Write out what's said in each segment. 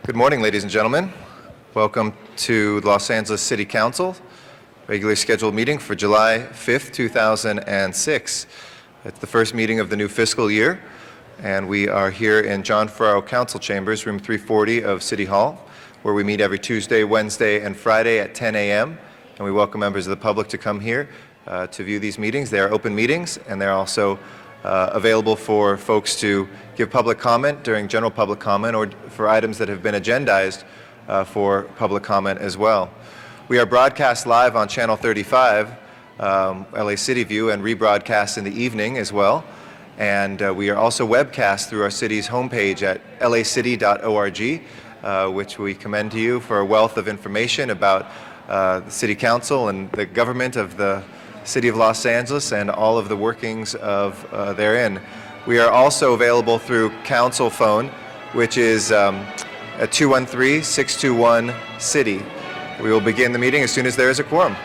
Good morning, ladies and gentlemen. Welcome to the Los Angeles City Council, regularly scheduled meeting for July 5th, 2006. It's the first meeting of the new fiscal year, and we are here in John Ferraro Council Chambers, room 340 of City Hall, where we meet every Tuesday, Wednesday, and Friday at 10 a.m., and we welcome members of the public to come here to view these meetings. They are open meetings, and they're also available for folks to give public comment during general public comment or for items that have been agendized for public comment as well. We are broadcast live on Channel 35, LA City View, and rebroadcast in the evening as well. And we are also webcast through our city's homepage at lacity.org, which we commend to you for a wealth of information about the City Council and the government of the City of Los Angeles and all of the workings of therein. We are also available through Council Phone, which is at 213-621-CITY. We will begin the meeting as soon as there is a quorum.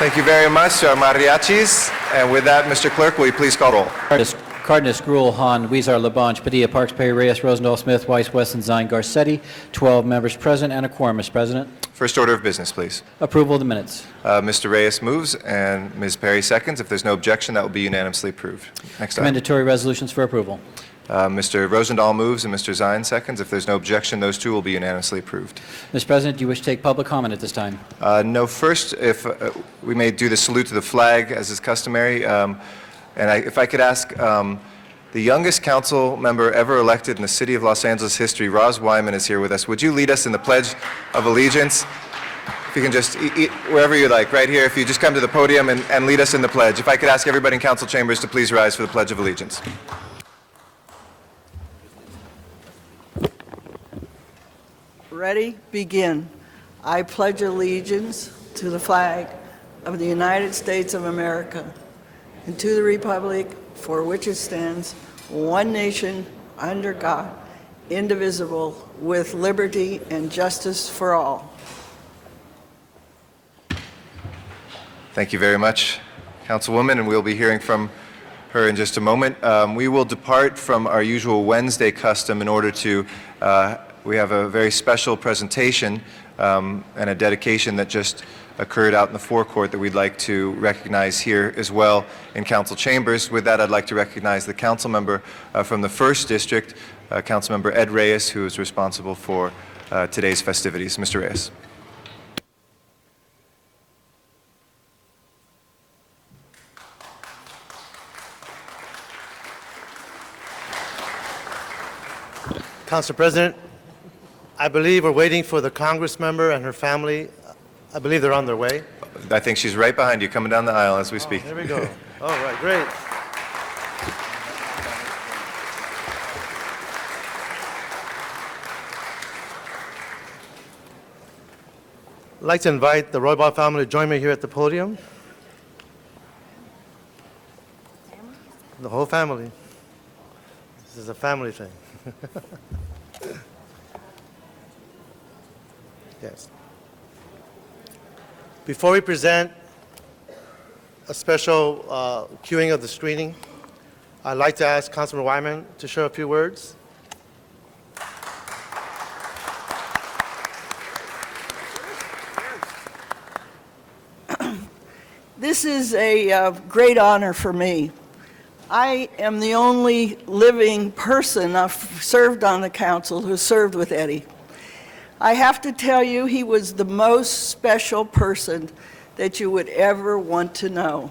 Thank you very much to our mariachis. And with that, Mr. Clerk, will you please call roll? Cardenas, Gruel, Han, Weezer, Labange, Padilla, Parks, Perry, Reyes, Rosendahl, Smith, Weiss, Wesson, Zine, Garcetti. 12 members present and a quorum, Mr. President. First order of business, please. Approval of the minutes. Mr. Reyes moves and Ms. Perry seconds. If there's no objection, that will be unanimously approved. Next item. Commendatory resolutions for approval. Mr. Rosendahl moves and Mr. Zine seconds. If there's no objection, those two will be unanimously approved. Mr. President, do you wish to take public comment at this time? No, first, if we may do the salute to the flag as is customary. If I could ask the youngest council member ever elected in the city of Los Angeles history, Roz Wyman, is here with us. Would you lead us in the Pledge of Allegiance? If you can just, wherever you like, right here, if you just come to the podium and lead us in the pledge. If I could ask everybody in council chambers to please rise for the Pledge of Allegiance. Ready? Begin. I pledge allegiance to the flag of the United States of America and to the republic for which it stands, one nation, under God, indivisible, with liberty and justice for all. Thank you very much, Councilwoman, and we'll be hearing from her in just a moment. We will depart from our usual Wednesday custom in order to we have a very special presentation and a dedication that just occurred out in the forecourt that we'd like to recognize here as well in council chambers. With that, I'd like to recognize the council member from the 1st District, Councilmember Ed Reyes, who is responsible for today's festivities. Mr. Reyes. Council President, I believe we're waiting for the Congress member and her family. I believe they're on their way. I think she's right behind you, coming down the aisle as we speak. There we go. All right, great. I'd like to invite the Roybal family to join me here at the podium. The whole family. This is a family thing. Yes. Before we present a special cueing of the screening, I'd like to ask Councilman Wyman to share a few words. This is a great honor for me. I am the only living person I've served on the council who served with Eddie. I have to tell you, he was the most special person that you would ever want to know.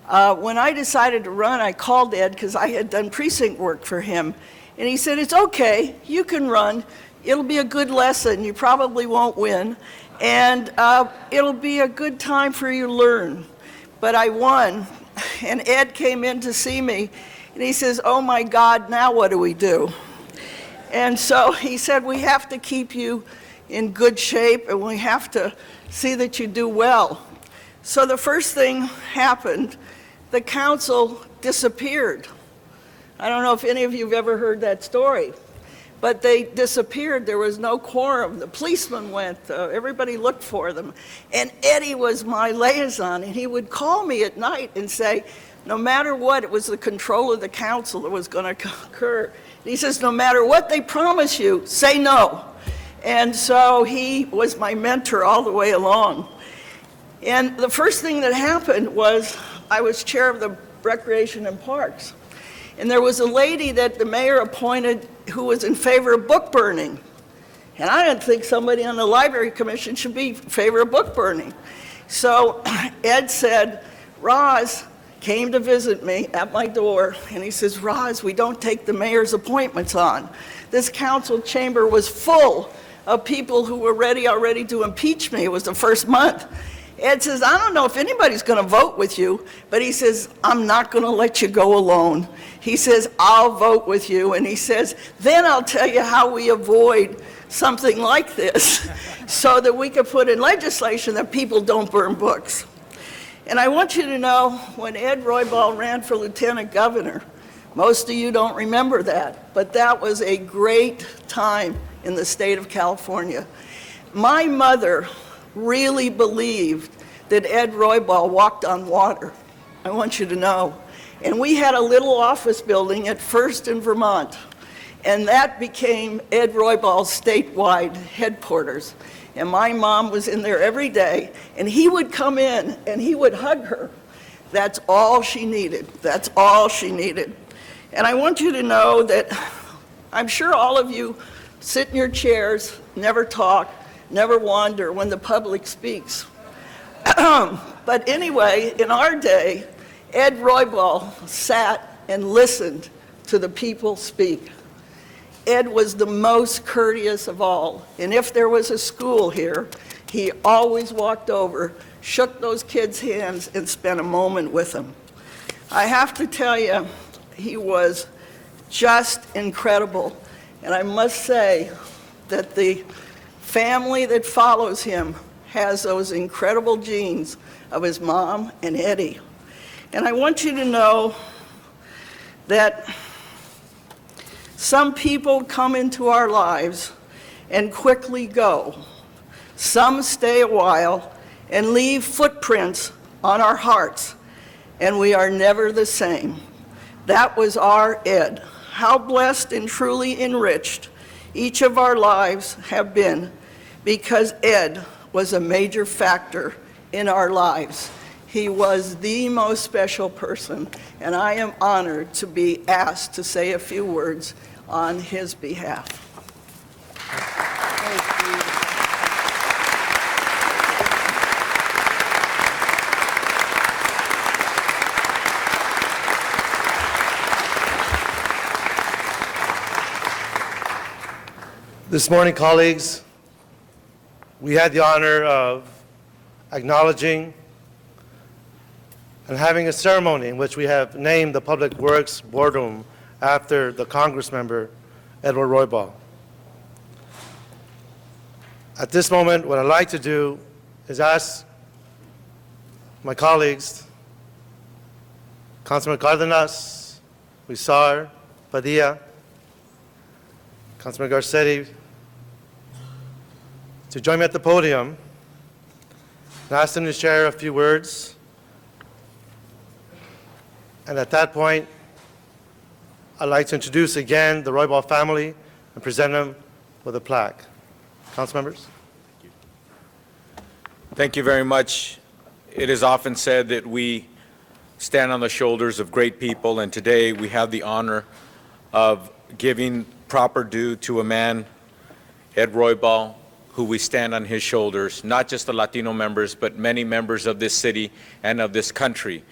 When I decided to run, I called Ed because I had done precinct work for him. And he said, "It's okay, you can run. It'll be a good lesson. You probably won't win. And it'll be a good time for you to learn." But I won. And Ed came in to see me, and he says, "Oh my God, now what do we do?" And so he said, "We have to keep you in good shape, and we have to see that you do well." So the first thing happened, the council disappeared. I don't know if any of you have ever heard that story, but they disappeared. There was no quorum. The policemen went, everybody looked for them. And Eddie was my liaison, and he would call me at night and say, no matter what, it was the control of the council that was going to occur. He says, no matter what they promise you, say no. And so he was my mentor all the way along. And the first thing that happened was I was chair of the Recreation and Parks. And there was a lady that the mayor appointed who was in favor of book burning. And I didn't think somebody on the Library Commission should be in favor of book burning. So Ed said, Roz came to visit me at my door, and he says, Roz, we don't take the mayor's appointments on. This council chamber was full of people who were ready already to impeach me. It was the first month. Ed says, I don't know if anybody's going to vote with you, but he says, I'm not going to let you go alone. He says, I'll vote with you. And he says, then I'll tell you how we avoid something like this so that we can put in legislation that people don't burn books. And I want you to know, when Ed Roybal ran for lieutenant governor, most of you don't remember that, but that was a great time in the state of California. My mother really believed that Ed Roybal walked on water. I want you to know. And we had a little office building at First in Vermont, and that became Ed Roybal's statewide headquarters. And my mom was in there every day, and he would come in and he would hug her. That's all she needed. That's all she needed. And I want you to know that I'm sure all of you sit in your chairs, never talk, never wander when the public speaks. But anyway, in our day, Ed Roybal sat and listened to the people speak. Ed was the most courteous of all, and if there was a school here, he always walked over, shook those kids' hands, and spent a moment with them. I have to tell you, he was just incredible, and I must say that the family that follows him has those incredible genes of his mom and Eddie. And I want you to know that some people come into our lives and quickly go. Some stay a while and leave footprints on our hearts, and we are never the same. That was our Ed. How blessed and truly enriched each of our lives have been because Ed was a major factor in our lives. He was the most special person, and I am honored to be asked to say a few words on his behalf. This morning, colleagues, we had the honor of acknowledging and having a ceremony in which we have named the Public Works Boardroom after the Congress member, Edward Roybal. At this moment, what I'd like to do is ask my colleagues, Councilman Cardenas, Huizar, Padilla, Councilman Garcetti, to join me at the podium and ask them to share a few words. And at that point, I'd like to introduce again the Roybal family and present them with a plaque. Council members? Thank you very much. It is often said that we stand on the shoulders of great people, and today we have the honor of giving proper due to a man, Ed Roybal, who we stand on his shoulders, not just the Latino members, but many members of this city and of this country.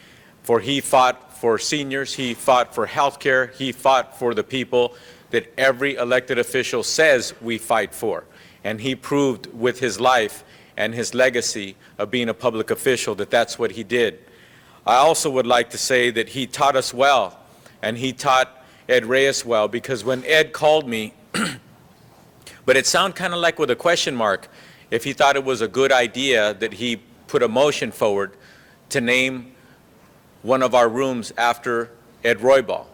For he fought for seniors, he fought for health care, he fought for the people that every elected official says we fight for. And he proved with his life and his legacy of being a public official that that's what he did. I also would like to say that he taught us well, and he taught Ed Reyes well, because when Ed called me, but it sounded kind of like with a question mark, if he thought it was a good idea that he put a motion forward to name one of our rooms after Ed Roybal.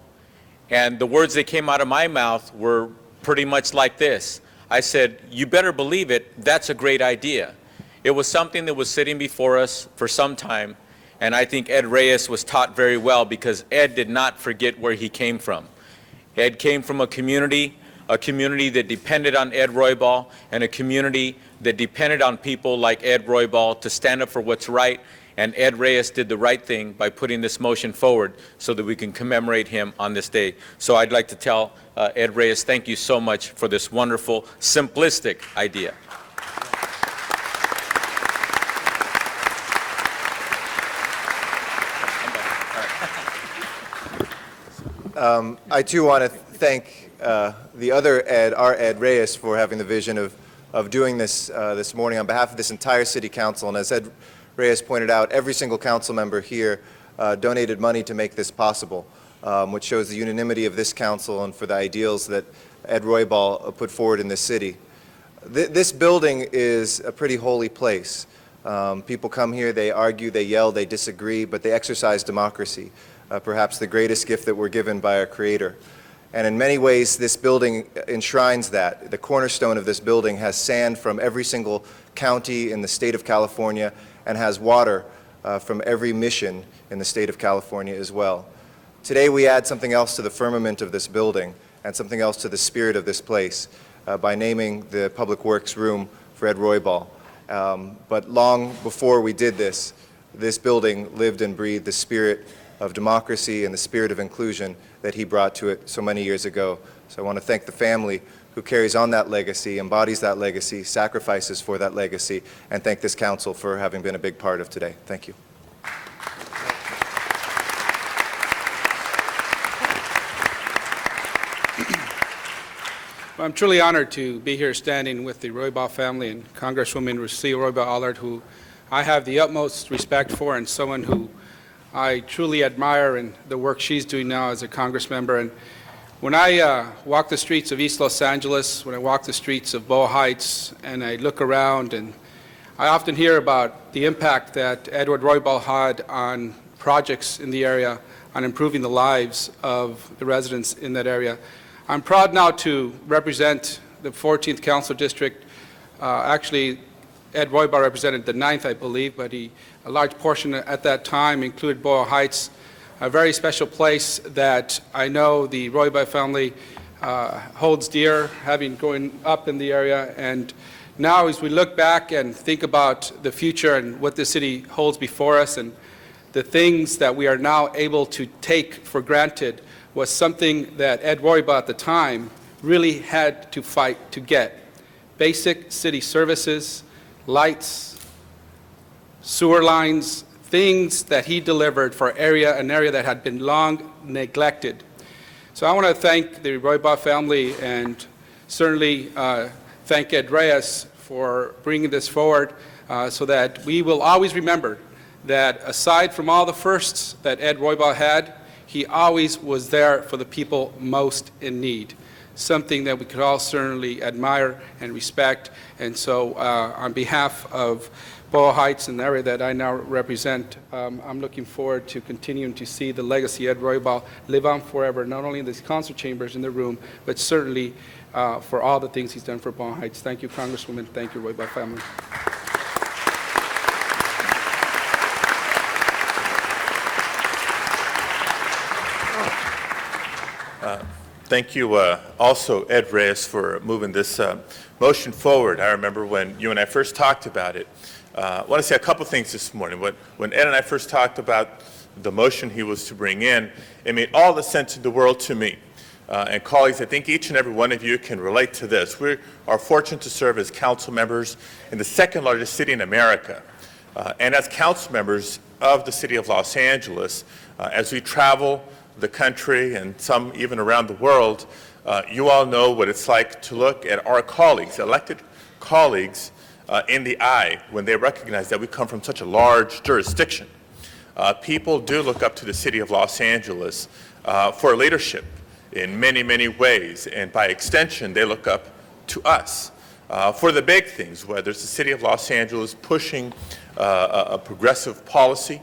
And the words that came out of my mouth were pretty much like this. I said, you better believe it, that's a great idea. It was something that was sitting before us for some time, and I think Ed Reyes was taught very well because Ed did not forget where he came from. Ed came from a community that depended on Ed Roybal, and a community that depended on people like Ed Roybal to stand up for what's right. And Ed Reyes did the right thing by putting this motion forward so that we can commemorate him on this day. So I'd like to tell Ed Reyes, thank you so much for this wonderful, simplistic idea. I too want to thank the other Ed, our Ed Reyes, for having the vision of doing this this morning on behalf of this entire City Council. And as Ed Reyes pointed out, every single council member here donated money to make this possible, which shows the unanimity of this council and for the ideals that Ed Roybal put forward in this city. This building is a pretty holy place. People come here, they argue, they yell, they disagree, but they exercise democracy, perhaps the greatest gift that we're given by our Creator. And in many ways, this building enshrines that. The cornerstone of this building has sand from every single county in the state of California and has water from every mission in the state of California as well. Today, we add something else to the firmament of this building and something else to the spirit of this place by naming the Public Works Room for Ed Roybal. But long before we did this, this building lived and breathed the spirit of democracy and the spirit of inclusion that he brought to it so many years ago. So I want to thank the family who carries on that legacy, embodies that legacy, sacrifices for that legacy, and thank this council for having been a big part of today. Thank you. Well, I'm truly honored to be here standing with the Roybal family and Congresswoman Rocio Roybal-Allard, who I have the utmost respect for and someone who I truly admire in the work she's doing now as a Congress member. And when I walk the streets of East Los Angeles, when I walk the streets of Boa Heights, and I look around, and I often hear about the impact that Edward Roybal had on projects in the area, on improving the lives of the residents in that area. I'm proud now to represent the 14th Council District. Actually, Ed Roybal represented the 9th, I believe, but a large portion at that time included Boa Heights, a very special place that I know the Roybal family holds dear, having grown up in the area. And now as we look back and think about the future and what the city holds before us and the things that we are now able to take for granted was something that Ed Roybal at the time really had to fight to get. Basic city services, lights, sewer lines, things that he delivered for an area that had been long neglected. So I want to thank the Roybal family and certainly thank Ed Reyes for bringing this forward so that we will always remember that aside from all the firsts that Ed Roybal had, he always was there for the people most in need, something that we could all certainly admire and respect. And so on behalf of Boa Heights and the area that I now represent, I'm looking forward to continuing to see the legacy Ed Roybal live on forever, not only in these council chambers in the room, but certainly for all the things he's done for Boa Heights. Thank you, Congresswoman. Thank you, Roybal family. Thank you also, Ed Reyes, for moving this motion forward. I remember when you and I first talked about it. I want to say a couple things this morning. When Ed and I first talked about the motion he was to bring in, it made all the sense in the world to me. And colleagues, I think each and every one of you can relate to this. We are fortunate to serve as council members in the second largest city in America. And as council members of the city of Los Angeles, as we travel the country and some even around the world, you all know what it's like to look at our colleagues, elected colleagues, in the eye when they recognize that we come from such a large jurisdiction. People do look up to the city of Los Angeles for leadership in many, many ways, and by extension, they look up to us for the big things, whether it's the city of Los Angeles pushing a progressive policy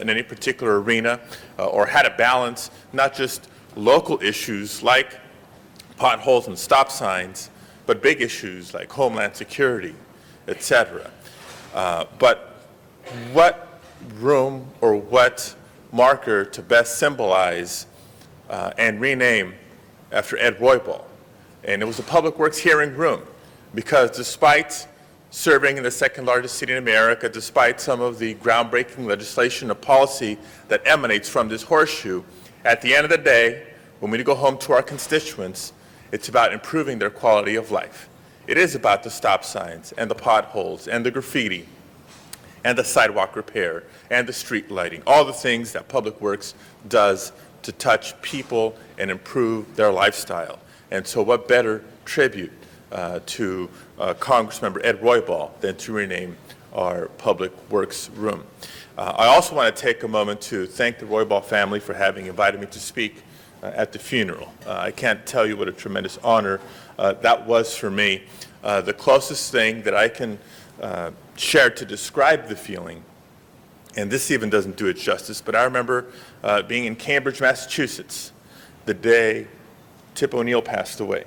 in any particular arena, or how to balance not just local issues like potholes and stop signs, but big issues like homeland security, etc. But what room or what marker to best symbolize and rename after Ed Roybal? And it was the Public Works hearing room, because despite serving in the second largest city in America, despite some of the groundbreaking legislation and policy that emanates from this horseshoe, at the end of the day, when we go home to our constituents, it's about improving their quality of life. It is about the stop signs and the potholes and the graffiti and the sidewalk repair and the street lighting, all the things that Public Works does to touch people and improve their lifestyle. And so what better tribute to Congressmember Ed Roybal than to rename our Public Works room. I also want to take a moment to thank the Roybal family for having invited me to speak at the funeral. I can't tell you what a tremendous honor that was for me. The closest thing that I can share to describe the feeling, and this even doesn't do it justice, but I remember being in Cambridge, Massachusetts, the day Tip O'Neill passed away.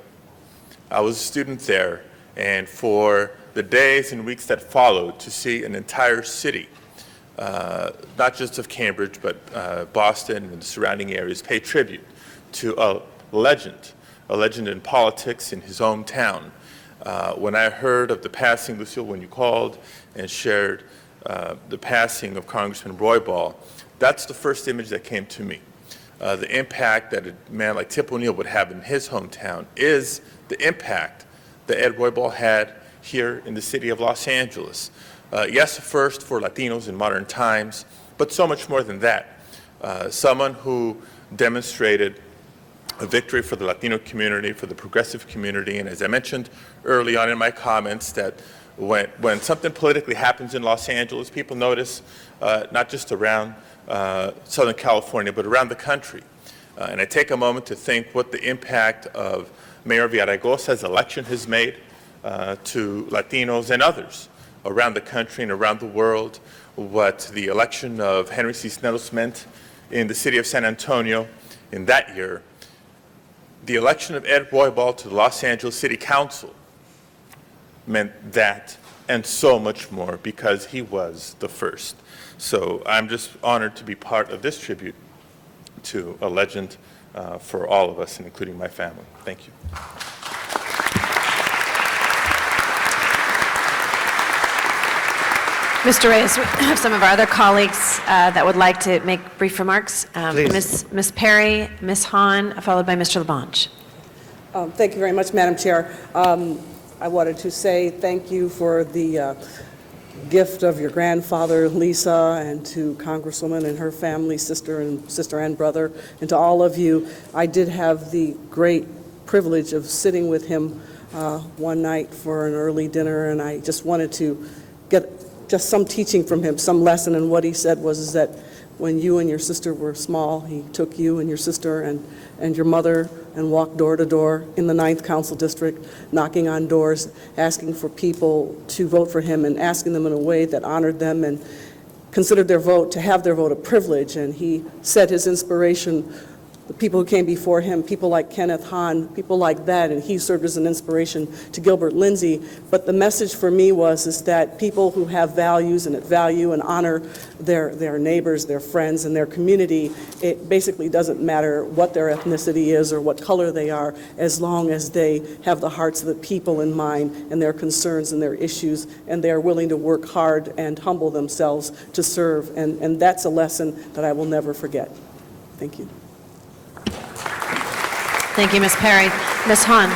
I was a student there, and for the days and weeks that followed, to see an entire city, not just of Cambridge, but Boston and the surrounding areas, pay tribute to a legend in politics in his hometown. When I heard of the passing, Lucille, when you called and shared the passing of Congressman Roybal, that's the first image that came to me. The impact that a man like Tip O'Neill would have in his hometown is the impact that Ed Roybal had here in the city of Los Angeles. Yes, first for Latinos in modern times, but so much more than that. Someone who demonstrated a victory for the Latino community, for the progressive community, and as I mentioned early on in my comments, that when something politically happens in Los Angeles, people notice not just around Southern California, but around the country. And I take a moment to think what the impact of Mayor Villaraigosa's election has made to Latinos and others around the country and around the world, what the election of Henry Cisneros meant in the city of San Antonio in that year. The election of Ed Roybal to the Los Angeles City Council meant that and so much more because he was the first. So I'm just honored to be part of this tribute to a legend for all of us, and including my family. Thank you. Mr. Reyes, we have some of our other colleagues that would like to make brief remarks. Please. Ms. Perry, Ms. Hahn, followed by Mr. LaBonge. Thank you very much, Madam Chair. I wanted to say thank you for the gift of your grandfather, Lisa, and to Congresswoman and her family, sister and brother, and to all of you. I did have the great privilege of sitting with him one night for an early dinner, and I just wanted to get just some teaching from him, some lesson, and what he said was that when you and your sister were small, he took you and your sister and your mother and walked door to door in the 9th Council District, knocking on doors, asking for people to vote for him and asking them in a way that honored them and considered their vote, to have their vote, a privilege. And he said his inspiration, the people who came before him, people like Kenneth Hahn, people like that, and he served as an inspiration to Gilbert Lindsay. But the message for me is that people who have values and value and honor their neighbors, their friends, and their community, it basically doesn't matter what their ethnicity is or what color they are, as long as they have the hearts of the people in mind and their concerns and their issues, and they are willing to work hard and humble themselves to serve. And that's a lesson that I will never forget. Thank you. Thank you, Ms. Perry. Ms. Hahn.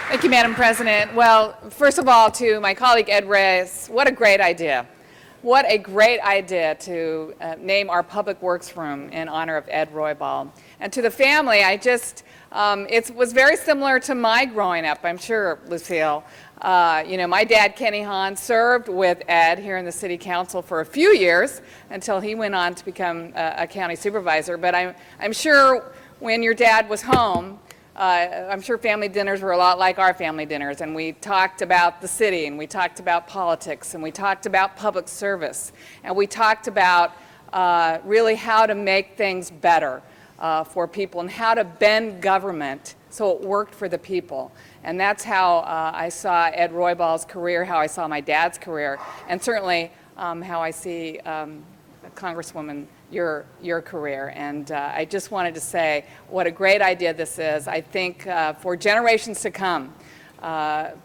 Thank you, Madam President. Well, first of all, to my colleague Ed Reyes, what a great idea. What a great idea to name our Public Works Room in honor of Ed Roybal. And to the family, it was very similar to my growing up, I'm sure, Lucille. My dad, Kenny Hahn, served with Ed here in the City Council for a few years until he went on to become a county supervisor. But I'm sure when your dad was home, I'm sure family dinners were a lot like our family dinners, and we talked about the city, and we talked about politics, and we talked about public service, and we talked about really how to make things better for people and how to bend government so it worked for the people. And that's how I saw Ed Roybal's career, how I saw my dad's career, and certainly how I see Congresswoman, your career. And I just wanted to say what a great idea this is. I think for generations to come,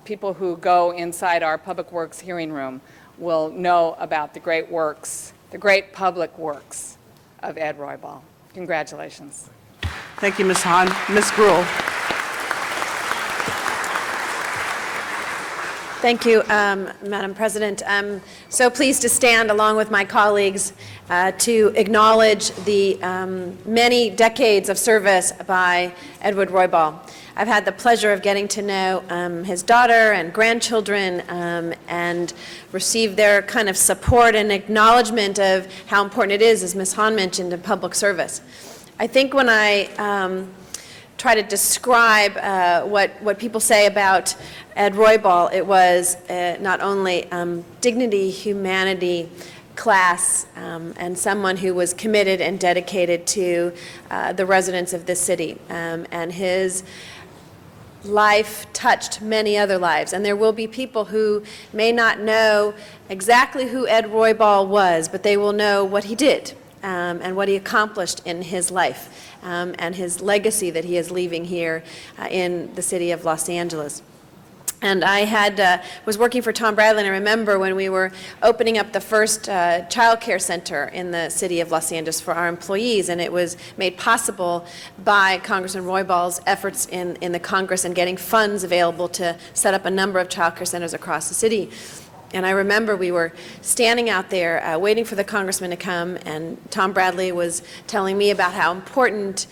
people who go inside our Public Works hearing room will know about the great works, the great public works of Ed Roybal. Congratulations. Thank you, Ms. Hahn. Ms. Gruhl. Thank you, Madam President. I'm so pleased to stand along with my colleagues to acknowledge the many decades of service by Edward Roybal. I've had the pleasure of getting to know his daughter and grandchildren and receive their kind of support and acknowledgement of how important it is, as Ms. Hahn mentioned, in public service. I think when I try to describe what people say about Ed Roybal, it was not only dignity, humanity, class, and someone who was committed and dedicated to the residents of this city. And his life touched many other lives. And there will be people who may not know exactly who Ed Roybal was, but they will know what he did and what he accomplished in his life and his legacy that he is leaving here in the city of Los Angeles. And I was working for Tom Bradley, and I remember when we were opening up the first child care center in the city of Los Angeles for our employees, and it was made possible by Congressman Roybal's efforts in the Congress and getting funds available to set up a number of child care centers across the city. And I remember we were standing out there waiting for the congressman to come, and Tom Bradley was telling me about how important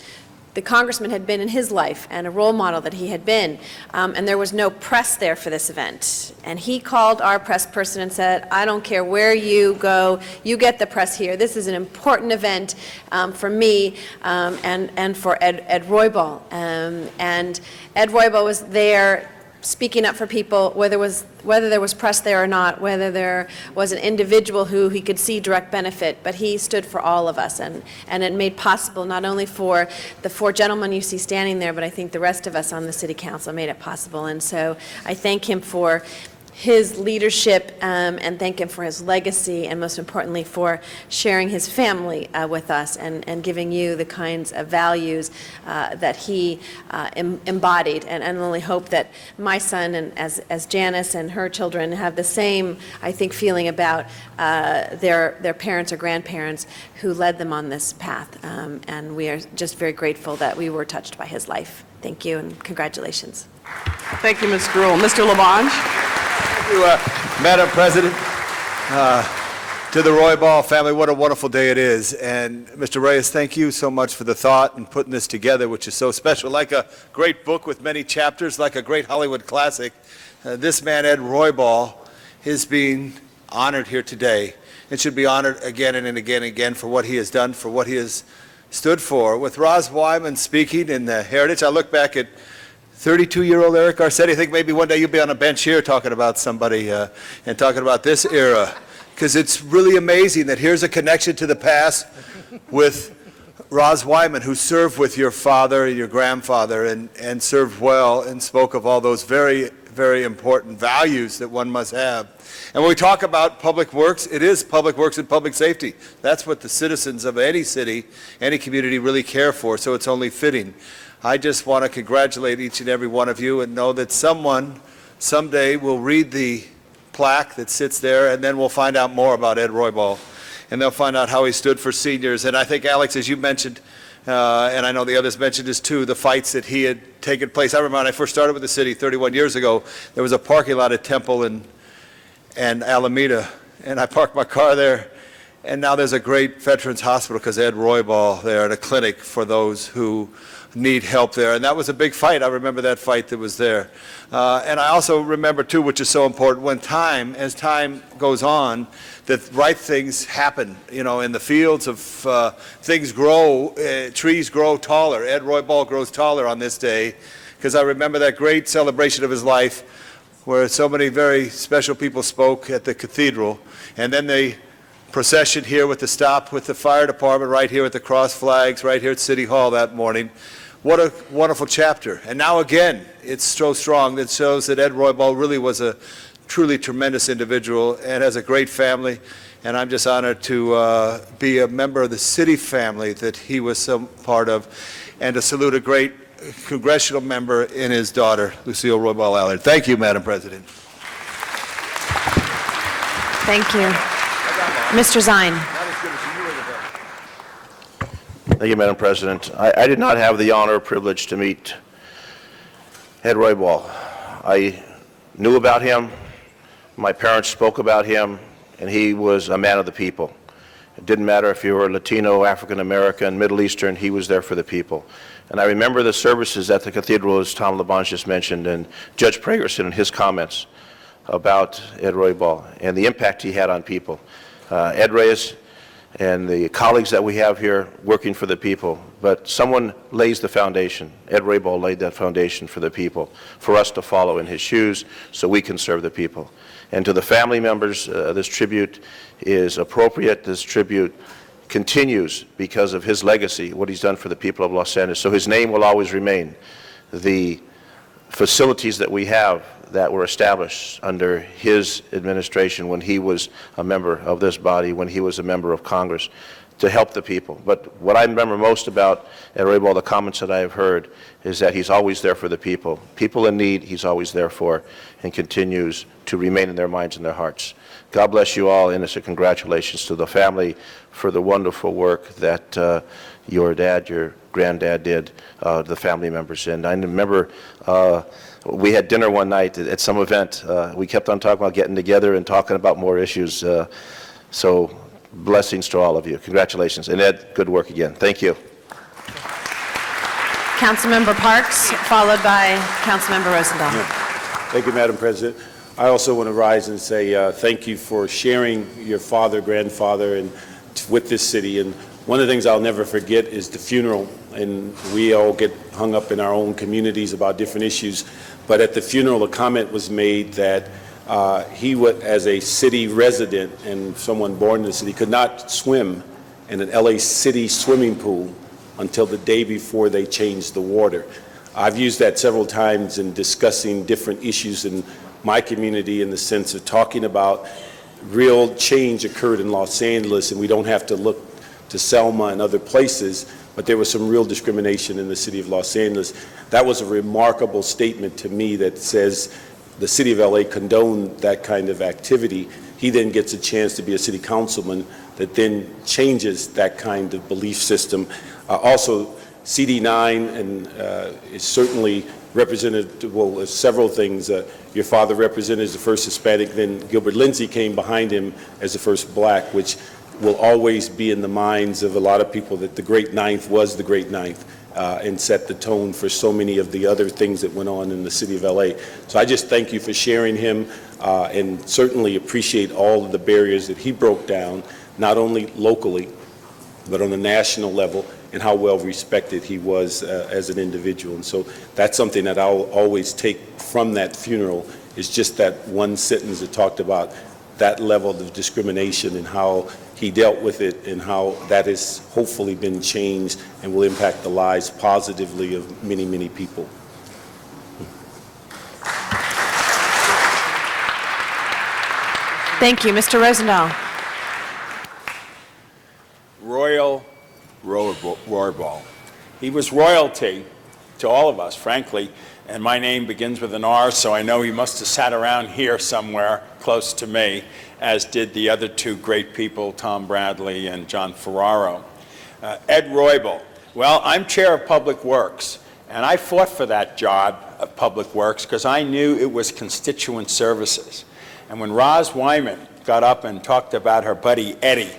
the congressman had been in his life and a role model that he had been. And there was no press there for this event. And he called our press person and said, I don't care where you go, you get the press here. This is an important event for me and for Ed Roybal. And Ed Roybal was there speaking up for people, whether there was press there or not, whether there was an individual who he could see direct benefit, but he stood for all of us, and it made possible not only for the four gentlemen you see standing there, but I think the rest of us on the City Council made it possible. And so I thank him for his leadership and thank him for his legacy, and most importantly for sharing his family with us and giving you the kinds of values that he embodied. And only hope that my son, and as Janice and her children, have the same, I think, feeling about their parents or grandparents who led them on this path. And we are just very grateful that we were touched by his life. Thank you, and congratulations. Thank you, Ms. Gruhl. Mr. Labange? Thank you, Madam President. To the Roybal family, what a wonderful day it is. And Mr. Reyes, thank you so much for the thought and putting this together, which is so special. Like a great book with many chapters, like a great Hollywood classic, this man, Ed Roybal, is being honored here today. It should be honored again and again and again for what he has done, for what he has stood for. With Roz Wyman speaking in the Heritage, I look back at 32-year-old Eric Garcetti. I think maybe one day you'll be on a bench here talking about somebody and talking about this era, because it's really amazing that here's a connection to the past with Roz Wyman, who served with your father and your grandfather and served well and spoke of all those very, very important values that one must have. And when we talk about public works, it is public works and public safety. That's what the citizens of any city, any community really care for, so it's only fitting. I just want to congratulate each and every one of you and know that someone someday will read the plaque that sits there, and then we'll find out more about Ed Roybal, and they'll find out how he stood for seniors. And I think, Alex, as you mentioned, and I know the others mentioned this too, the fights that he had taken place. I remember when I first started with the city 31 years ago, there was a parking lot at Temple and Alameda, and I parked my car there. And now there's a great veterans hospital because Ed Roybal there, and a clinic for those who need help there. And that was a big fight. I remember that fight that was there. And I also remember, too, which is so important, as time goes on, that right things happen. You know, in the fields of things grow, trees grow taller. Ed Roybal grows taller on this day, because I remember that great celebration of his life where so many very special people spoke at the cathedral. And then the procession here with the stop with the fire department right here with the cross flags right here at City Hall that morning. What a wonderful chapter. And now again, it's so strong that shows that Ed Roybal really was a truly tremendous individual and has a great family. And I'm just honored to be a member of the city family that he was some part of, and to salute a great congressional member in his daughter, Lucille Roybal Allard. Thank you, Madam President. Thank you. Mr. Zine. Thank you, Madam President. I did not have the honor or privilege to meet Ed Roybal. I knew about him, my parents spoke about him, and he was a man of the people. It didn't matter if you were Latino, African American, Middle Eastern, he was there for the people. And I remember the services at the cathedral, as Tom Labange just mentioned, and Judge Pragerson and his comments about Ed Roybal and the impact he had on people. Ed Reyes, and the colleagues that we have here working for the people. But someone lays the foundation. Ed Roybal laid that foundation for the people, for us to follow in his shoes so we can serve the people. And to the family members, this tribute is appropriate. This tribute continues because of his legacy, what he's done for the people of Los Angeles. So his name will always remain. The facilities that we have that were established under his administration when he was a member of this body, when he was a member of Congress, to help the people. But what I remember most about Ed Roybal, the comments that I have heard, is that he's always there for the people. People in need, he's always there for, and continues to remain in their minds and their hearts. God bless you all, and it's a congratulations to the family for the wonderful work that your dad, your granddad did, the family members. And I remember we had dinner one night at some event. We kept on talking about getting together and talking about more issues. So blessings to all of you. Congratulations. And Ed, good work again. Thank you. Councilmember Parks, followed by Councilmember Rosendahl. Thank you, Madam President. I also want to rise and say thank you for sharing your father, grandfather, and with this city. And one of the things I'll never forget is the funeral. And we all get hung up in our own communities about different issues. But at the funeral, a comment was made that he would, as a city resident and someone born in the city, could not swim in an LA City swimming pool until the day before they changed the water. I've used that several times in discussing different issues in my community, in the sense of talking about real change occurred in Los Angeles, and we don't have to look to Selma and other places, but there was some real discrimination in the city of Los Angeles. That was a remarkable statement to me that says the city of LA condoned that kind of activity. He then gets a chance to be a city councilman that then changes that kind of belief system. Also, CD9 and is certainly represented, well, several things. Your father represented as the first Hispanic, then Gilbert Lindsay came behind him as the first black, which will always be in the minds of a lot of people that the Great Ninth was the Great Ninth and set the tone for so many of the other things that went on in the city of LA. So I just thank you for sharing him and certainly appreciate all of the barriers that he broke down, not only locally, but on a national level, and how well respected he was as an individual. And so that's something that I'll always take from that funeral, is just that one sentence that talked about that level of discrimination and how he dealt with it, and how that has hopefully been changed and will impact the lives positively of many, many people. Thank you. Mr. Rosendahl. Royal Roybal. He was royalty to all of us, frankly, and my name begins with an R, so I know he must have sat around here somewhere close to me, as did the other two great people, Tom Bradley and John Ferraro. Ed Roybal. Well, I'm chair of Public Works, and I fought for that job of Public Works because I knew it was constituent services. And when Roz Wyman got up and talked about her buddy Eddie,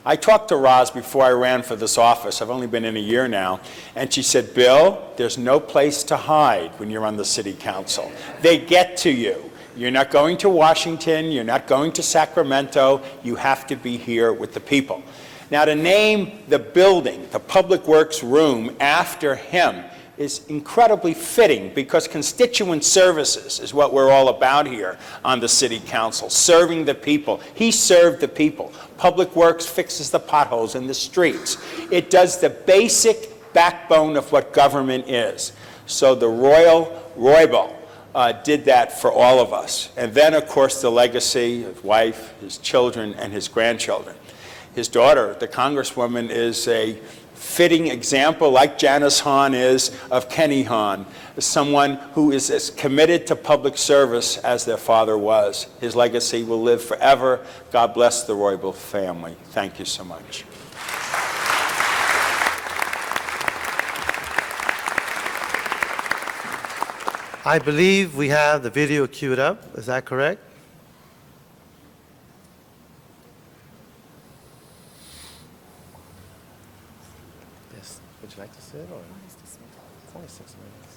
I talked to Roz before I ran for this office. I've only been in a year now. And she said, Bill, there's no place to hide when you're on the city council. They get to you. You're not going to Washington. You're not going to Sacramento. You have to be here with the people. Now, to name the building, the Public Works room, after him is incredibly fitting, because constituent services is what we're all about here on the city council, serving the people. He served the people. Public Works fixes the potholes in the streets. It does the basic backbone of what government is. So the Royal Roybal did that for all of us. And then, of course, the legacy, his wife, his children, and his grandchildren. His daughter, the Congresswoman, is a fitting example, like Janice Hahn is, of Kenny Hahn, someone who is as committed to public service as their father was. His legacy will live forever. God bless the Roybal family. Thank you so much. I believe we have the video queued up. Is that correct? Yes. Would you like to sit or? 26 minutes.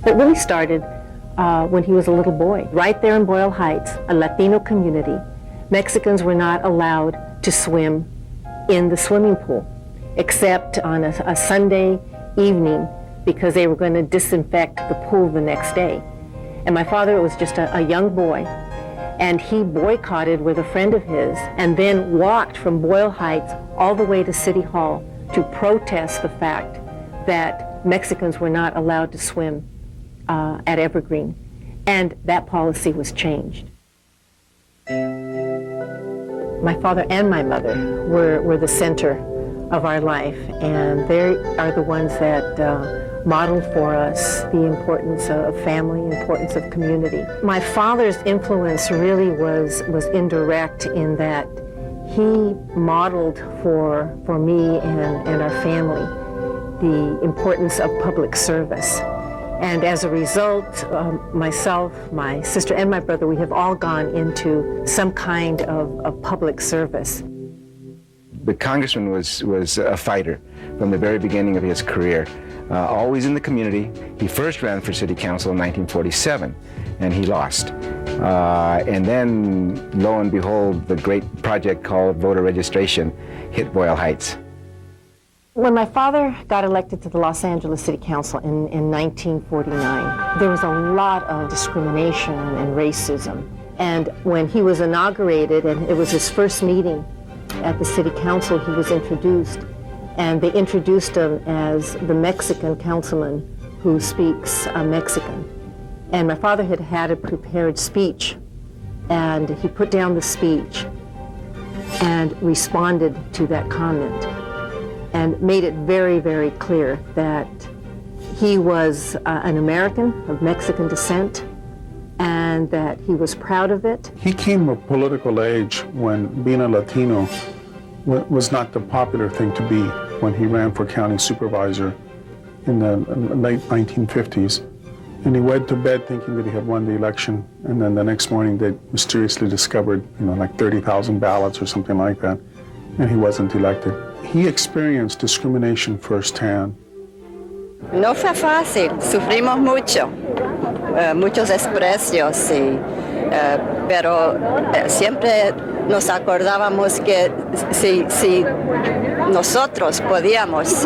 It really started when he was a little boy. Right there in Boyle Heights, a Latino community, Mexicans were not allowed to swim in the swimming pool, except on a Sunday evening because they were going to disinfect the pool the next day. And my father was just a young boy, and he boycotted with a friend of his and then walked from Boyle Heights all the way to City Hall to protest the fact that Mexicans were not allowed to swim at Evergreen. And that policy was changed. My father and my mother were the center of our life, and they are the ones that modeled for us the importance of family, importance of community. My father's influence really was indirect in that he modeled for me and our family the importance of public service. And as a result, myself, my sister, and my brother, we have all gone into some kind of public service. The congressman was a fighter from the very beginning of his career, always in the community. He first ran for city council in 1947, and he lost. And then, lo and behold, the great project called voter registration hit Boyle Heights. When my father got elected to the Los Angeles City Council in 1949, there was a lot of discrimination and racism. And when he was inaugurated, and it was his first meeting at the City Council, he was introduced. And they introduced him as the Mexican councilman who speaks Mexican. And my father had had a prepared speech, and he put down the speech and responded to that comment, and made it very, very clear that he was an American of Mexican descent and that he was proud of it. He came of political age when being a Latino was not the popular thing to be when he ran for county supervisor in the late 1950s. And he went to bed thinking that he had won the election, and then the next morning they mysteriously discovered, like 30,000 ballots or something like that, and he wasn't elected. He experienced discrimination firsthand. No fue fácil, sufrimos mucho, muchos desprecios, pero siempre nos acordábamos que si nosotros podíamos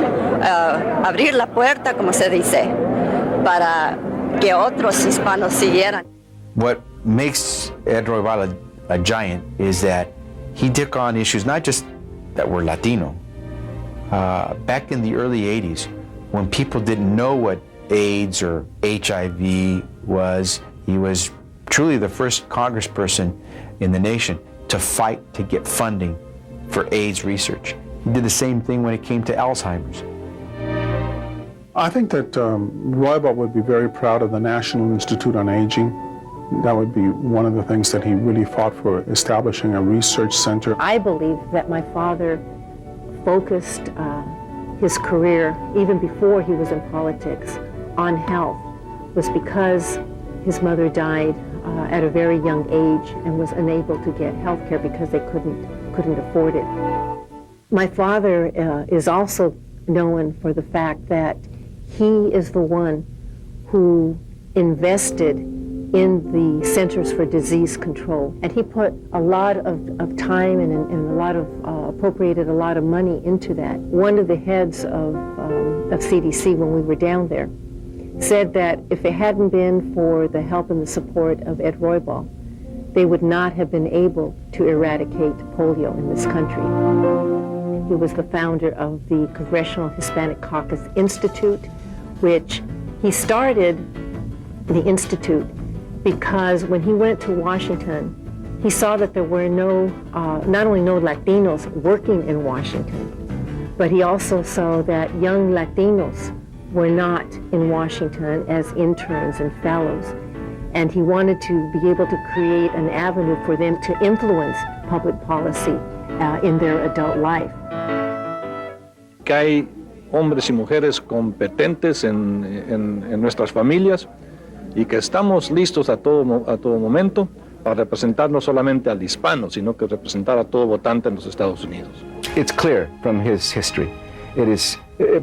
abrir la puerta, como se dice, para que otros hispanos siguieran. What makes Ed Roybal a giant is that he took on issues not just that were Latino. Back in the early 80s, when people didn't know what AIDS or HIV was, he was truly the first congressperson in the nation to fight to get funding for AIDS research. He did the same thing when it came to Alzheimer's. I think that Roybal would be very proud of the National Institute on Aging. That would be one of the things that he really fought for, establishing a research center. I believe that my father focused his career, even before he was in politics, on health, was because his mother died at a very young age and was unable to get health care because they couldn't afford it. My father is also known for the fact that he is the one who invested in the Centers for Disease Control. And he put a lot of time and a lot of, appropriated a lot of money into that. One of the heads of CDC when we were down there said that if it hadn't been for the help and the support of Ed Roybal, they would not have been able to eradicate polio in this country. He was the founder of the Congressional Hispanic Caucus Institute, which he started the Institute because when he went to Washington, he saw that there were not only no Latinos working in Washington, but he also saw that young Latinos were not in Washington as interns and fellows. And he wanted to be able to create an avenue for them to influence public policy in their adult life. Que hay hombres y mujeres competentes en nuestras familias y que estamos listos a todo momento para representar no solamente al hispano, sino que representar a todo votante en los Estados Unidos. It's clear from his history It is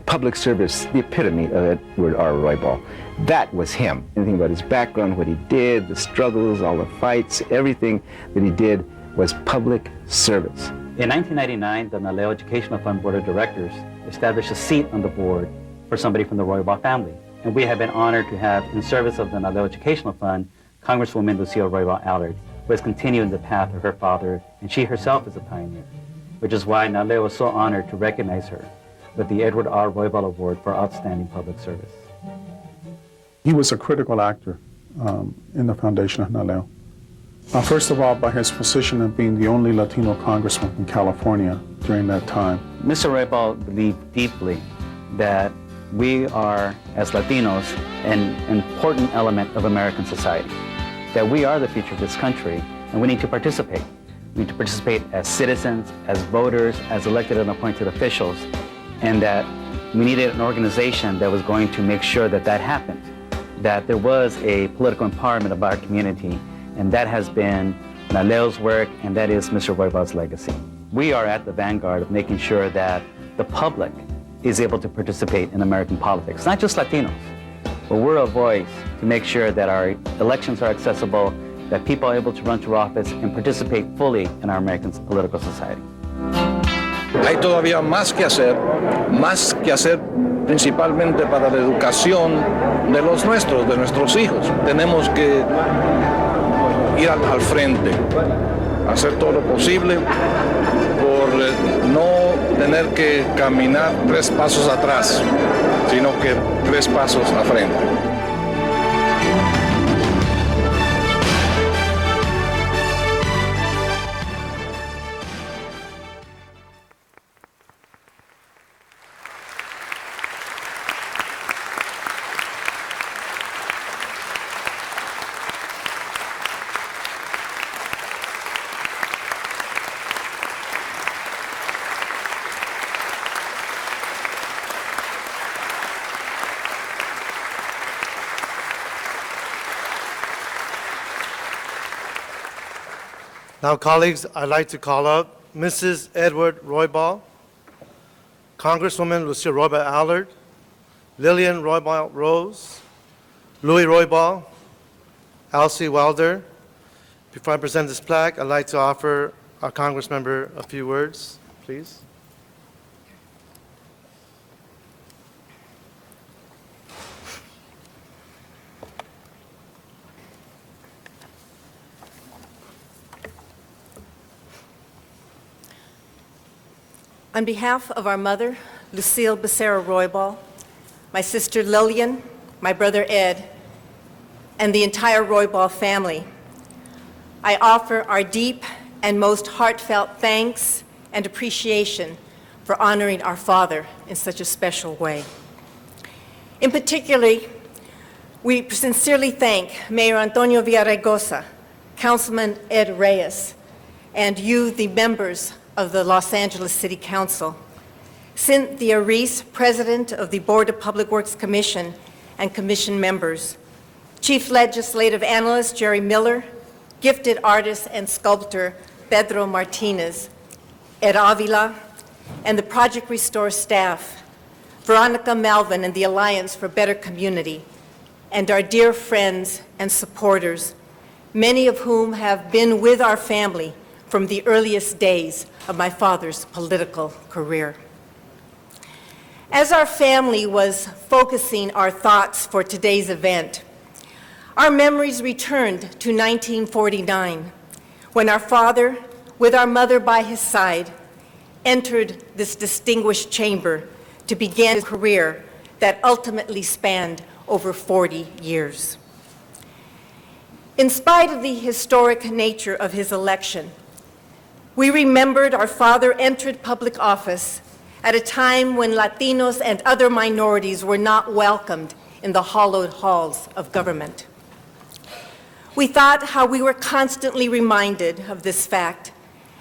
public service, the epitome of Edward R. Roybal. That was him. Anything about his background, what he did, the struggles, all the fights, everything that he did was public service. In 1999, the Naleo Educational Fund Board of Directors established a seat on the board for somebody from the Roybal family. And we have been honored to have, in service of the Naleo Educational Fund, Congresswoman Lucille Roybal Allard, who has continued the path of her father, and she herself is a pioneer, which is why Naleo is so honored to recognize her with the Edward R. Roybal Award for Outstanding Public Service. He was a critical actor in the foundation of Naleo. First of all, by his position of being the only Latino congressman in California during that time. Mr. Roybal believed deeply that we are, as Latinos, an important element of American society, that we are the future of this country, and we need to participate. We need to participate as citizens, as voters, as elected and appointed officials, and that we needed an organization that was going to make sure that that happened, that there was a political empowerment of our community, and that has been Naleo's work, and that is Mr. Roybal's legacy. We are at the vanguard of making sure that the public is able to participate in American politics, not just Latinos, but we're a voice to make sure that our elections are accessible, that people are able to run for office and participate fully in our American political society. Hay todavía más que hacer principalmente para la educación de los nuestros, de nuestros hijos. Tenemos que ir al frente, hacer todo lo posible por no tener que caminar 3 pasos atrás, sino que 3 pasos a frente. Now, colleagues, I'd like to call up Mrs. Edward Roybal, Congresswoman Lucille Roybal Allard, Lillian Roybal Rose, Louis Roybal, Elsie Wilder. Before I present this plaque, I'd like to offer our Congressmember a few words, please. On behalf of our mother, Lucille Becerra Roybal, my sister Lillian, my brother Ed, and the entire Roybal family, I offer our deep and most heartfelt thanks and appreciation for honoring our father in such a special way. In particular, we sincerely thank Mayor Antonio Villaraigosa, Councilman Ed Reyes, and you, the members of the Los Angeles City Council, Cynthia Reese, President of the Board of Public Works Commission, and Commission members, Chief Legislative Analyst Jerry Miller, gifted artist and sculptor Pedro Martinez, Ed Avila, and the Project Restore staff, Veronica Melvin and the Alliance for Better Community, and our dear friends and supporters, many of whom have been with our family from the earliest days of my father's political career. As our family was focusing our thoughts for today's event, our memories returned to 1949, when our father, with our mother by his side, entered this distinguished chamber to begin a career that ultimately spanned over 40 years. In spite of the historic nature of his election, we remembered our father entered public office at a time when Latinos and other minorities were not welcomed in the hallowed halls of government. We thought how we were constantly reminded of this fact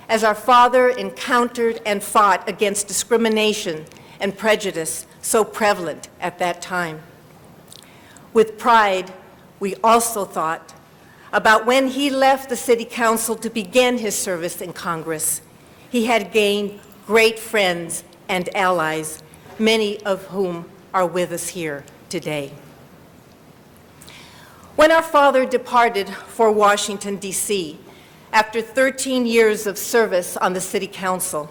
as our father encountered and fought against discrimination and prejudice so prevalent at that time. With pride, we also thought about when he left the City Council to begin his service in Congress. He had gained great friends and allies, many of whom are with us here today. When our father departed for Washington, D.C., after 13 years of service on the City Council,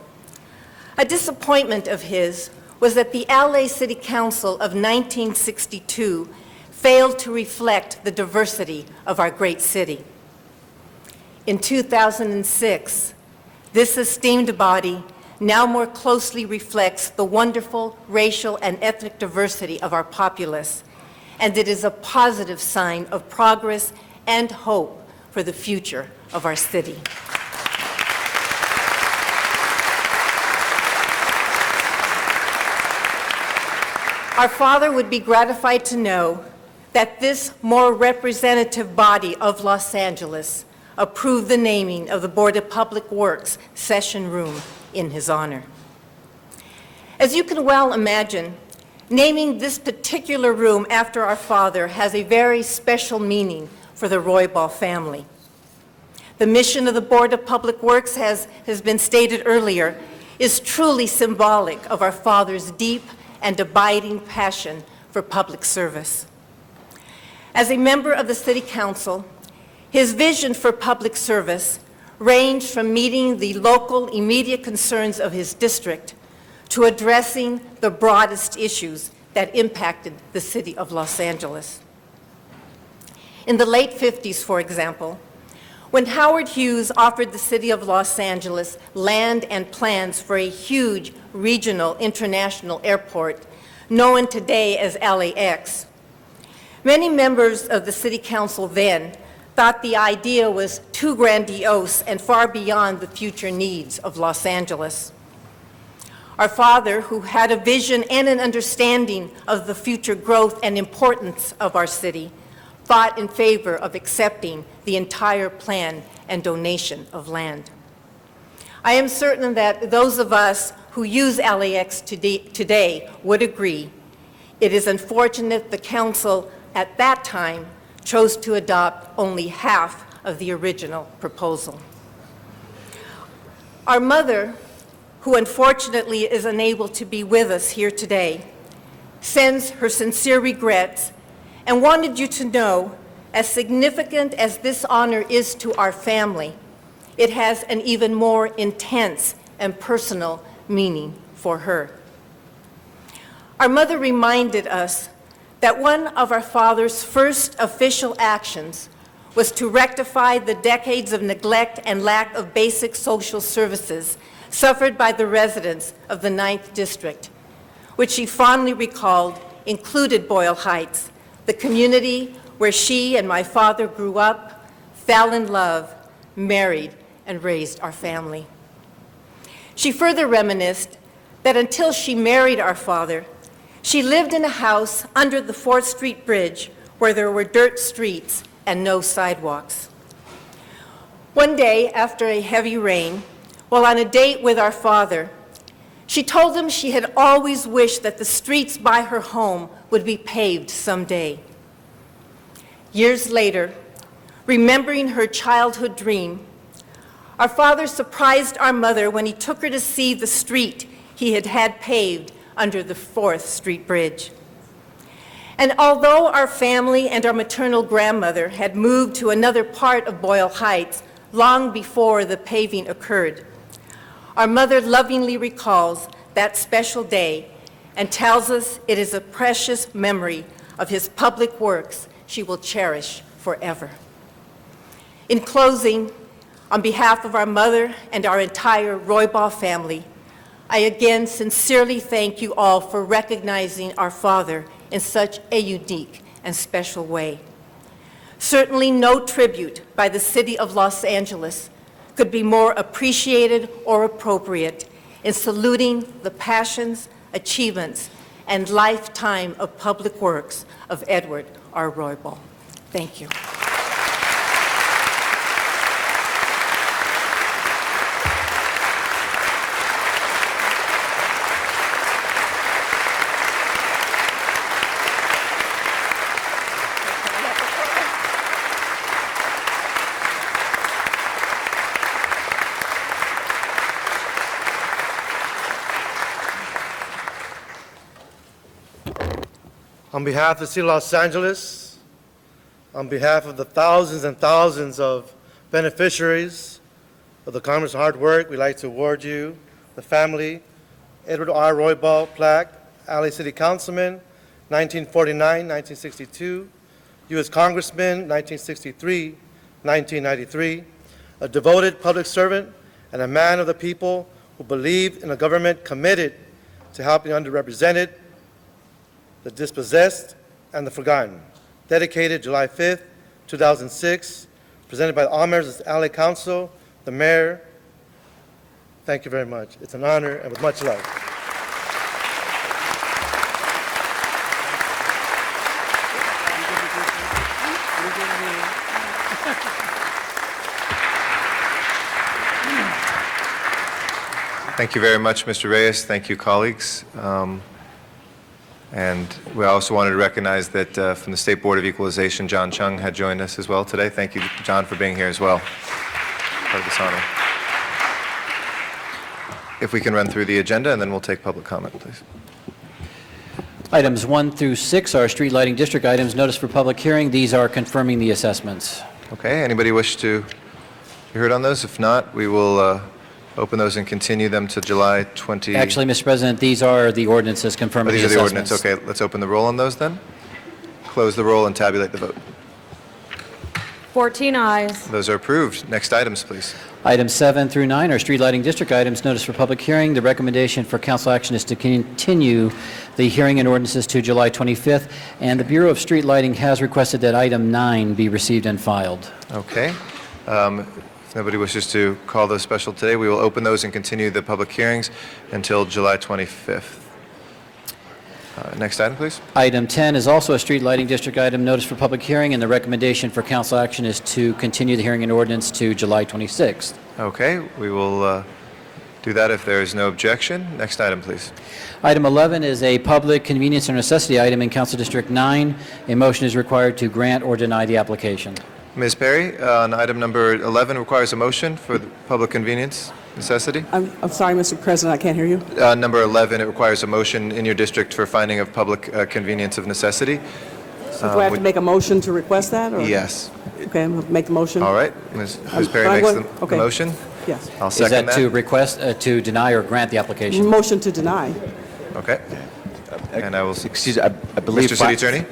a disappointment of his was that the LA City Council of 1962 failed to reflect the diversity of our great city. In 2006, this esteemed body now more closely reflects the wonderful racial and ethnic diversity of our populace, and it is a positive sign of progress and hope for the future of our city. Our father would be gratified to know that this more representative body of Los Angeles approved the naming of the Board of Public Works session room in his honor. As you can well imagine, naming this particular room after our father has a very special meaning for the Roybal family. The mission of the Board of Public Works, has been stated earlier, is truly symbolic of our father's deep and abiding passion for public service. As a member of the City Council, his vision for public service ranged from meeting the local immediate concerns of his district to addressing the broadest issues that impacted the city of Los Angeles. In the late 50s, for example, when Howard Hughes offered the city of Los Angeles land and plans for a huge regional international airport known today as LAX, many members of the City Council then thought the idea was too grandiose and far beyond the future needs of Los Angeles. Our father, who had a vision and an understanding of the future growth and importance of our city, fought in favor of accepting the entire plan and donation of land. I am certain that those of us who use LAX today would agree. It is unfortunate the council at that time chose to adopt only half of the original proposal. Our mother, who unfortunately is unable to be with us here today, sends her sincere regrets and wanted you to know, as significant as this honor is to our family, it has an even more intense and personal meaning for her. Our mother reminded us that one of our father's first official actions was to rectify the decades of neglect and lack of basic social services suffered by the residents of the 9th District, which she fondly recalled included Boyle Heights, the community where she and my father grew up, fell in love, married, and raised our family. She further reminisced that until she married our father, she lived in a house under the 4th Street Bridge where there were dirt streets and no sidewalks. One day, after a heavy rain, while on a date with our father, she told him she had always wished that the streets by her home would be paved someday. Years later, remembering her childhood dream, our father surprised our mother when he took her to see the street he had had paved under the 4th Street Bridge. And although our family and our maternal grandmother had moved to another part of Boyle Heights long before the paving occurred, our mother lovingly recalls that special day and tells us it is a precious memory of his public works she will cherish forever. In closing, on behalf of our mother and our entire Roybal family, I again sincerely thank you all for recognizing our father in such a unique and special way. Certainly no tribute by the City of Los Angeles could be more appreciated or appropriate in saluting the passions, achievements, and lifetime of public works of Edward R. Roybal. Thank you. On behalf of the City of Los Angeles, on behalf of the thousands and thousands of beneficiaries of the Congress' hard work, we'd like to award you the family Edward R. Roybal plaque, LA City Councilman, 1949-1962, U.S. Congressman, 1963-1993, a devoted public servant and a man of the people who believed in a government committed to helping underrepresented, the dispossessed, and the forgotten. Dedicated July 5th, 2006, presented by all members of the LA Council, the mayor. Thank you very much. It's an honor and with much love. Thank you very much, Mr. Reyes. Thank you, colleagues. And we also wanted to recognize that from the State Board of Equalization, John Chung had joined us as well today. Thank you, John, for being here as well. Part of this honor. If we can run through the agenda, and then we'll take public comment, please. Items 1 through 6 are street lighting district items, notice for public hearing. These are confirming the assessments. Okay, anybody wish to be heard on those? If not, we will open those and continue them to July 20. Actually, Mr. President, these are the ordinances confirming the These are the assessments. ordinance. Okay, let's open the roll on those then. Close the roll and tabulate the vote. 14 ayes. Those are approved. Next items, please. Items 7 through 9 are street lighting district items, notice for public hearing. The recommendation for council action is to continue the hearing and ordinances to July 25th, and the Bureau of Street Lighting has requested that item 9 be received and filed. Okay. If nobody wishes to call those special today, we will open those and continue the public hearings until July 25th. Next item, please. Item 10 is also a street lighting district item, notice for public hearing, and the recommendation for council action is to continue the hearing and ordinance to July 26th. Okay, we will do that if there is no objection. Next item, please. Item 11 is a public convenience or necessity item in Council District 9. A motion is required to grant or deny the application. Ms. Perry, on item number 11 requires a motion for the public convenience necessity. I'm sorry, Mr. President, I can't hear you. Number 11, it requires a motion in your district for finding of public convenience of necessity. So do I have to make a motion to request that? Or? Yes. Okay, I'm going to make the motion. All right. Ms. Perry makes the motion. Yes. I'll second Is that to request, to deny or grant the application? Motion to deny. Okay. And I will... Excuse me, I believe... Mr. City Attorney?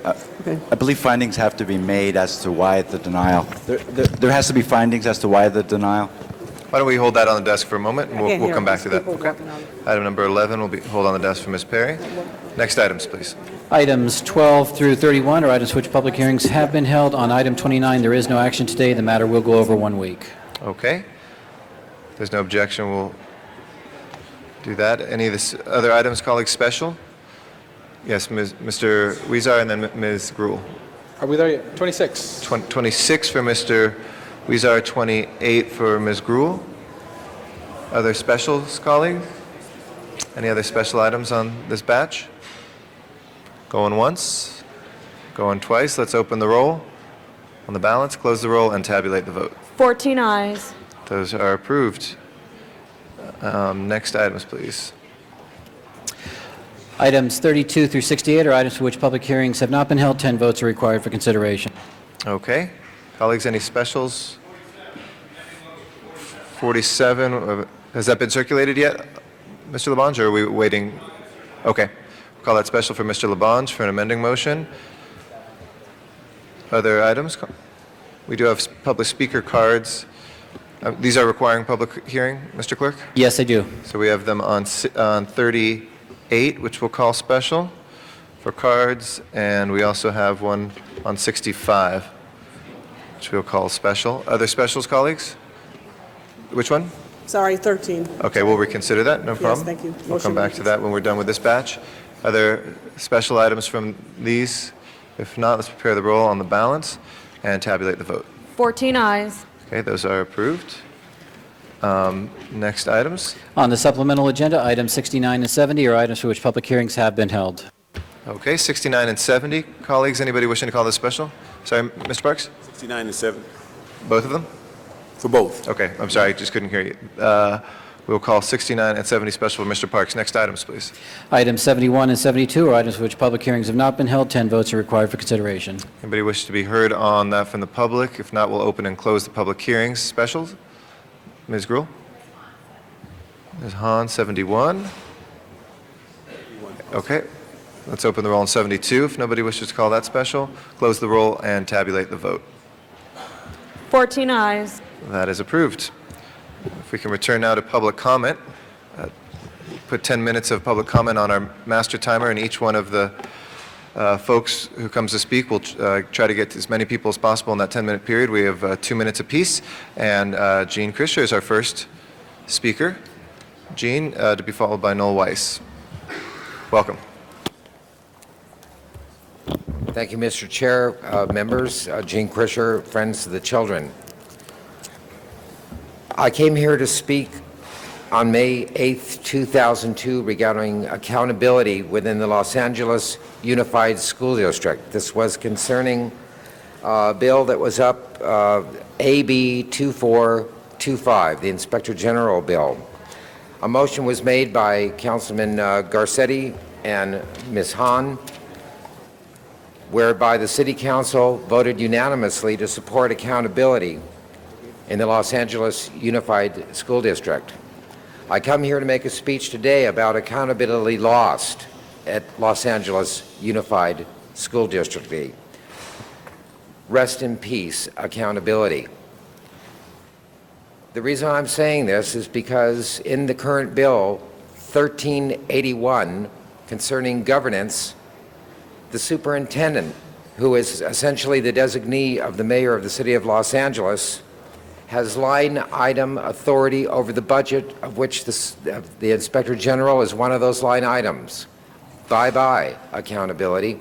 I believe findings have to be made as to why the denial. There has to be findings as to why the denial. Why don't we hold that on the desk for a moment, and we'll come back to that. Okay. Item number 11 will be hold on the desk for Ms. Perry. Next items, please. Items 12 through 31 are items for which public hearings have been held. On item 29, there is no action today. The matter will go over 1 week. Okay. If there's no objection, we'll do that. Any of the other items, colleagues, special? Yes, Mr. Huizar and then Ms. Gruhl. Are we there yet? 26. 26 for Mr. Huizar, 28 for Ms. Gruhl. Other specials, colleagues? Any other special items on this batch? Going once, going twice. Let's open the roll on the balance, close the roll, and tabulate the vote. 14 ayes. Those are approved. Next items, please. Items 32 through 68 are items for which public hearings have not been held. 10 votes are required for consideration. Okay. Colleagues, any specials? 47, has that been circulated yet, Mr. Labange, or are we waiting? Okay. We'll call that special for Mr. Labange for an amending motion. Other items? We do have public speaker cards. These are requiring public hearing, Mr. Clerk? Yes, I do. So we have them on 38, which we'll call special for cards, and we also have one on 65, which we'll call special. Other specials, colleagues? Which one? Sorry, 13. Okay, we'll reconsider that, no problem. thank you. We'll come Motion back to that when we're done with this batch. Are there special items from these? If not, let's prepare the roll on the balance and tabulate the vote. 14 ayes. Okay, those are approved. Next items. On the supplemental agenda, items 69 and 70 are items for which public hearings have been held. Okay, 69 and 70. Colleagues, anybody wishing to call this special? Sorry, Mr. Parks? 69 and 7. Both of them? For both. Okay, I'm sorry, I just couldn't hear you. We'll call 69 and 70 special for Mr. Parks. Next items, please. Items 71 and 72 are items for which public hearings have not been held. 10 votes are required for consideration. Anybody wish to be heard on that from the public? If not, we'll open and close the public hearings. Specials? Ms. Gruhl? Ms. Hahn, 71. Okay. Let's open the roll on 72 if nobody wishes to call that special. Close the roll and tabulate the vote. 14 ayes. That is approved. If we can return now to public comment. Put 10 minutes of public comment on our master timer, and each one of the folks who comes to speak will try to get to as many people as possible in that 10-minute period. We have 2 minutes apiece, and Jean Krischer is our first speaker. Jean, to be followed by Noel Weiss. Welcome. Thank you, Mr. Chair, members, Jean Krischer, Friends of the Children. I came here to speak on May 8th, 2002 regarding accountability within the Los Angeles Unified School District. This was concerning a bill that was up, AB 2425, the Inspector General bill. A motion was made by Councilman Garcetti and Ms. Hahn, whereby the City Council voted unanimously to support accountability in the Los Angeles Unified School District. I come here to make a speech today about accountability lost at Los Angeles Unified School District. Rest in peace, accountability. The reason I'm saying this is because in the current bill, 1381, concerning governance, the superintendent, who is essentially the designee of the mayor of the city of Los Angeles, has line item authority over the budget, of which the Inspector General is one of those line items. Bye-bye, accountability.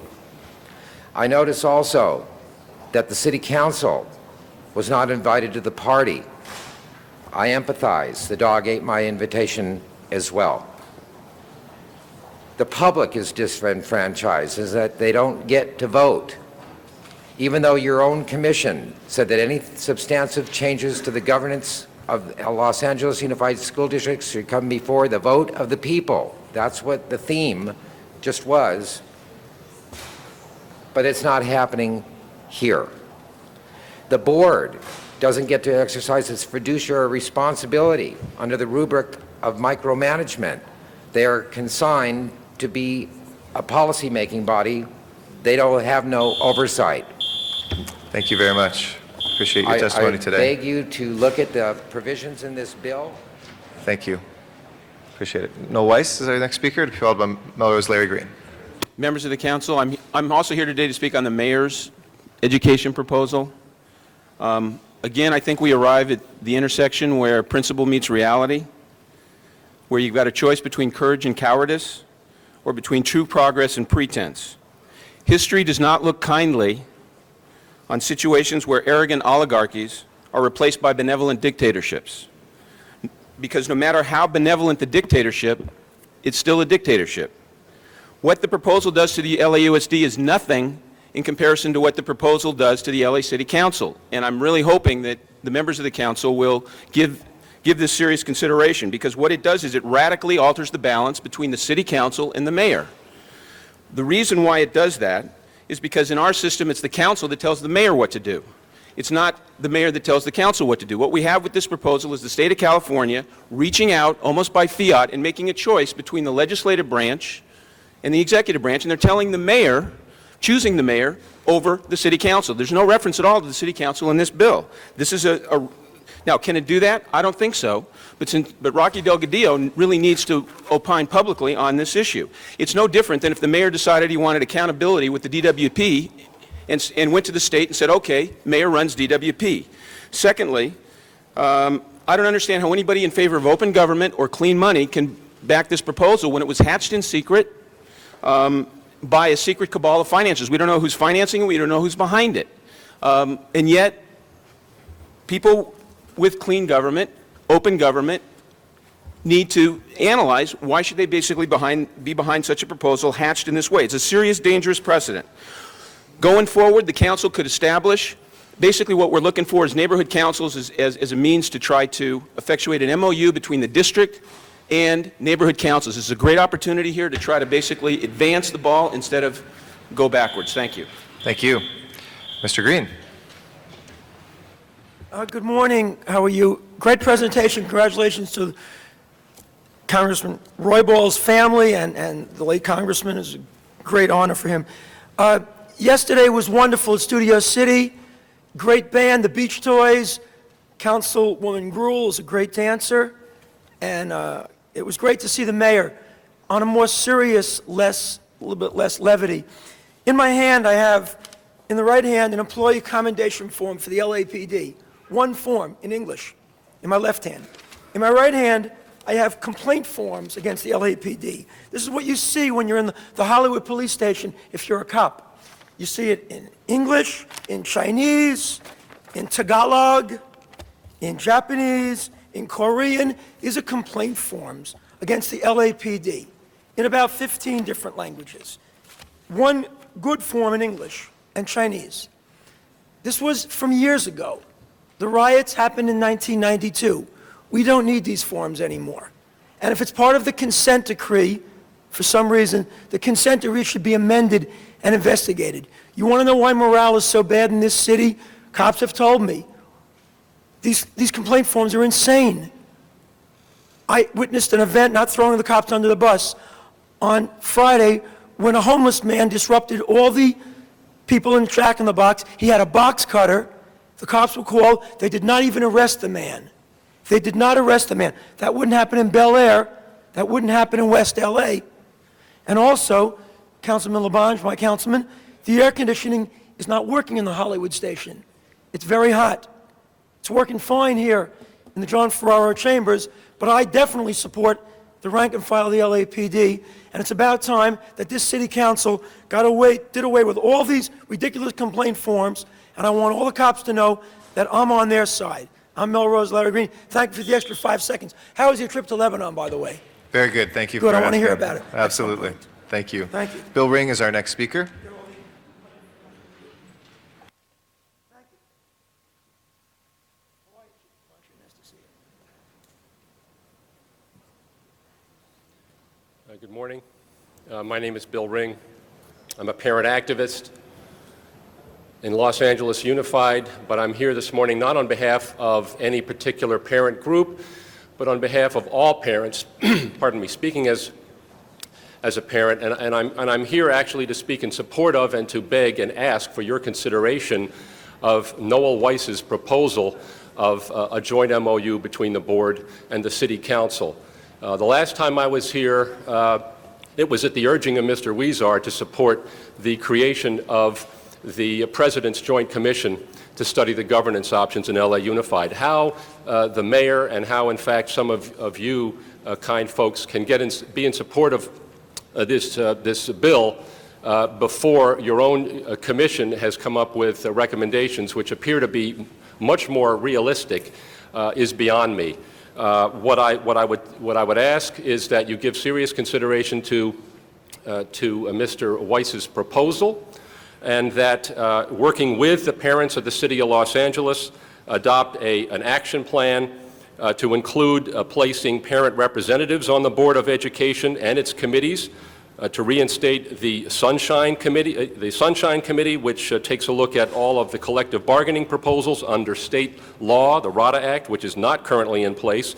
I notice also that the City Council was not invited to the party. I empathize. The dog ate my invitation as well. The public is disenfranchised, is that they don't get to vote. Even though your own commission said that any substantive changes to the governance of Los Angeles Unified School District should come before the vote of the people. That's what the theme just was. But it's not happening here. The board doesn't get to exercise its fiduciary responsibility under the rubric of micromanagement. They are consigned to be a policy-making body. They don't have no oversight. Thank you very much. Appreciate your testimony today. I beg you to look at the provisions in this bill. Thank you. Appreciate it. Noel Weiss is our next speaker, to be followed by Melrose Larry Green. Members of the council, I'm also here today to speak on the mayor's education proposal. Again, I think we arrive at the intersection where principle meets reality, where you've got a choice between courage and cowardice, or between true progress and pretense. History does not look kindly on situations where arrogant oligarchies are replaced by benevolent dictatorships. Because no matter how benevolent the dictatorship, it's still a dictatorship. What the proposal does to the LAUSD is nothing in comparison to what the proposal does to the LA City Council. And I'm really hoping that the members of the council will give this serious consideration, because what it does is it radically alters the balance between the City Council and the mayor. The reason why it does that is because in our system, it's the council that tells the mayor what to do. It's not the mayor that tells the council what to do. What we have with this proposal is the state of California reaching out almost by fiat and making a choice between the legislative branch and the executive branch, and they're telling the mayor, choosing the mayor over the city council. There's no reference at all to the city council in this bill. This is now, can it do that? I don't think so. But Rocky Delgadillo really needs to opine publicly on this issue. It's no different than if the mayor decided he wanted accountability with the DWP and went to the state and said, okay, mayor runs DWP. Secondly, I don't understand how anybody in favor of open government or clean money can back this proposal when it was hatched in secret by a secret cabal of finances. We don't know who's financing it. We don't know who's behind it. And yet, people with clean government, open government, need to analyze why should they basically be behind such a proposal hatched in this way. It's a serious, dangerous precedent. Going forward, the council could establish Basically, what we're looking for is neighborhood councils as a means to try to effectuate an MOU between the district and neighborhood councils. This is a great opportunity here to try to basically advance the ball instead of go backwards. Thank you. Thank you. Mr. Green. Good morning. How are you? Great presentation. Congratulations to Congressman Royball's family and the late Congressman. It's a great honor for him. Yesterday was wonderful at Studio City. Great band, the Beach Toys. Councilwoman Gruhl is a great dancer. And it was great to see the mayor on a more serious, a little bit less levity. In my hand, I have, in the right hand, an employee commendation form for the LAPD. One form in English, in my left hand. In my right hand, I have complaint forms against the LAPD. This is what you see when you're in the Hollywood police station if you're a cop. You see it in English, in Chinese, in Tagalog, in Japanese, in Korean. These are complaint forms against the LAPD in about 15 different languages. One good form in English and Chinese. This was from years ago. The riots happened in 1992. We don't need these forms anymore. And if it's part of the consent decree, for some reason, the consent decree should be amended and investigated. You want to know why morale is so bad in this city? Cops have told me. These complaint forms are insane. I witnessed an event, not throwing the cops under the bus, on Friday when a homeless man disrupted all the people in Jack in the Box. He had a box cutter. The cops were called. They did not even arrest the man. They did not arrest the man. That wouldn't happen in Bel Air. That wouldn't happen in West LA. And also, Councilman Labange, my councilman, the air conditioning is not working in the Hollywood station. It's very hot. It's working fine here in the John Ferraro chambers, but I definitely support the rank and file of the LAPD, and it's about time that this city council did away with all these ridiculous complaint forms, and I want all the cops to know that I'm on their side. I'm Melrose Larry Green. Thank you for the extra 5 seconds. How was your trip to Lebanon, by the way? Very good. Thank you Good, for I want to asking. hear about it. Absolutely. Thank you. Thank you. Bill Ring is our next speaker. Good morning. My name is Bill Ring. I'm a parent activist in Los Angeles Unified, but I'm here this morning not on behalf of any particular parent group, but on behalf of all parents, pardon me, speaking as a parent, and I'm here actually to speak in support of and to beg and ask for your consideration of Noel Weiss's proposal of a joint MOU between the board and the city council. The last time I was here, it was at the urging of Mr. Huizar to support the creation of the President's Joint Commission to study the governance options in LA Unified. How the mayor and how, in fact, some of you kind folks can be in support of this bill before your own commission has come up with recommendations which appear to be much more realistic is beyond me. What I would ask is that you give serious consideration to Mr. Weiss's proposal, and that working with the parents of the city of Los Angeles, adopt an action plan to include placing parent representatives on the Board of Education and its committees, to reinstate the Sunshine Committee, which takes a look at all of the collective bargaining proposals under state law, the RADA Act, which is not currently in place.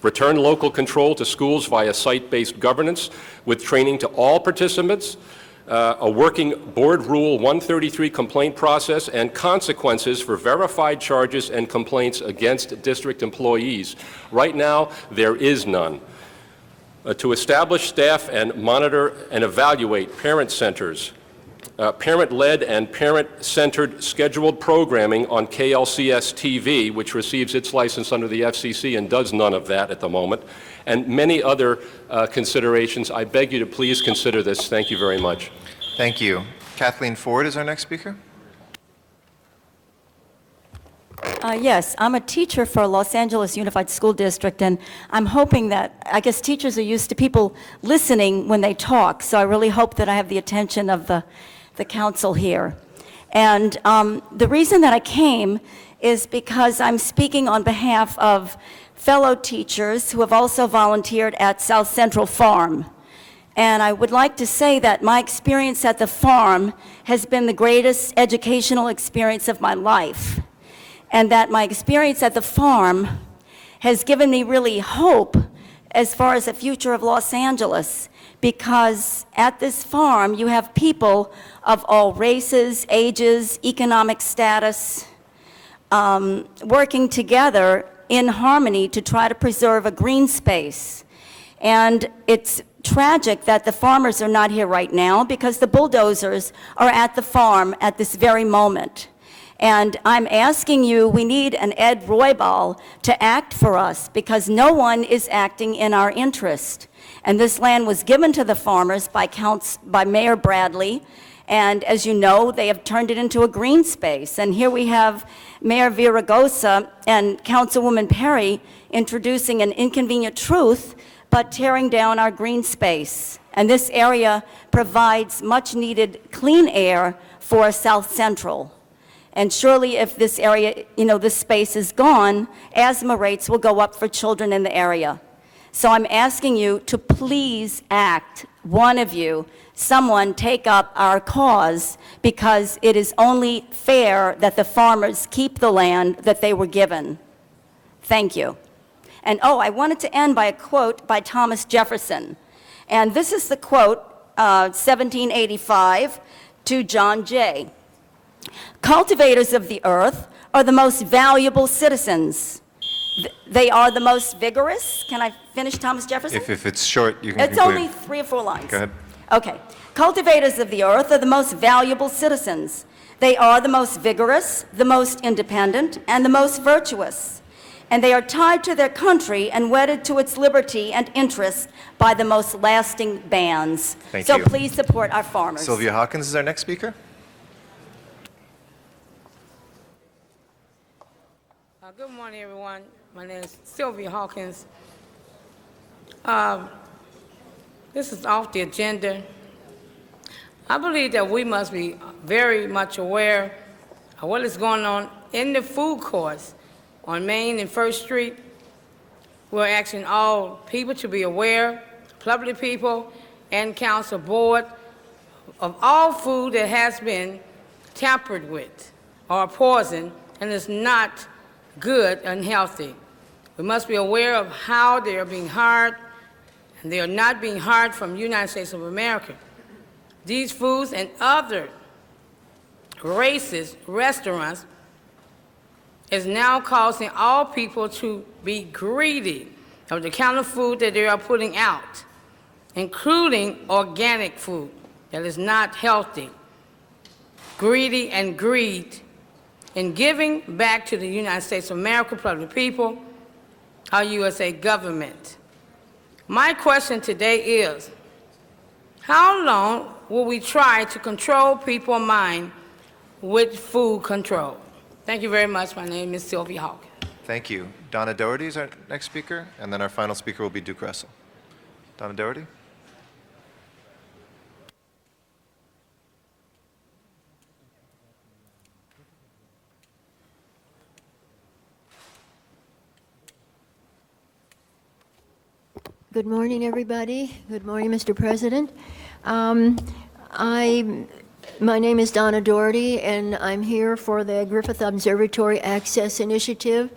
Return local control to schools via site-based governance with training to all participants. A working Board Rule 133 complaint process and consequences for verified charges and complaints against district employees. Right now, there is none. To establish, staff, and monitor and evaluate parent centers, parent-led and parent-centered scheduled programming on KLCS TV, which receives its license under the FCC and does none of that at the moment, and many other considerations. I beg you to please consider this. Thank you very much. Thank you. Kathleen Ford is our next speaker. Yes, I'm a teacher for Los Angeles Unified School District, and I'm hoping that, I guess teachers are used to people listening when they talk, so I really hope that I have the attention of the council here. And the reason that I came is because I'm speaking on behalf of fellow teachers who have also volunteered at South Central Farm. And I would like to say that my experience at the farm has been the greatest educational experience of my life. And that my experience at the farm has given me really hope as far as the future of Los Angeles, because at this farm you have people of all races, ages, economic status, working together in harmony to try to preserve a green space. And it's tragic that the farmers are not here right now because the bulldozers are at the farm at this very moment. And I'm asking you, we need an Ed Roybal to act for us because no one is acting in our interest. And this land was given to the farmers by Mayor Bradley. And as you know, they have turned it into a green space. And here we have Mayor Villaraigosa and Councilwoman Perry introducing an inconvenient truth, but tearing down our green space. And this area provides much needed clean air for South Central. And surely if this area, this space is gone, asthma rates will go up for children in the area. So I'm asking you to please act, one of you, someone take up our cause, because it is only fair that the farmers keep the land that they were given. Thank you. And I wanted to end by a quote by Thomas Jefferson. And this is the quote, 1785, to John Jay. Cultivators of the earth are the most valuable citizens. They are the most vigorous. Can I finish Thomas Jefferson? If it's short, you can It's conclude. only 3 or 4 lines. Go ahead. Okay. Cultivators of the earth are the most valuable citizens. They are the most vigorous, the most independent, and the most virtuous. And they are tied to their country and wedded to its liberty and interests by the most lasting bands. Thank so you. please support our farmers. Sylvia Hawkins is our next speaker. Good morning, everyone. My name is Sylvia Hawkins. This is off the agenda. I believe that we must be very much aware of what is going on in the food courts on Main and First Street. We're asking all people to be aware, public people and council board, of all food that has been tampered with or poisoned and is not good and healthy. We must be aware of how they are being hired, and they are not being hired from the United States of America. These foods and other racist restaurants is now causing all people to be greedy of the kind of food that they are putting out, including organic food that is not healthy. Greedy and greed in giving back to the United States of America, public people, our USA government. My question today is, how long will we try to control people's mind with food control? Thank you very much. My name is Sylvia Hawkins. Thank you. Donna Doherty is our next speaker, and then our final speaker will be Duke Russell. Donna Doherty? Good morning, everybody. Good morning, Mr. President. My name is Donna Doherty, and I'm here for the Griffith Observatory Access Initiative.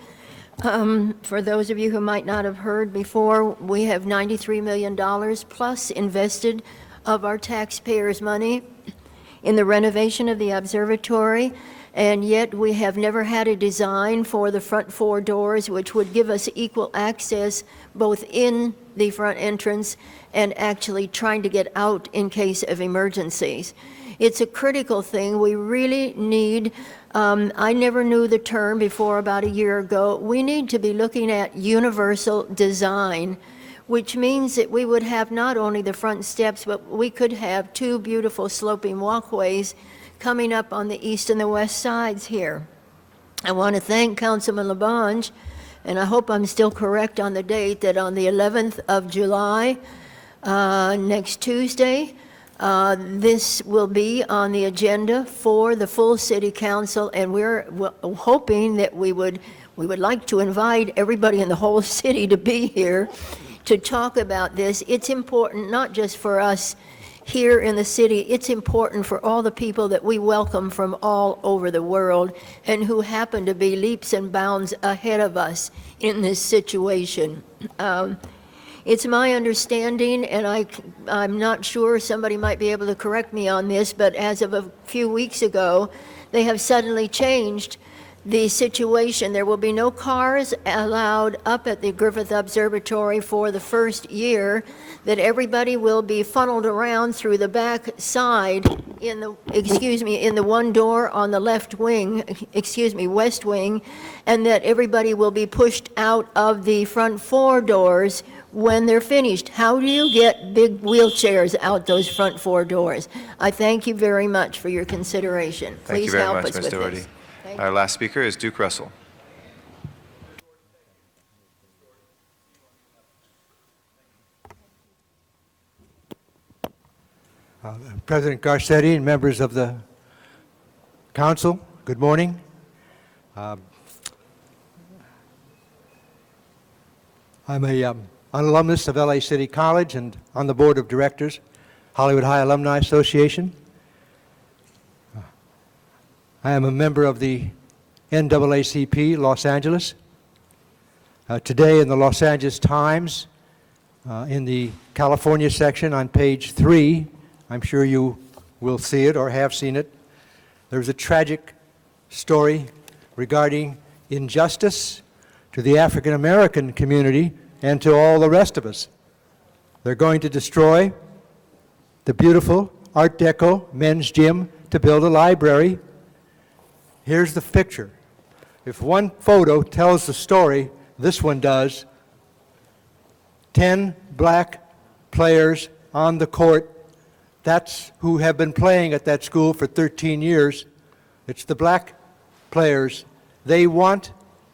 For those of you who might not have heard before, we have $93 million plus invested of our taxpayers' money in the renovation of the observatory, and yet we have never had a design for the front 4 doors, which would give us equal access both in the front entrance and actually trying to get out in case of emergencies. It's a critical thing. We really need, I never knew the term before about a year ago, we need to be looking at universal design, which means that we would have not only the front steps, but we could have 2 beautiful sloping walkways coming up on the east and the west sides here. I want to thank Councilman Labange, and I hope I'm still correct on the date, that on the 11th of July, next Tuesday, This will be on the agenda for the full city council, and we're hoping that we would like to invite everybody in the whole city to be here to talk about this. It's important not just for us here in the city, it's important for all the people that we welcome from all over the world and who happen to be leaps and bounds ahead of us in this situation. It's my understanding, and I'm not sure, somebody might be able to correct me on this, but as of a few weeks ago, they have suddenly changed the situation. There will be no cars allowed up at the Griffith Observatory for the first year, that everybody will be funneled around through the back side in the one door on the left wing, west wing, and that everybody will be pushed out of the front four doors when they're finished. How do you get big wheelchairs out those front four doors? I thank you very much for your consideration. Thank you Please very help much, us Ms. with Doherty. this. Our last speaker is Duke Russell. President Garcetti and members of the council, good morning. I'm an alumnus of LA City College and on the board of directors, Hollywood High Alumni Association. I am a member of the NAACP Los Angeles. Today in the Los Angeles Times, in the California section on page 3, I'm sure you will see it or have seen it, there's a tragic story regarding injustice to the African American community and to all the rest of us. They're going to destroy the beautiful Art Deco men's gym to build a library. Here's the picture. If one photo tells the story, this one does. 10 black players on the court. That's who have been playing at that school for 13 years. It's the black players. They want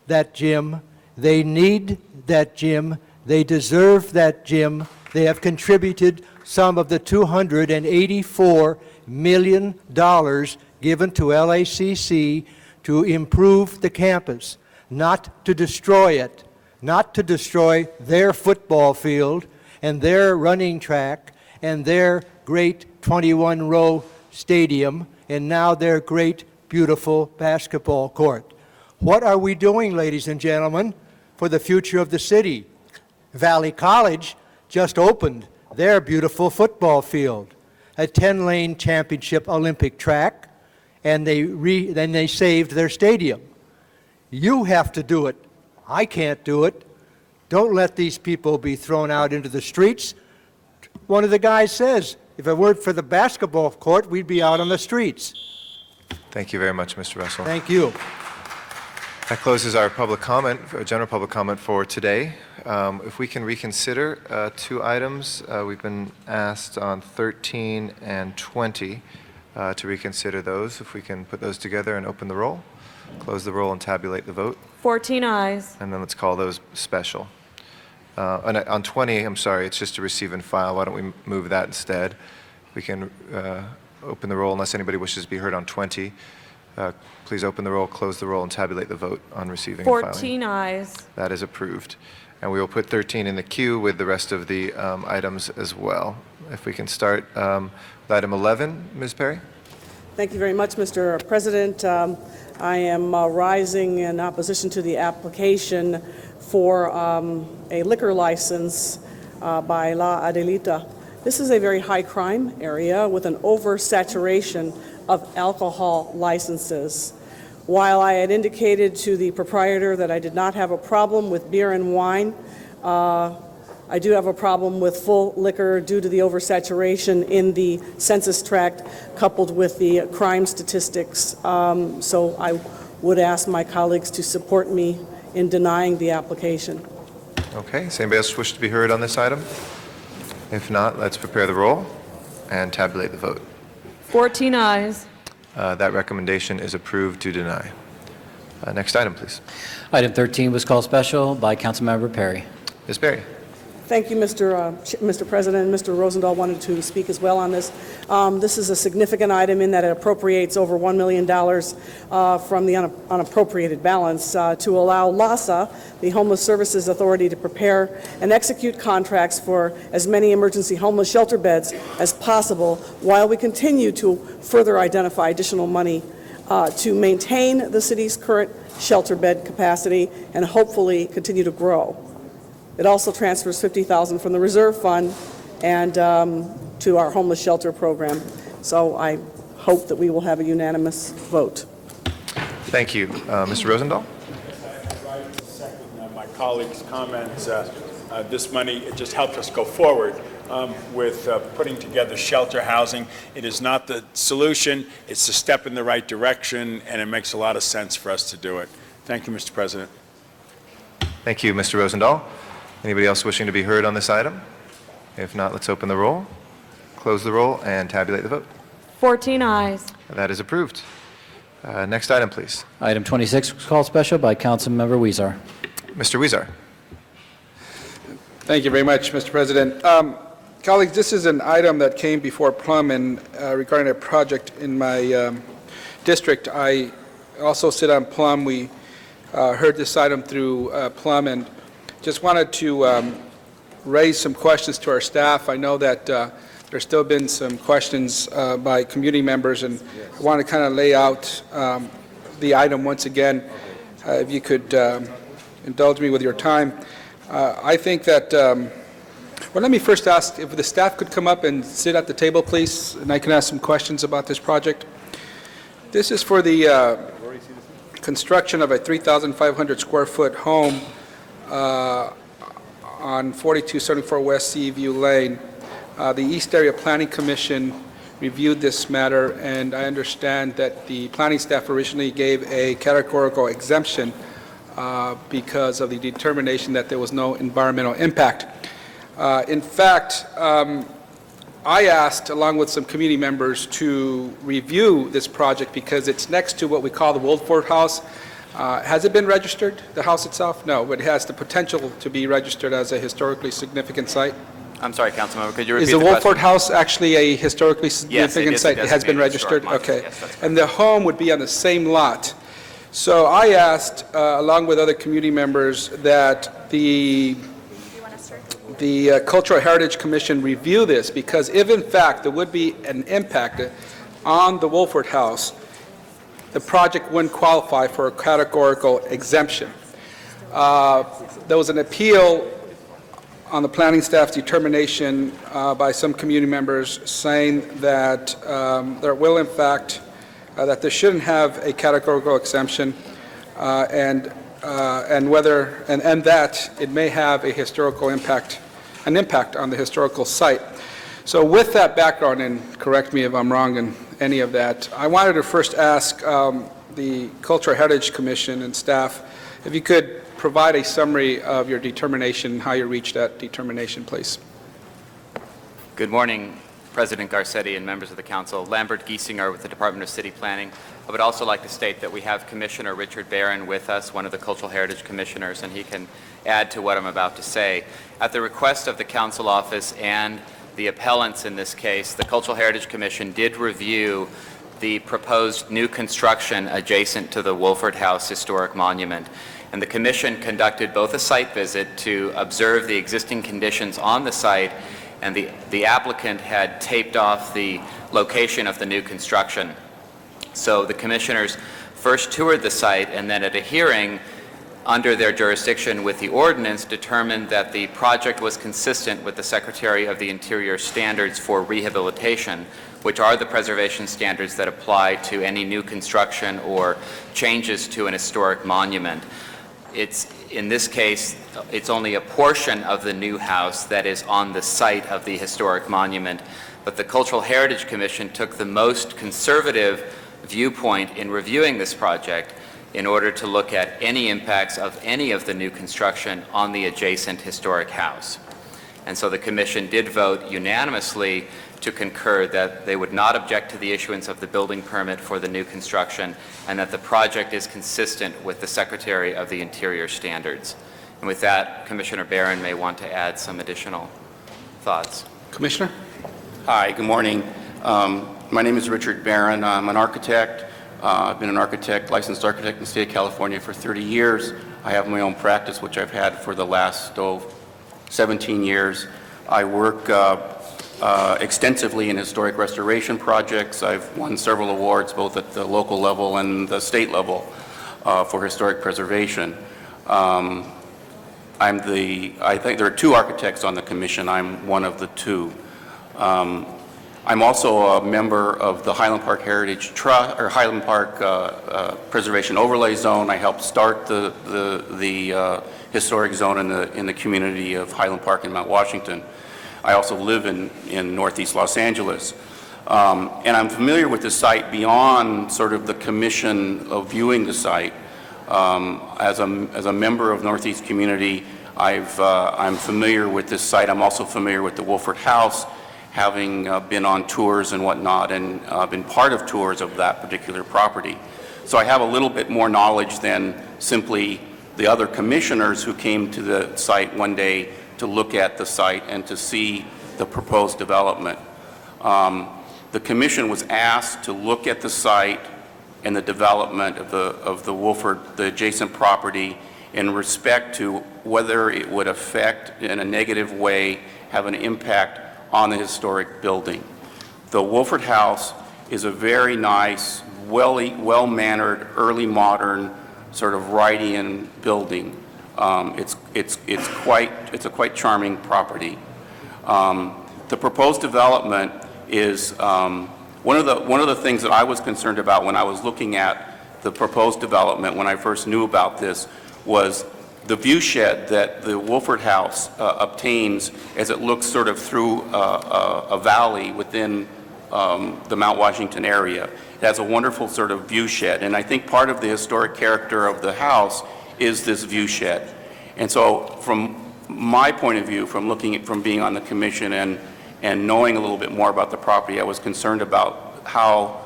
that gym. They need that gym. They deserve that gym. They have contributed some of the $284 million given to LACC to improve the campus, not to destroy it, not to destroy their football field and their running track and their great 21-row stadium and now their great, beautiful basketball court. What are we doing, ladies and gentlemen, for the future of the city? Valley College just opened their beautiful football field, a 10-lane championship Olympic track, and then they saved their stadium. You have to do it. I can't do it. Don't let these people be thrown out into the streets. One of the guys says, if it weren't for the basketball court, we'd be out on the streets. Thank you very much, Mr. Russell. Thank you. That closes our public comment, general public comment for today. If we can reconsider 2 items, we've been asked on 13 and 20 to reconsider those. If we can put those together and open the roll, close the roll and tabulate the vote. 14 ayes. And then let's call those special. And on 20, I'm sorry, it's just to receive and file. Why don't we move that instead? We can open the roll unless anybody wishes to be heard on 20. Please open the roll, close the roll, and tabulate the vote on receiving and filing. 14 ayes. That is approved. And we will put 13 in the queue with the rest of the items as well. If we can start with item 11, Ms. Perry? Thank you very much, Mr. President. I am rising in opposition to the application for a liquor license by La Adelita. This is a very high crime area with an oversaturation of alcohol licenses. While I had indicated to the proprietor that I did not have a problem with beer and wine, I do have a problem with full liquor due to the oversaturation in the census tract coupled with the crime statistics. So I would ask my colleagues to support me in denying the application. Okay. Does anybody else wish to be heard on this item? If not, let's prepare the roll and tabulate the vote. 14 ayes. That recommendation is approved to deny. Next item, please. Item 13 was called special by Councilmember Perry. Ms. Perry. Thank you, Mr. President. Mr. Rosendahl wanted to speak as well on this. This is a significant item in that it appropriates over $1 million from the unappropriated balance to allow LAHSA, the Homeless Services Authority, to prepare and execute contracts for as many emergency homeless shelter beds as possible while we continue to further identify additional money to maintain the city's current shelter bed capacity and hopefully continue to grow. It also transfers $50,000 from the reserve fund and to our homeless shelter program. So I hope that we will have a unanimous vote. Thank you. Mr. Rosendahl? My colleagues' comments. This money, it just helped us go forward with putting together shelter housing. It is not the solution. It's a step in the right direction, and it makes a lot of sense for us to do it. Thank you, Mr. President. Thank you, Mr. Rosendahl. Anybody else wishing to be heard on this item? If not, let's open the roll, close the roll, and tabulate the vote. 14 ayes. That is approved. Next item, please. Item 26 was called special by Councilmember Weezer. Mr. Weezer. Thank you very much, Mr. President. Colleagues, this is an item that came before Plum and regarding a project in my district. I also sit on Plum. We heard this item through Plum and just wanted to raise some questions to our staff. I know that there's still been some questions by community members, and I want to kind of lay out the item once again. If you could indulge me with your time. I think that, well, let me first ask if the staff could come up and sit at the table, please, and I can ask some questions about this project. This is for the construction of a 3,500 square foot home on 4274 West Seaview Lane. The East Area Planning Commission reviewed this matter, and I understand that the planning staff originally gave a categorical exemption because of the determination that there was no environmental impact. In fact, I asked, along with some community members, to review this project because it's next to what we call the Woolford House. Has it been registered, the house itself? No, but it has the potential to be registered as a historically significant site. I'm sorry, Councilmember, could you repeat Is the Woolford question? House actually a historically significant site? It has been registered? Okay. And the home would be on the same lot. So I asked, along with other community members, that the Cultural Heritage Commission review this, because if in fact there would be an impact on the Woolford House, the project wouldn't qualify for a categorical exemption. There was an appeal on the planning staff's determination by some community members saying that there will in fact that this shouldn't have a categorical exemption, and that it may have a historical impact, an impact on the historical site. So with that background, and correct me if I'm wrong in any of that, I wanted to first ask the Cultural Heritage Commission and staff if you could provide a summary of your determination, how you reached that determination, please. Good morning, President Garcetti and members of the Council. Lambert Giesinger with the Department of City Planning. I would also like to state that we have Commissioner Richard Barron with us, one of the Cultural Heritage Commissioners, and he can add to what I'm about to say. At the request of the Council Office and the appellants in this case, the Cultural Heritage Commission did review the proposed new construction adjacent to the Woolford House Historic Monument. And the Commission conducted both a site visit to observe the existing conditions on the site, and the applicant had taped off the location of the new construction. So the commissioners first toured the site, and then at a hearing under their jurisdiction with the ordinance determined that the project was consistent with the Secretary of the Interior standards for rehabilitation, which are the preservation standards that apply to any new construction or changes to an historic monument. In this case, it's only a portion of the new house that is on the site of the historic monument, but the Cultural Heritage Commission took the most conservative viewpoint in reviewing this project in order to look at any impacts of any of the new construction on the adjacent historic house. And so the Commission did vote unanimously to concur that they would not object to the issuance of the building permit for the new construction and that the project is consistent with the Secretary of the Interior standards. And with that, Commissioner Barron may want to add some additional thoughts. Commissioner? Hi, good morning. My name is Richard Barron. I'm an architect. I've been an architect, licensed architect in the state of California for 30 years. I have my own practice, which I've had for the last 17 years. I work extensively in historic restoration projects. I've won several awards, both at the local level and the state level, for historic preservation. I think there are two architects on the commission. I'm one of the two. I'm also a member of the Highland Park Heritage Trust, or Highland Park Preservation Overlay Zone. I helped start the historic zone in the community of Highland Park in Mount Washington. I also live in Northeast Los Angeles. And I'm familiar with the site beyond sort of the commission of viewing the site. As a member of Northeast community, I'm familiar with this site. I'm also familiar with the Wolford House, having been on tours and whatnot, and been part of tours of that particular property. So I have a little bit more knowledge than simply the other commissioners who came to the site one day to look at the site and to see the proposed development. The commission was asked to look at the site and the development of the Wolford, the adjacent property, in respect to whether it would affect in a negative way, have an impact on the historic building. The Wolford House is a very nice, well-mannered, early modern sort of Wrightian building. It's a quite charming property. The proposed development is one of the things that I was concerned about when I was looking at the proposed development when I first knew about this was the view shed that the Wolford House obtains as it looks sort of through a valley within the Mount Washington area. It has a wonderful sort of view shed, and I think part of the historic character of the house is this view shed. And so from my point of view, from being on the commission and knowing a little bit more about the property, I was concerned about how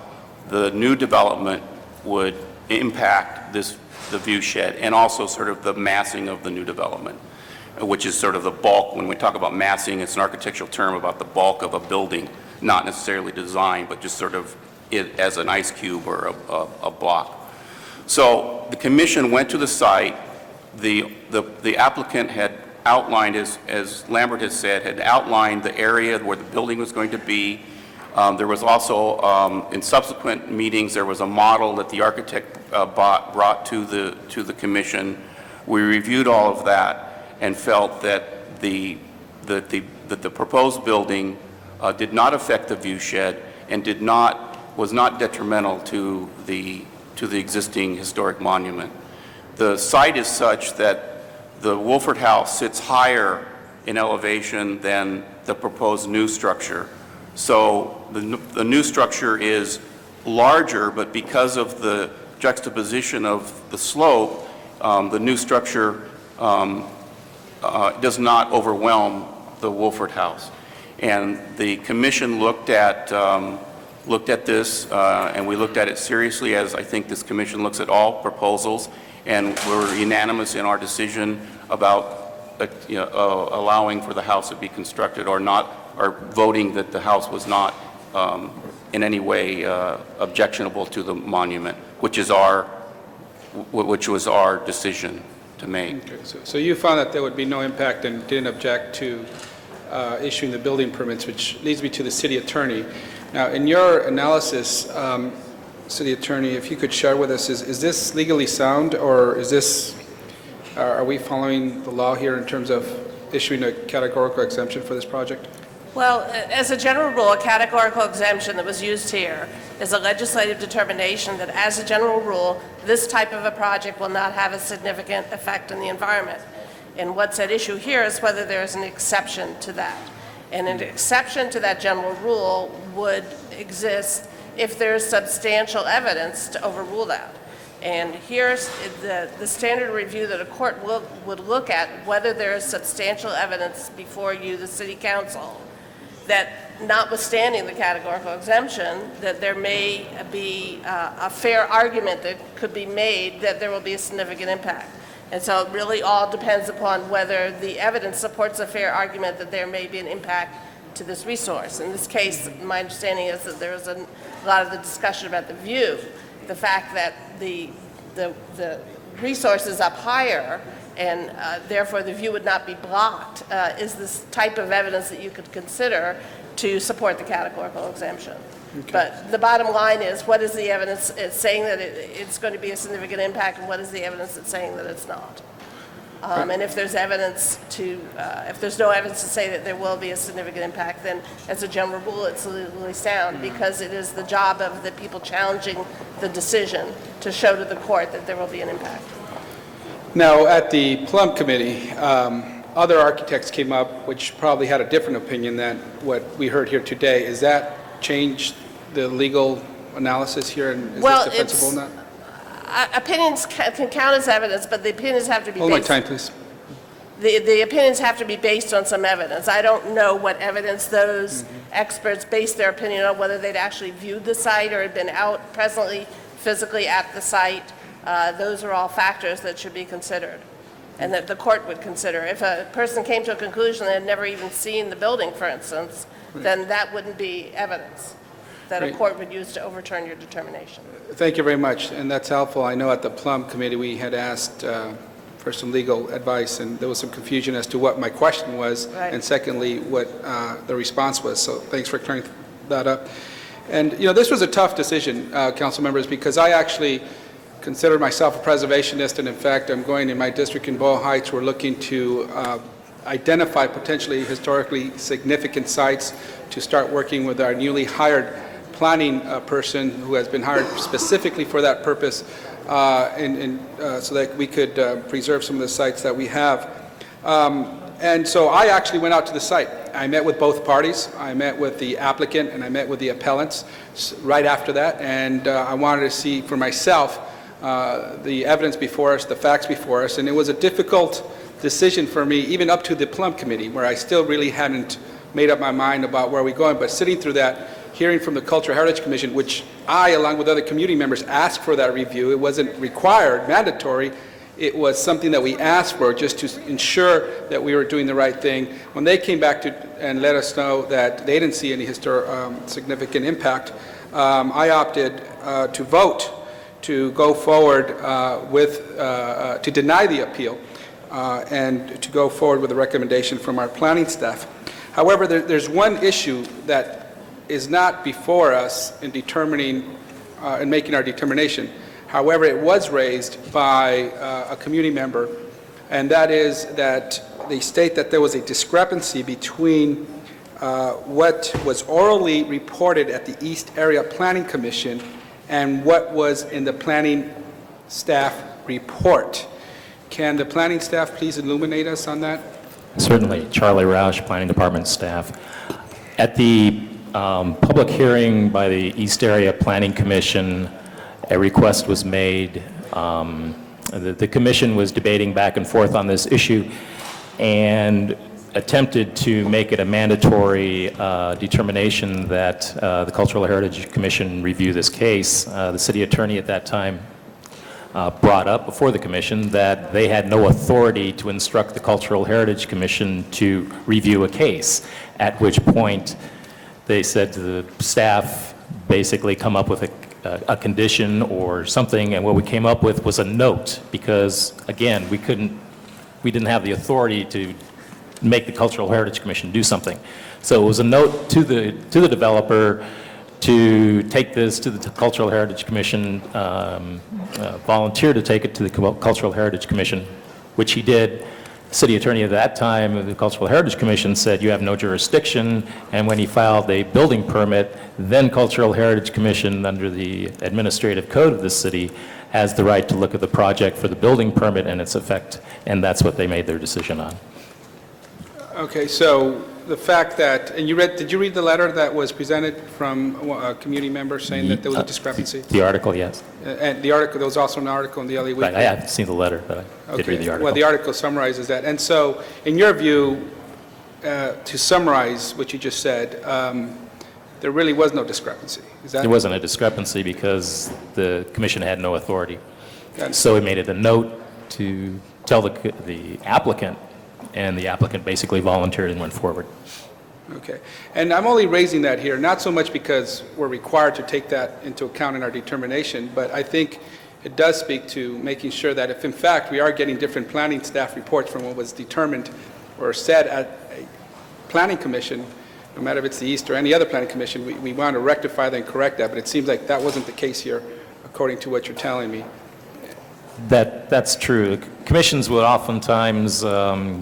the new development would impact the view shed, and also sort of the massing of the new development, which is sort of the bulk. When we talk about massing, it's an architectural term about the bulk of a building, not necessarily design, but just sort of it as an ice cube or a block. So the commission went to the site. The applicant had outlined, as Lambert has said, had outlined the area where the building was going to be. There was also, in subsequent meetings, there was a model that the architect brought to the commission. We reviewed all of that and felt that the proposed building did not affect the view shed and was not detrimental to the existing historic monument. The site is such that the Wolford House sits higher in elevation than the proposed new structure. So the new structure is larger, but because of the juxtaposition of the slope, the new structure does not overwhelm the Wolford House. And the commission looked at this, and we looked at it seriously, as I think this commission looks at all proposals, and we're unanimous in our decision about allowing for the house to be constructed or not, or voting that the house was not in any way objectionable to the monument, which was our decision to make. Okay, so you found that there would be no impact and didn't object to issuing the building permits, which leads me to the city attorney. Now, in your analysis, city attorney, if you could share with us, is this legally sound, or are we following the law here in terms of issuing a categorical exemption for this project? Well, as a general rule, a categorical exemption that was used here is a legislative determination that, as a general rule, this type of a project will not have a significant effect on the environment. And what's at issue here is whether there is an exception to that. And an exception to that general rule would exist if there is substantial evidence to overrule that. And here's the standard review that a court would look at, whether there is substantial evidence before you, the city council, that notwithstanding the categorical exemption, that there may be a fair argument that could be made that there will be a significant impact. And so it really all depends upon whether the evidence supports a fair argument that there may be an impact to this resource. In this case, my understanding is that there was a lot of the discussion about the view, the fact that the resource is up higher and therefore the view would not be blocked, is this type of evidence that you could consider to support the categorical exemption. Okay. But the bottom line is, what is the evidence it's saying that it's going to be a significant impact, and what is the evidence that's saying that it's not? And if there's evidence to, if there's no evidence to say that there will be a significant impact, then as a general rule, it's legally sound, because it is the job of the people challenging the decision to show to the court that there will be an impact. Now, at the Plum Committee, other architects came up which probably had a different opinion than what we heard here today. Is that changed the legal analysis here, and is this defensible or not? Opinions can count as evidence, but the opinions have to be Hold my based. time, please. The opinions have to be based on some evidence. I don't know what evidence those experts based their opinion on, whether they'd actually viewed the site or had been out presently, physically at the site. Those are all factors that should be considered and that the court would consider. If a person came to a conclusion they had never even seen the building, for instance, then that wouldn't be evidence that a Right. court would use to overturn your determination. Thank you very much, and that's helpful. I know at the Plum Committee, we had asked for some legal advice, and there was some confusion as to what my question was, Right. and secondly, what the response was. So thanks for clearing that up. And, you know, this was a tough decision, council members, because I actually consider myself a preservationist, and in fact, I'm going in my district in Boyle Heights, we're looking to identify potentially historically significant sites to start working with our newly hired planning person who has been hired specifically for that purpose, so that we could preserve some of the sites that we have. And so I actually went out to the site. I met with both parties. I met with the applicant and I met with the appellants right after that, and I wanted to see for myself the evidence before us, the facts before us, and it was a difficult decision for me, even up to the Plum Committee, where I still really hadn't made up my mind about where we're going. But sitting through that, hearing from the Cultural Heritage Commission, which I, along with other community members, asked for that review. It wasn't required, mandatory. It was something that we asked for just to ensure that we were doing the right thing. When they came back and let us know that they didn't see any significant impact, I opted to vote to go forward to deny the appeal and to go forward with a recommendation from our planning staff. However, there's one issue that is not before us in determining, in making our determination. However, it was raised by a community member, and that is that they state that there was a discrepancy between what was orally reported at the East Area Planning Commission and what was in the planning staff report. Can the planning staff please illuminate us on that? Certainly. Charlie Roush, Planning Department staff. At the public hearing by the East Area Planning Commission, a request was made. The commission was debating back and forth on this issue and attempted to make it a mandatory determination that the Cultural Heritage Commission review this case. The city attorney at that time brought up before the commission that they had no authority to instruct the Cultural Heritage Commission to review a case, at which point they said to the staff, basically come up with a condition or something, and what we came up with was a note, because again, we didn't have the authority to make the Cultural Heritage Commission do something. So it was a note to the developer to take this to the Cultural Heritage Commission, volunteer to take it to the Cultural Heritage Commission, which he did. The city attorney at that time, the Cultural Heritage Commission, said you have no jurisdiction, and when he filed a building permit, then Cultural Heritage Commission, under the administrative code of the city, has the right to look at the project for the building permit and its effect, and that's what they made their decision on. Okay, so the fact that, and did you read the letter that was presented from a community member saying that there was a discrepancy? The article, yes. And the article, there was also an article in the LA Weekly. Right, I haven't seen the letter, but I did read the article. Well, the article summarizes that. And so, in your view, to summarize what you just said, there really was no discrepancy. Is that? There wasn't a discrepancy because the commission had no authority. Got it. So we made it a note to tell the applicant, and the applicant basically volunteered and went forward. Okay. And I'm only raising that here, not so much because we're required to take that into account in our determination, but I think it does speak to making sure that if in fact we are getting different planning staff reports from what was determined or said at a planning commission, no matter if it's the East or any other planning commission, we want to rectify that and correct that, but it seems like that wasn't the case here, according to what you're telling me. That's true. Commissions would oftentimes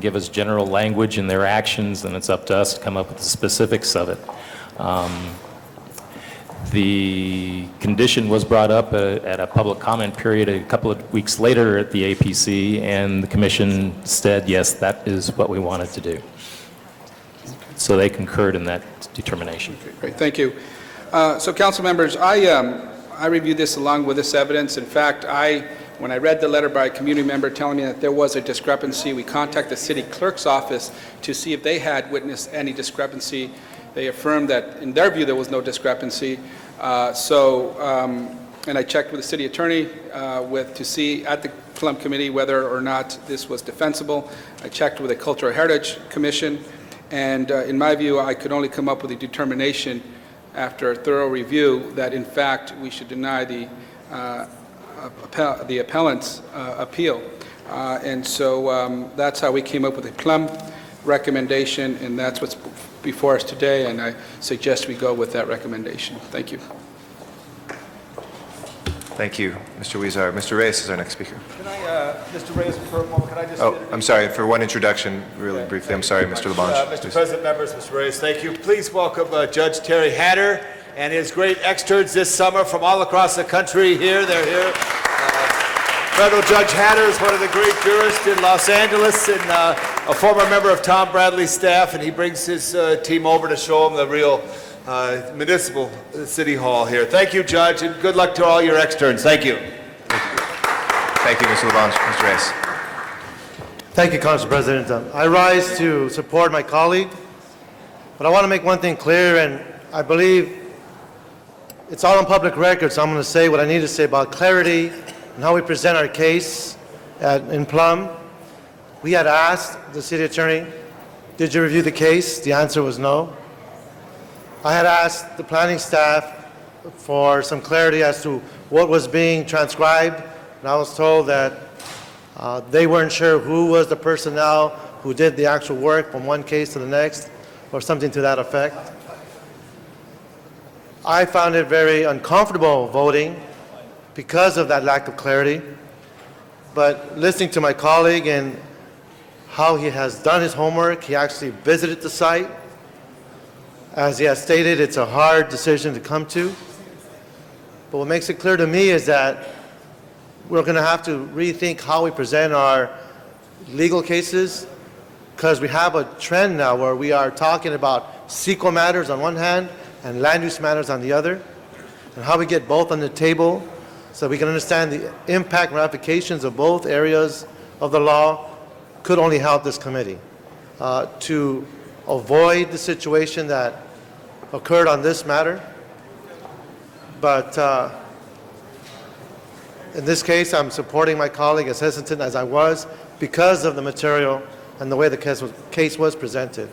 give us general language in their actions, and it's up to us to come up with the specifics of it. The condition was brought up at a public comment period a couple of weeks later at the APC, and the commission said, yes, that is what we wanted to do. So they concurred in that determination. Okay, great, thank you. So council members, I reviewed this along with this evidence. In fact, when I read the letter by a community member telling me that there was a discrepancy, we contacted the city clerk's office to see if they had witnessed any discrepancy. They affirmed that in their view there was no discrepancy. And I checked with the city attorney to see at the Plum Committee whether or not this was defensible. I checked with the Cultural Heritage Commission, and in my view I could only come up with a determination after a thorough review that in fact we should deny the appellant's appeal. And so that's how we came up with a Plum recommendation, and that's what's before us today, and I suggest we go with that recommendation. Thank you. Thank you, Mr. Huizar. Mr. Reyes is our next speaker. Can I, Mr. Reyes, for a moment, can I just... Oh, I'm sorry, for one introduction, really briefly. I'm sorry, Mr. Labange. Mr. President, members, Mr. Reyes, thank you. Please welcome Judge Terry Hatter and his great externs this summer from all across the country here. They're here. Federal Judge Hatter is one of the great jurists in Los Angeles and a former member of Tom Bradley's staff, and he brings his team over to show them the real municipal city hall here. Thank you, Judge, and good luck to all your externs. Thank you. Thank you, Mr. Labange. Mr. Reyes. Thank you, Council President. I rise to support my colleague, but I want to make one thing clear, and I believe it's all on public record, so I'm going to say what I need to say about clarity and how we present our case in Plum. We had asked the city attorney, did you review the case? The answer was no. I had asked the planning staff for some clarity as to what was being transcribed, and I was told that they weren't sure who was the personnel who did the actual work from one case to the next, or something to that effect. I found it very uncomfortable voting because of that lack of clarity, but listening to my colleague and how he has done his homework, he actually visited the site. As he has stated, it's a hard decision to come to, but what makes it clear to me is that we're going to have to rethink how we present our legal cases, because we have a trend now where we are talking about CEQA matters on one hand and land use matters on the other, and how we get both on the table so we can understand the impact and ramifications of both areas of the law could only help this committee to avoid the situation that occurred on this matter. But in this case, I'm supporting my colleague, as hesitant as I was, because of the material and the way the case was presented.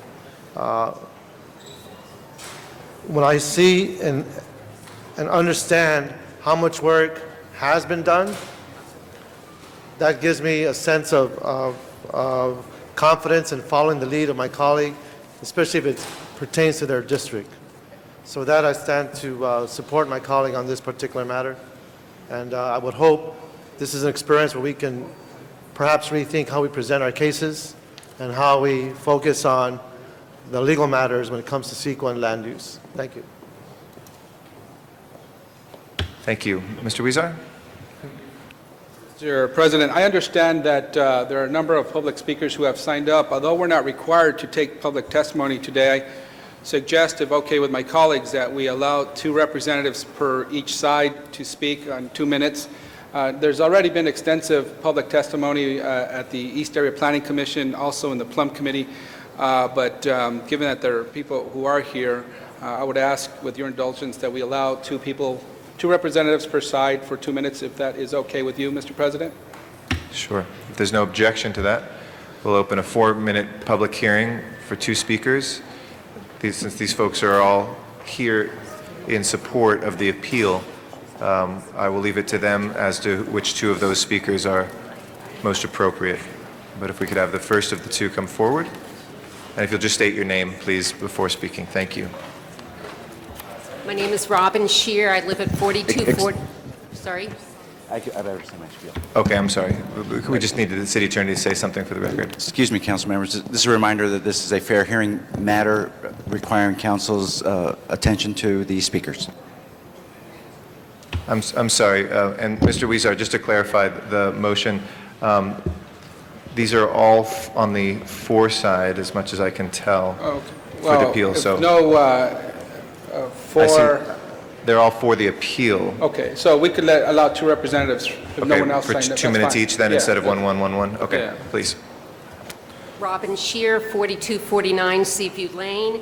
When I see and understand how much work has been done, that gives me a sense of confidence in following the lead of my colleague, especially if it pertains to their district. So with that, I stand to support my colleague on this particular matter. And I would hope this is an experience where we can perhaps rethink how we present our cases and how we focus on the legal matters when it comes to CEQA and land use. Thank you. Thank you. Mr. Huizar? Mr. President, I understand that there are a number of public speakers who have signed up. Although we're not required to take public testimony today, I suggest, if okay with my colleagues, that we allow 2 representatives per each side to speak on 2 minutes. There's already been extensive public testimony at the East Area Planning Commission, also in the Plum Committee, but given that there are people who are here, I would ask, with your indulgence, that we allow 2 representatives per side for 2 minutes, if that is okay with you, Mr. President. Sure. If there's no objection to that, we'll open a 4-minute public hearing for 2 speakers. Since these folks are all here in support of the appeal, I will leave it to them as to which 2 of those speakers are most appropriate. But if we could have the first of the 2 come forward. And if you'll just state your name, please, before speaking. Thank you. My name is Robin Shear. I live at 4240. Sorry? I better say my spiel. Okay, I'm sorry. We just needed the city attorney to say something for the record. Excuse me, council members. This is a reminder that this is a fair hearing matter requiring council's attention to the speakers. I'm sorry. And Mr. Weezer, just to clarify the motion, these are all on the for side, as much as I can tell, for the appeal. So they're all for the appeal. Okay, so we could allow 2 representatives if no one else for signed up. 2 minutes each then, Yeah. instead of 1-1-1-1? Okay, Yeah. please. Robin Shear, 4249 Seaview Lane.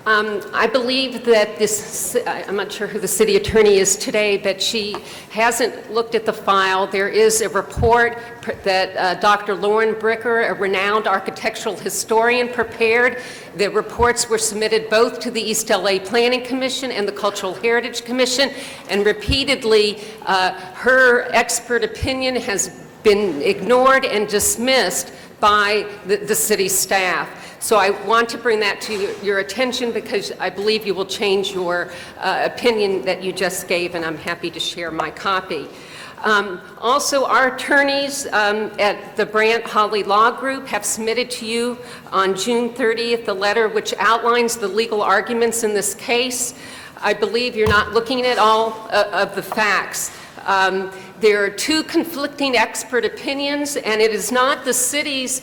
I believe that this, I'm not sure who the city attorney is today, but she hasn't looked at the file. There is a report that Dr. Lauren Bricker, a renowned architectural historian, prepared. The reports were submitted both to the East LA Planning Commission and the Cultural Heritage Commission, and repeatedly her expert opinion has been ignored and dismissed by the city staff. So I want to bring that to your attention because I believe you will change your opinion that you just gave, and I'm happy to share my copy. Also, our attorneys at the Brandt Holly Law Group have submitted to you on June 30th a letter which outlines the legal arguments in this case. I believe you're not looking at all of the facts. There are 2 conflicting expert opinions, and it is not the city's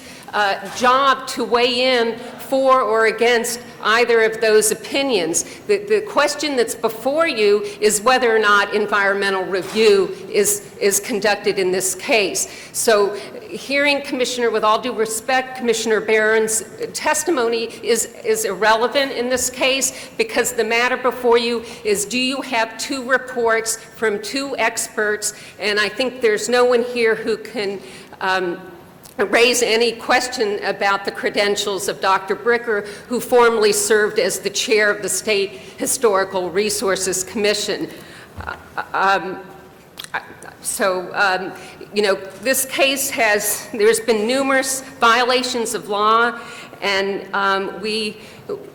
job to weigh in for or against either of those opinions. The question that's before you is whether or not environmental review is conducted in this case. So hearing Commissioner, with all due respect, Commissioner Barron's testimony is irrelevant in this case because the matter before you is, do you have 2 reports from 2 experts? And I think there's no one here who can raise any question about the credentials of Dr. Bricker, who formerly served as the chair of the State Historical Resources Commission. You know, this case there's been numerous violations of law, and we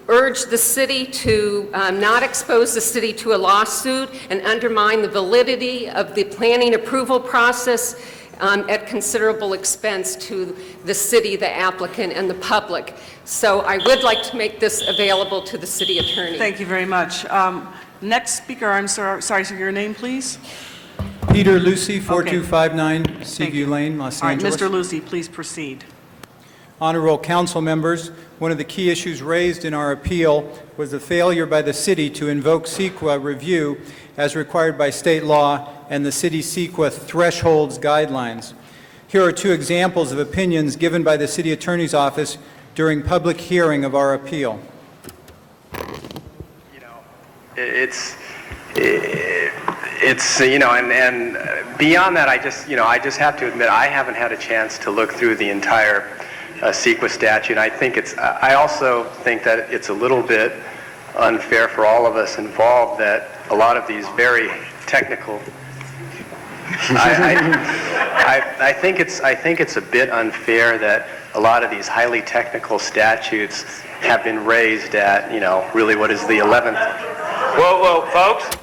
urge the city to not expose the city to a lawsuit and undermine the validity of the planning approval process at considerable expense to the city, the applicant, and the public. So I would like to make this available to the city attorney. Thank you very much. Next speaker, I'm sorry, sir, your name, please? Peter Lucy, 4259 Seaview Lane, Los Angeles. All right, Mr. Lucy, please proceed. Honorable council members, one of the key issues raised in our appeal was the failure by the city to invoke CEQA review as required by state law and the city CEQA thresholds guidelines. Here are 2 examples of opinions given by the city attorney's office during public hearing of our appeal. You know, it's you know, and beyond that, I just have to admit I haven't had a chance to look through the entire CEQA statute. I also think that it's a little bit unfair for all of us involved that a lot of these very technical. I think it's a bit unfair that a lot of these highly technical statutes have been raised at, you know, really what is the 11th. Whoa, folks.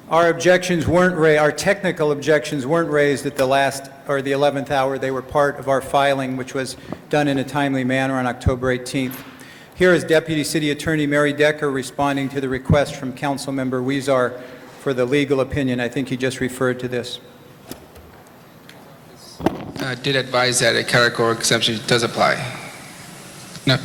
Our objections weren't raised, our technical objections weren't raised at the last or the 11th hour. They were part of our filing, which was done in a timely manner on October 18th. Here is Deputy City Attorney Mary Decker responding to the request from Councilmember Weezer for the legal opinion. I think he just referred to this. Did advise that a categorical exemption does apply. No.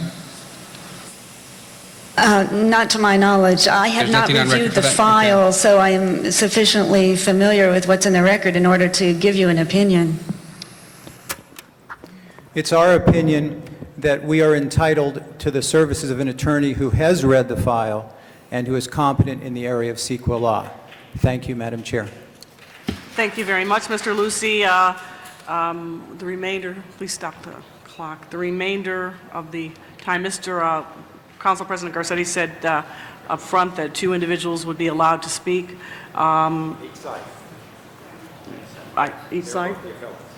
Not to my knowledge. I have There's not nothing on record reviewed for the that? file, so I am sufficiently familiar with what's in the record in order to give you an opinion. It's our opinion that we are entitled to the services of an attorney who has read the file and who is competent in the area of CEQA law. Thank you, Madam Chair. Thank you very much, Mr. Lucy. The remainder, please stop the clock. The remainder of the time, Mr. Council President Garcetti said up front that 2 individuals would be allowed to speak. Each side. Each side?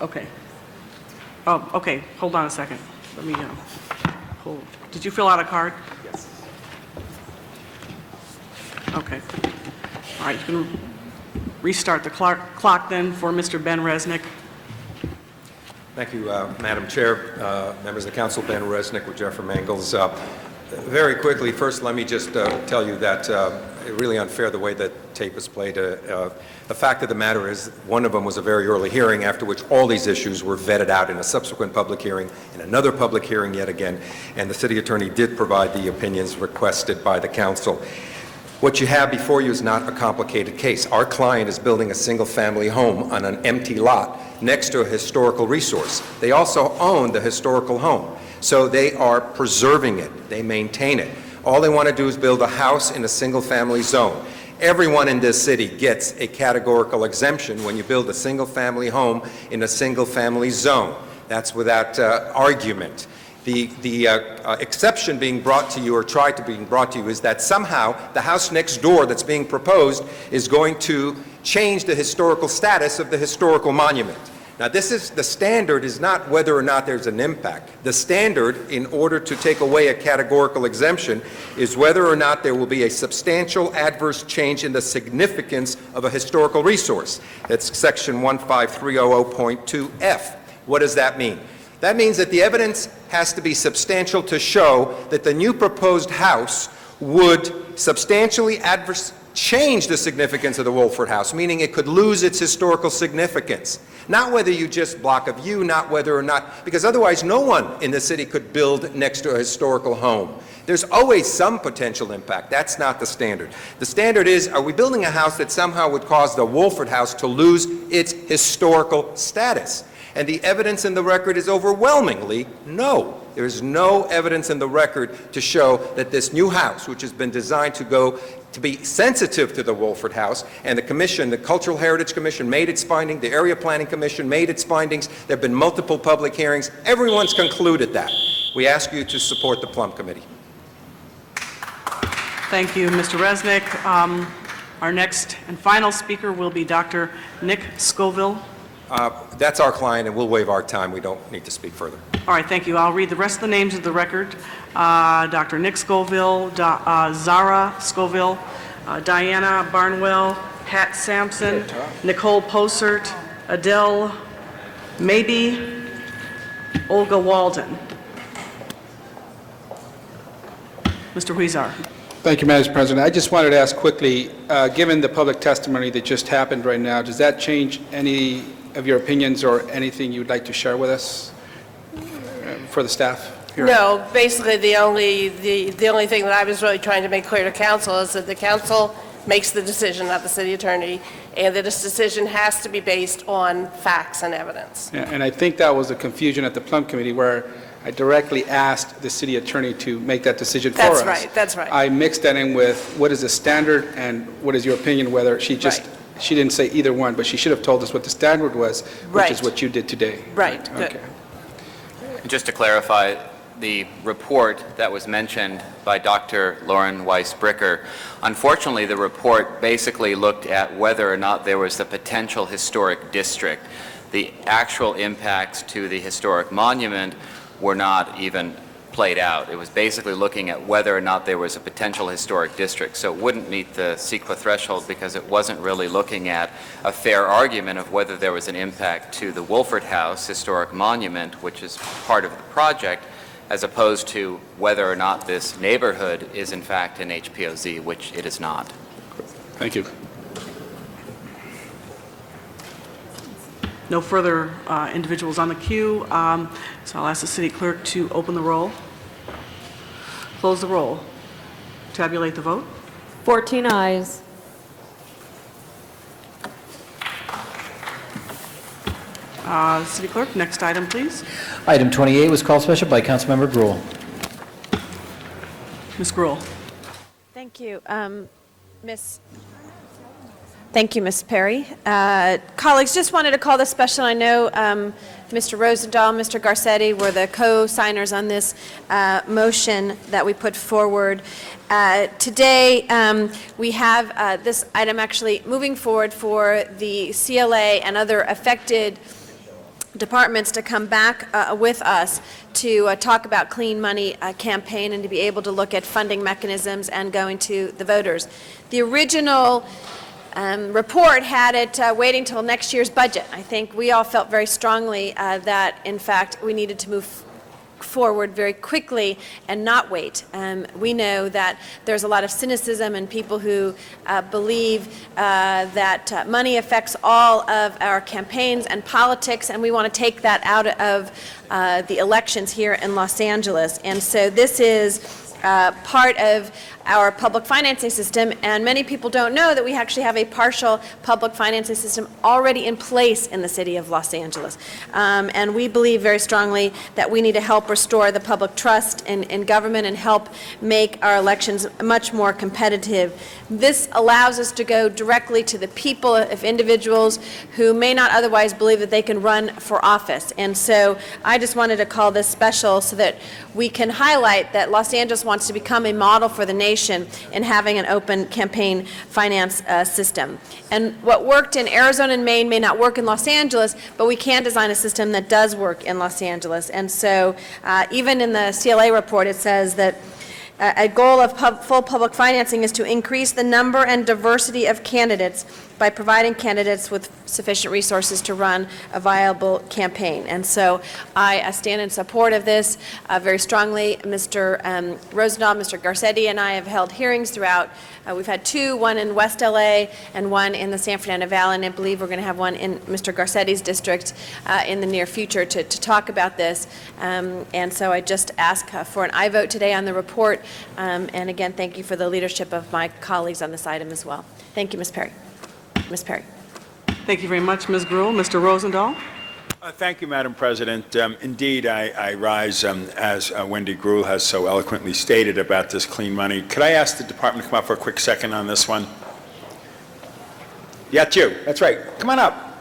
Okay. Oh, okay, hold on a second. Let me hold. Did you fill out a card? Yes. Okay. All right, you can restart the clock then for Mr. Ben Resnick. Thank you, Madam Chair, members of the council. Ben Resnick with Jeffrey Mangels. Very quickly, first let me just tell you that really unfair the way that tape is played. The fact of the matter is one of them was a very early hearing after which all these issues were vetted out in a subsequent public hearing, in another public hearing yet again, and the city attorney did provide the opinions requested by the council. What you have before you is not a complicated case. Our client is building a single-family home on an empty lot next to a historical resource. They also own the historical home, so they are preserving it. They maintain it. All they want to do is build a house in a single-family zone. Everyone in this city gets a categorical exemption when you build a single-family home in a single-family zone. That's without argument. The exception being brought to you, or tried to being brought to you, is that somehow the house next door that's being proposed is going to change the historical status of the historical monument. Now, the standard is not whether or not there's an impact. The standard, in order to take away a categorical exemption, is whether or not there will be a substantial adverse change in the significance of a historical resource. That's section 15300.2F. What does that mean? That means that the evidence has to be substantial to show that the new proposed house would substantially change the significance of the Wolford House, meaning it could lose its historical significance. Not whether you just block a view, not whether or not, because otherwise no one in the city could build next to a historical home. There's always some potential impact. That's not the standard. The standard is, are we building a house that somehow would cause the Wolford House to lose its historical status? And the evidence in the record is overwhelmingly no. There is no evidence in the record to show that this new house, which has been designed to be sensitive to the Wolford House, and the commission, the Cultural Heritage Commission made its finding, the Area Planning Commission made its findings, there have been multiple public hearings, everyone's concluded that. We ask you to support the Plum Committee. Thank you, Mr. Resnick. Our next and final speaker will be Dr. Nick Scoville. That's our client, and we'll waive our time. We don't need to speak further. All right, thank you. I'll read the rest of the names of the record. Dr. Nick Scoville, Zara Scoville, Diana Barnwell, Pat Sampson, Nicole Posert, Adele Maybe, Olga Walden. Mr. Huizar. Thank you, Madam President. I just wanted to ask quickly, given the public testimony that just happened right now, does that change any of your opinions or anything you'd like to share with us for the staff here? No, basically the only thing that I was really trying to make clear to council is that the council makes the decision, not the city attorney, and that this decision has to be based on facts and evidence. Yeah, and I think that was a confusion at the Plum Committee where I directly asked the city attorney to make that decision for us. That's right, that's right. I mixed that in with what is the standard and what is your opinion, whether she just, she didn't say either one, but she should have told us what the standard was, which is what you did today. Right, good. Okay. Just to clarify, the report that was mentioned by Dr. Lauren Weiss-Bricker, unfortunately the report basically looked at whether or not there was a potential historic district. The actual impacts to the historic monument were not even played out. It was basically looking at whether or not there was a potential historic district. So it wouldn't meet the CEQA threshold because it wasn't really looking at a fair argument of whether there was an impact to the Wolford House historic monument, which is part of the project, as opposed to whether or not this neighborhood is in fact an HPOZ, which it is not. Thank you. No further individuals on the queue, so I'll ask the city clerk to open the roll, close the roll, tabulate the vote. 14 ayes. City clerk, next item, please. Item 28 was called special by Councilmember Gruhl. Ms. Gruhl. Thank you. Thank you, Ms. Perry. Colleagues, just wanted to call this special. I know Mr. Rosendahl, Mr. Garcetti were the co-signers on this motion that we put forward. Today, we have this item actually moving forward for the CLA and other affected departments to come back with us to talk about Clean Money campaign and to be able to look at funding mechanisms and going to the voters. The original report had it waiting till next year's budget. I think we all felt very strongly that, in fact, we needed to move forward very quickly and not wait. We know that there's a lot of cynicism and people who believe that money affects all of our campaigns and politics, and we want to take that out of the elections here in Los Angeles. And so this is part of our public financing system, and many people don't know that we actually have a partial public financing system already in place in the city of Los Angeles. And we believe very strongly that we need to help restore the public trust in government and help make our elections much more competitive. This allows us to go directly to the people of individuals who may not otherwise believe that they can run for office. And so I just wanted to call this special so that we can highlight that Los Angeles wants to become a model for the nation in having an open campaign finance system. And what worked in Arizona and Maine may not work in Los Angeles, but we can design a system that does work in Los Angeles. And so even in the CLA report, it says that a goal of full public financing is to increase the number and diversity of candidates by providing candidates with sufficient resources to run a viable campaign. And so I stand in support of this very strongly. Mr. Rosendahl, Mr. Garcetti, and I have held hearings throughout. We've had two, one in West LA and one in the San Fernando Valley, and I believe we're going to have one in Mr. Garcetti's district in the near future to talk about this. And so I just ask for an aye vote today on the report. And again, thank you for the leadership of my colleagues on this item as well. Thank you, Ms. Perry. Ms. Perry. Thank you very much, Ms. Gruhl. Mr. Rosendahl? Thank you, Madam President. Indeed, I rise, as Wendy Gruhl has so eloquently stated about this clean money. Could I ask the department to come up for a quick second on this one? Yeah, it's you. That's right. Come on up.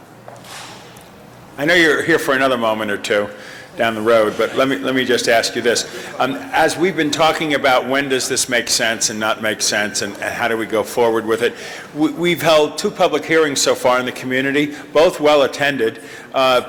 I know you're here for another moment or two down the road, but let me just ask you this. As we've been talking about when does this make sense and not make sense and how do we go forward with it, we've held two public hearings so far in the community, both well attended.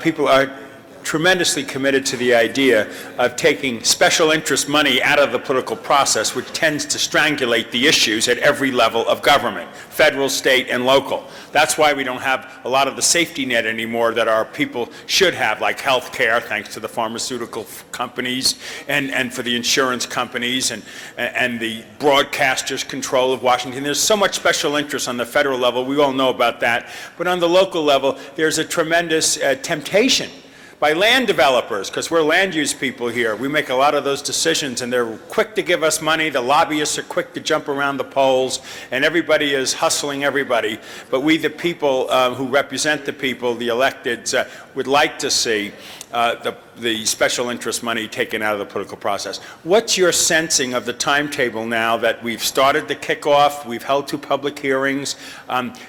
People are tremendously committed to the idea of taking special interest money out of the political process, which tends to strangulate the issues at every level of government, federal, state, and local. That's why we don't have a lot of the safety net anymore that our people should have, like health care, thanks to the pharmaceutical companies and for the insurance companies and the broadcasters' control of Washington. There's so much special interest on the federal level. We all know about that. But on the local level, there's a tremendous temptation by land developers, because we're land use people here. We make a lot of those decisions, and they're quick to give us money. The lobbyists are quick to jump around the polls, and everybody is hustling everybody. But we, the people who represent the people, the electeds, would like to see the special interest money taken out of the political process. What's your sensing of the timetable now that we've started the kickoff, we've held two public hearings?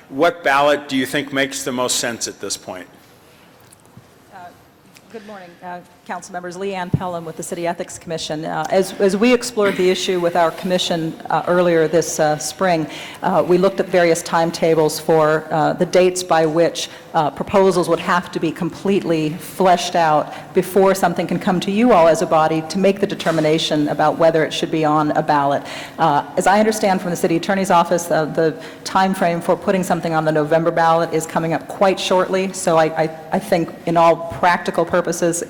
What ballot do you think makes the most sense at this point? Good morning, council members. Leanne Pelham with the City Ethics Commission. As we explored the issue with our commission earlier this spring, we looked at various timetables for the dates by which proposals would have to be completely fleshed out before something can come to you all as a body to make the determination about whether it should be on a ballot. As I understand from the City Attorney's Office, the time frame for putting something on the November ballot is coming up quite shortly, so I think in all practical purposes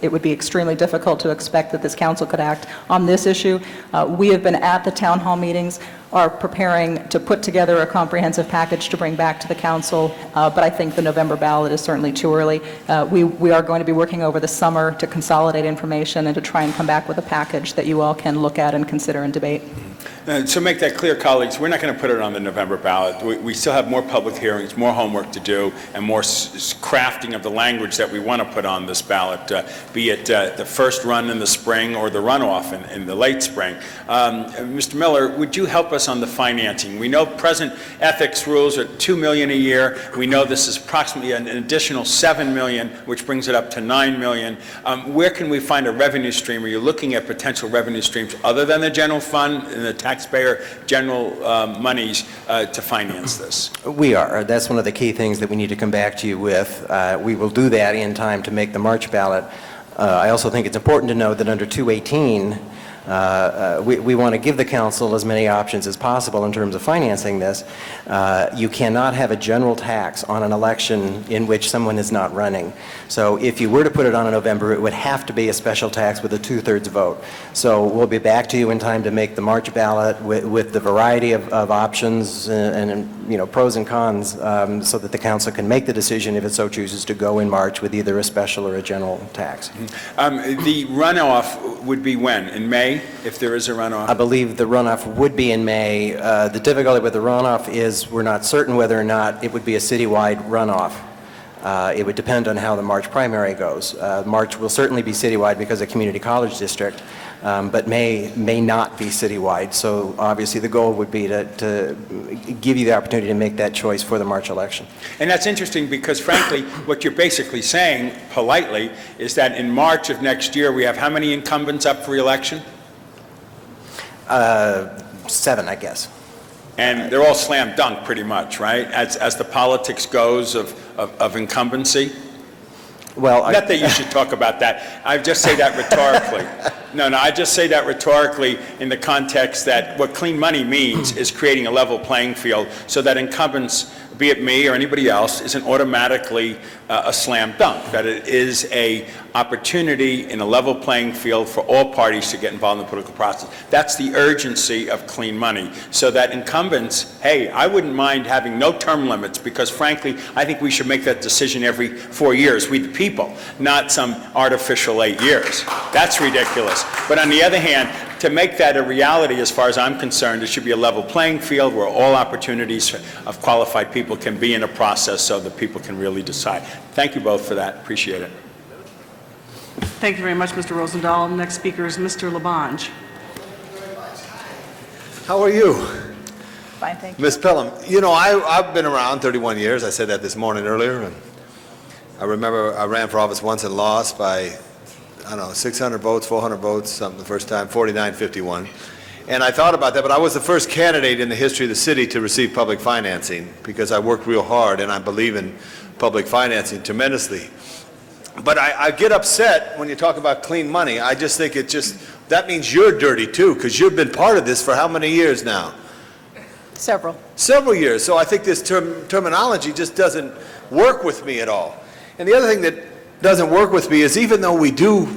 it would be extremely difficult to expect that this council could act on this issue. We have been at the town hall meetings, are preparing to put together a comprehensive package to bring back to the council, but I think the November ballot is certainly too early. We are going to be working over the summer to consolidate information and to try and come back with a package that you all can look at and consider and debate. So make that clear, colleagues, we're not going to put it on the November ballot. We still have more public hearings, more homework to do, and more crafting of the language that we want to put on this ballot, be it the first run in the spring or the runoff in the late spring. Mr. Miller, would you help us on the financing? We know present ethics rules are $2 million a year. We know this is approximately an additional $7 million, which brings it up to $9 million. Where can we find a revenue stream? Are you looking at potential revenue streams other than the general fund and the taxpayer general monies to finance this? We are. That's one of the key things that we need to come back to you with. We will do that in time to make the March ballot. I also think it's important to note that under 218, we want to give the council as many options as possible in terms of financing this. You cannot have a general tax on an election in which someone is not running. So if you were to put it on in November, it would have to be a special tax with a 2/3 vote. So we'll be back to you in time to make the March ballot with the variety of options and pros and cons so that the council can make the decision if it so chooses to go in March with either a special or a general tax. The runoff would be when? In May, if there is a runoff? I believe the runoff would be in May. The difficulty with the runoff is we're not certain whether or not it would be a citywide runoff. It would depend on how the March primary goes. March will certainly be citywide because of community college district, but may not be citywide. So obviously the goal would be to give you the opportunity to make that choice for the March election. And that's interesting because, frankly, what you're basically saying, politely, is that in March of next year, we have how many incumbents up for re-election? 7, I guess. And they're all slam dunk, pretty much, right? As the politics goes of incumbency. Well, not that you should talk about that. I just say that rhetorically. No, I just say that rhetorically in the context that what clean money means is creating a level playing field so that incumbents, be it me or anybody else, isn't automatically a slam dunk, that it is a opportunity in a level playing field for all parties to get involved in the political process. That's the urgency of clean money, so that incumbents, hey, I wouldn't mind having no term limits because, frankly, I think we should make that decision every 4 years, we the people, not some artificial 8 years. That's ridiculous. But on the other hand, to make that a reality, as far as I'm concerned, it should be a level playing field where all opportunities of qualified people can be in a process so that people can really decide. Thank you both for that. Appreciate it. Thank you very much, Mr. Rosendahl. Next speaker is Mr. Labange. How are you? Fine, thank you. Ms. Pelham, I've been around 31 years. I said that this morning earlier. And I remember I ran for office once and lost by, 600 votes, 400 votes, something the first time, 49-51. And I thought about that, but I was the first candidate in the history of the city to receive public financing because I worked real hard and I believe in public financing tremendously. But I get upset when you talk about clean money. I just think that means you're dirty too, because you've been part of this for how many years now? Several. Several years. So I think this terminology just doesn't work with me at all. And the other thing that doesn't work with me is even though we do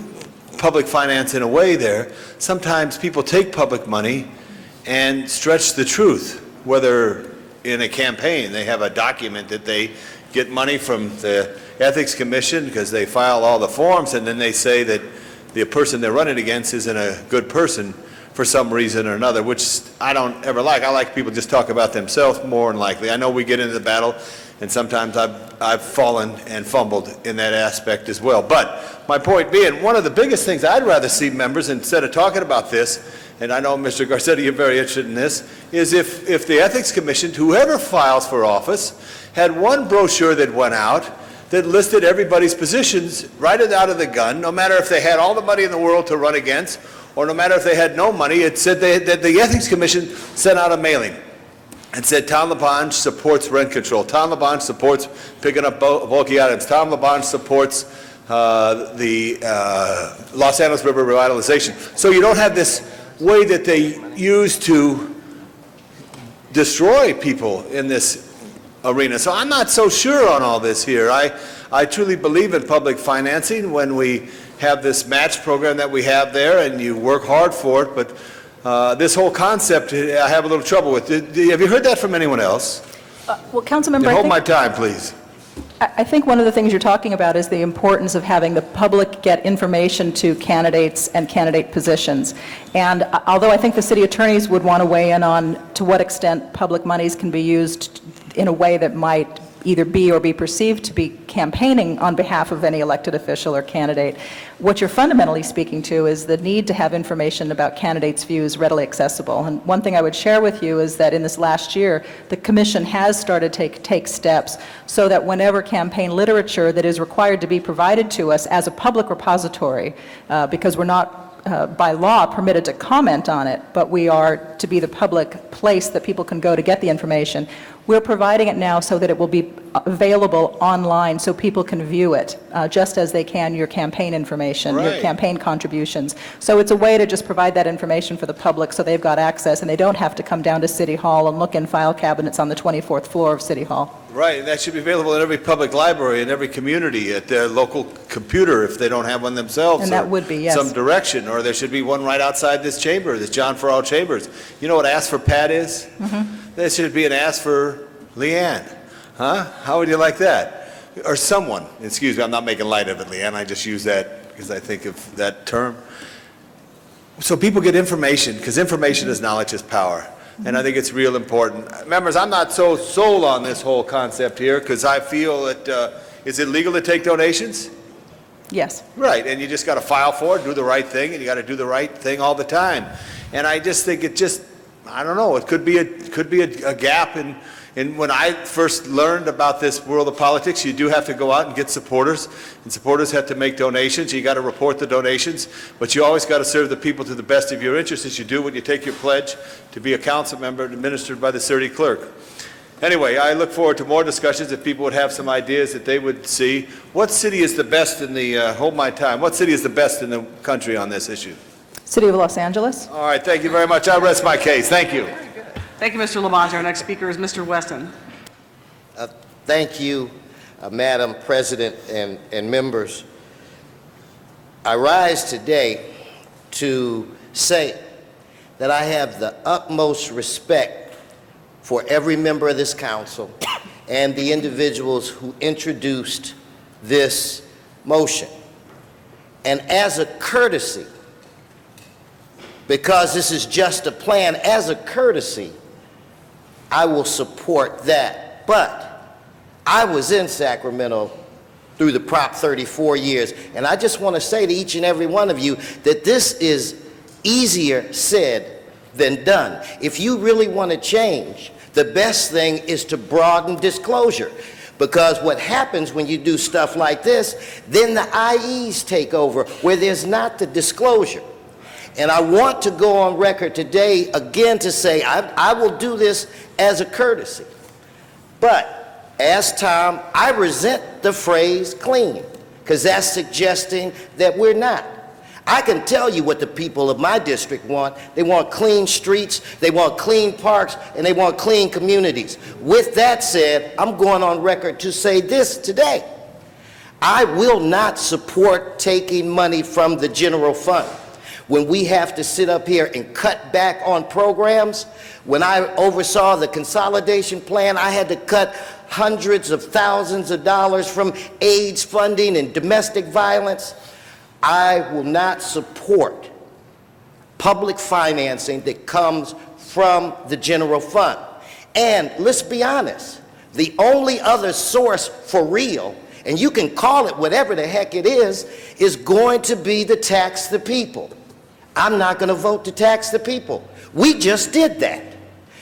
public finance in a way there, sometimes people take public money and stretch the truth, whether in a campaign they have a document that they get money from the Ethics Commission because they file all the forms and then they say that the person they're running against isn't a good person for some reason or another, which I don't ever like. I like people just talk about themselves more than likely. I know we get into the battle and sometimes I've fallen and fumbled in that aspect as well. But my point being, one of the biggest things I'd rather see, members, instead of talking about this, and I know, Mr. Garcetti, you're very interested in this, is if the Ethics Commission, whoever files for office, had one brochure that went out that listed everybody's positions right out of the gun, no matter if they had all the money in the world to run against, or no matter if they had no money. It said that the Ethics Commission sent out a mailing and said Tom LaBonge supports rent control. Tom LaBonge supports picking up bulky items. Tom LaBonge supports the Los Angeles River revitalization. So you don't have this way that they use to destroy people in this arena. So I'm not so sure on all this here. I truly believe in public financing when we have this match program that we have there and you work hard for it, but this whole concept I have a little trouble with. Have you heard that from anyone else? Well, Councilmember, Hold my time, please. I think one of the things you're talking about is the importance of having the public get information to candidates and candidate positions. And although I think the city attorneys would want to weigh in on to what extent public monies can be used in a way that might either be or be perceived to be campaigning on behalf of any elected official or candidate, what you're fundamentally speaking to is the need to have information about candidates' views readily accessible. And one thing I would share with you is that in this last year, the Commission has started to take steps so that whenever campaign literature that is required to be provided to us as a public repository, because we're not by law permitted to comment on it, but we are to be the public place that people can go to get the information. We're providing it now so that it will be available online so people can view it, just as they can your campaign information, your campaign contributions. So it's a way to just provide that information for the public so they've got access and they don't have to come down to City Hall and look in file cabinets on the 24th floor of City Hall. Right, and that should be available in every public library, in every community, at their local computer if they don't have one themselves. And that would be, yes. Some direction, or there should be one right outside this chamber, this John Farrell Chambers. You know what Ask for Pat is? There should be an Ask for Leanne. Huh? How would you like that? Or someone. Excuse me, I'm not making light of it, Leanne. I just use that because I think of that term. So people get information, because information is knowledge is power. And I think it's real important. Members, I'm not so sold on this whole concept here because I feel that, is it legal to take donations? Yes. Right, and you just got to file for it, do the right thing, and you got to do the right thing all the time. And I just think it just, I don't know, it could be a gap in when I first learned about this world of politics. You do have to go out and get supporters, and supporters have to make donations. You got to report the donations, but you always got to serve the people to the best of your interests, as you do when you take your pledge to be a council member administered by the city clerk. Anyway, I look forward to more discussions if people would have some ideas that they would see. What city is the best in the, hold my time, what city is the best in the country on this issue? City of Los Angeles. All right, thank you very much. I rest my case. Thank you. Thank you, Mr. Labange. Our next speaker is Mr. Weston. Thank you, Madam President and members. I rise today to say that I have the utmost respect for every member of this council and the individuals who introduced this motion. And as a courtesy, because this is just a plan, as a courtesy, I will support that. But I was in Sacramento through the Prop 34 years, and I just want to say to each and every one of you that this is easier said than done. If you really want to change, the best thing is to broaden disclosure. Because what happens when you do stuff like this, then the IEs take over, where there's not the disclosure. And I want to go on record today again to say I will do this as a courtesy. But as Tom, I resent the phrase clean, because that's suggesting that we're not. I can tell you what the people of my district want. They want clean streets, they want clean parks, and they want clean communities. With that said, I'm going on record to say this today. I will not support taking money from the general fund. When we have to sit up here and cut back on programs, when I oversaw the consolidation plan, I had to cut hundreds of thousands of dollars from AIDS funding and domestic violence. I will not support public financing that comes from the general fund. And let's be honest, the only other source for real, and you can call it whatever the heck it is going to be to tax the people. I'm not going to vote to tax the people. We just did that.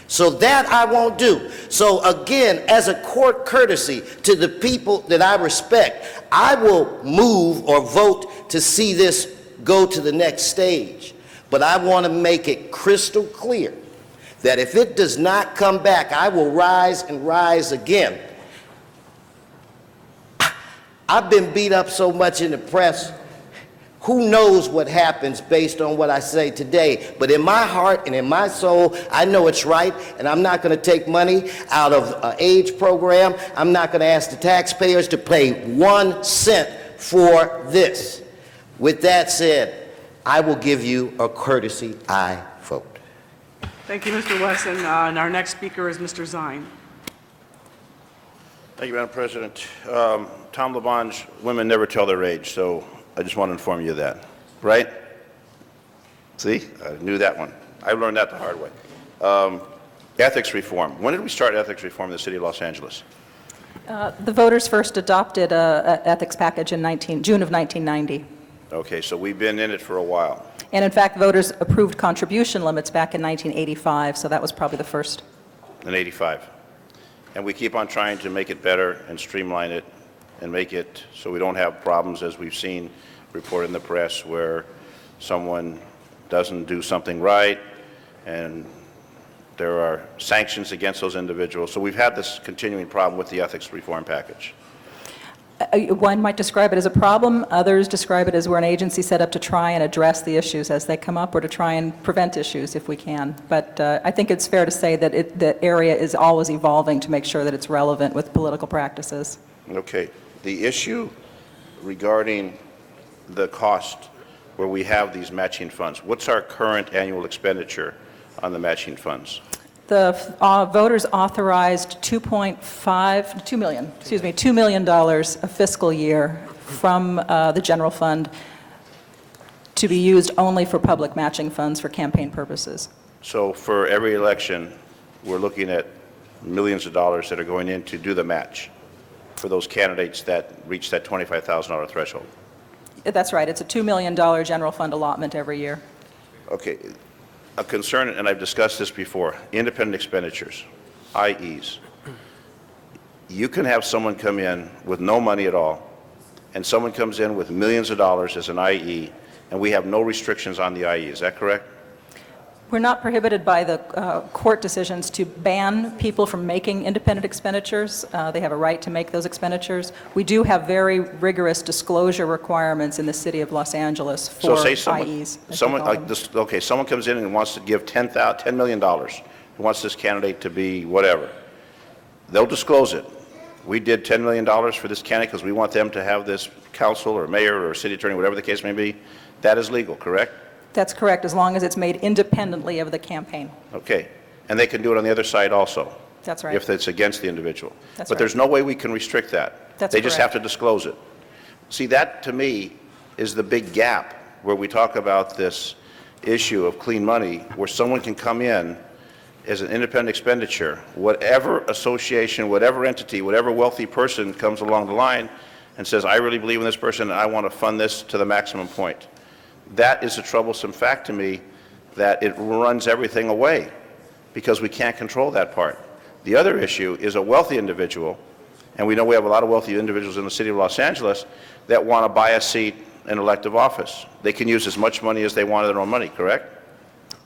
So that I won't do. So again, as a court courtesy to the people that I respect, I will move or vote to see this go to the next stage. But I want to make it crystal clear that if it does not come back, I will rise and rise again. I've been beat up so much in the press. Who knows what happens based on what I say today? But in my heart and in my soul, I know it's right, and I'm not going to take money out of an AIDS program. I'm not going to ask the taxpayers to pay 1 cent for this. With that said, I will give you a courtesy aye vote. Thank you, Mr. Wesson. And our next speaker is Mr. Zine. Thank you, Madam President. Tom Labange, women never tell their age, so I just want to inform you of that. Right? See? I knew that one. I learned that the hard way. Ethics reform. When did we start ethics reform in the city of Los Angeles? The voters first adopted an ethics package in June of 1990. Okay, so we've been in it for a while. And in fact, voters approved contribution limits back in 1985, so that was probably the first. In 85. And we keep on trying to make it better and streamline it and make it so we don't have problems, as we've seen reported in the press, where someone doesn't do something right and there are sanctions against those individuals. So we've had this continuing problem with the ethics reform package. One might describe it as a problem. Others describe it as we're an agency set up to try and address the issues as they come up or to try and prevent issues if we can. But I think it's fair to say that the area is always evolving to make sure that it's relevant with political practices. Okay. The issue regarding the cost where we have these matching funds, what's our current annual expenditure on the matching funds? The voters authorized $2 million a fiscal year from the general fund to be used only for public matching funds for campaign purposes. So for every election, we're looking at millions of dollars that are going in to do the match for those candidates that reach that $25,000 threshold. That's right. It's a $2 million general fund allotment every year. Okay. A concern, and I've discussed this before, independent expenditures, IEs. You can have someone come in with no money at all, and someone comes in with millions of dollars as an IE, and we have no restrictions on the IE. Is that correct? We're not prohibited by the court decisions to ban people from making independent expenditures. They have a right to make those expenditures. We do have very rigorous disclosure requirements in the city of Los Angeles for So say IEs. someone like this, okay, someone comes in and wants to give $10 million, who wants this candidate to be whatever. They'll disclose it. We did $10 million for this candidate because we want them to have this council or mayor or city attorney, whatever the case may be. That is legal, correct? That's correct, as long as it's made independently of the campaign. Okay. And they can do it on the other side also. That's right. If it's against the individual. That's But right. there's no way we can restrict that. That's They just have correct. to disclose it. See, that to me is the big gap where we talk about this issue of clean money, where someone can come in as an independent expenditure, whatever association, whatever entity, whatever wealthy person comes along the line and says, I really believe in this person and I want to fund this to the maximum point. That is a troublesome fact to me, that it runs everything away because we can't control that part. The other issue is a wealthy individual, and we know we have a lot of wealthy individuals in the city of Los Angeles that want to buy a seat in elective office. They can use as much money as they want of their own money, correct?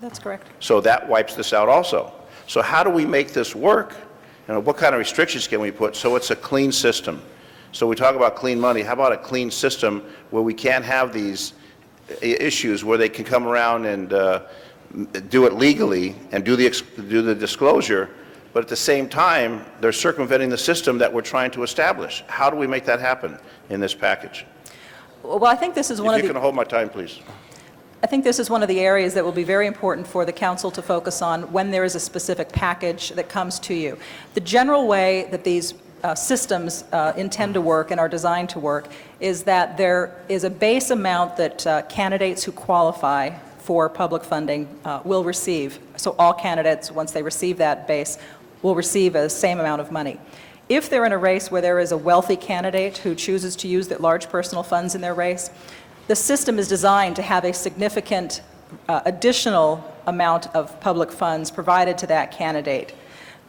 That's correct. So that wipes this out also. So how do we make this work? And what kind of restrictions can we put so it's a clean system? So we talk about clean money. How about a clean system where we can't have these issues where they can come around and do it legally and do the disclosure, but at the same time, they're circumventing the system that we're trying to establish. How do we make that happen in this package? Well, I think this is one If of you the... can hold my time, please. I think this is one of the areas that will be very important for the council to focus on when there is a specific package that comes to you. The general way that these systems intend to work and are designed to work is that there is a base amount that candidates who qualify for public funding will receive. So all candidates, once they receive that base, will receive the same amount of money. If they're in a race where there is a wealthy candidate who chooses to use the large personal funds in their race, the system is designed to have a significant additional amount of public funds provided to that candidate.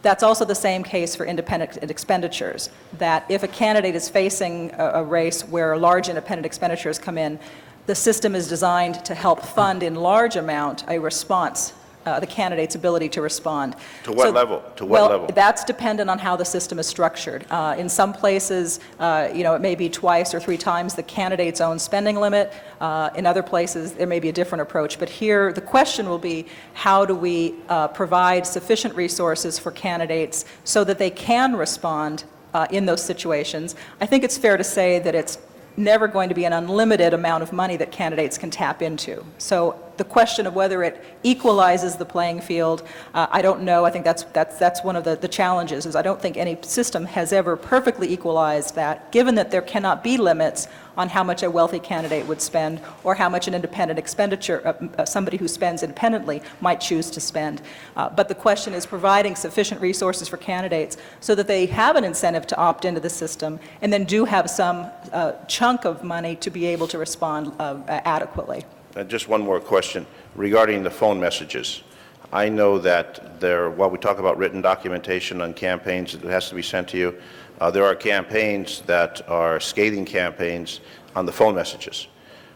That's also the same case for independent expenditures, that if a candidate is facing a race where large independent expenditures come in, the system is designed to help fund in large amount a response, the candidate's ability to respond. To what level? To what level? That's dependent on how the system is structured. In some places, it may be twice or three times the candidate's own spending limit. In other places, there may be a different approach. But here, the question will be, how do we provide sufficient resources for candidates so that they can respond in those situations? I think it's fair to say that it's never going to be an unlimited amount of money that candidates can tap into. So the question of whether it equalizes the playing field, I don't know. I think that's one of the challenges, is I don't think any system has ever perfectly equalized that, given that there cannot be limits on how much a wealthy candidate would spend or how much an independent expenditure, somebody who spends independently might choose to spend. But the question is providing sufficient resources for candidates so that they have an incentive to opt into the system and then do have some chunk of money to be able to respond adequately. Just one more question regarding the phone messages. I know that while we talk about written documentation on campaigns that has to be sent to you, there are campaigns that are scathing campaigns on the phone messages.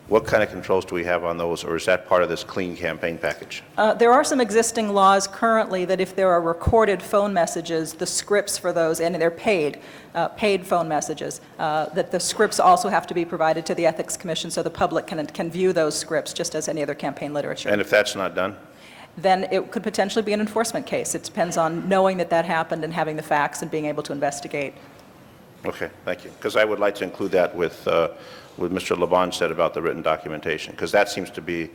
What kind of controls do we have on those, or is that part of this clean campaign package? There are some existing laws currently that if there are recorded phone messages, the scripts for those, and they're paid phone messages, that the scripts also have to be provided to the Ethics Commission so the public can view those scripts just as any other campaign literature. And if that's not done? Then it could potentially be an enforcement case. It depends on knowing that happened and having the facts and being able to investigate. Okay, thank you. Because I would like to include that with Mr. Laban said about the written documentation, because that seems to be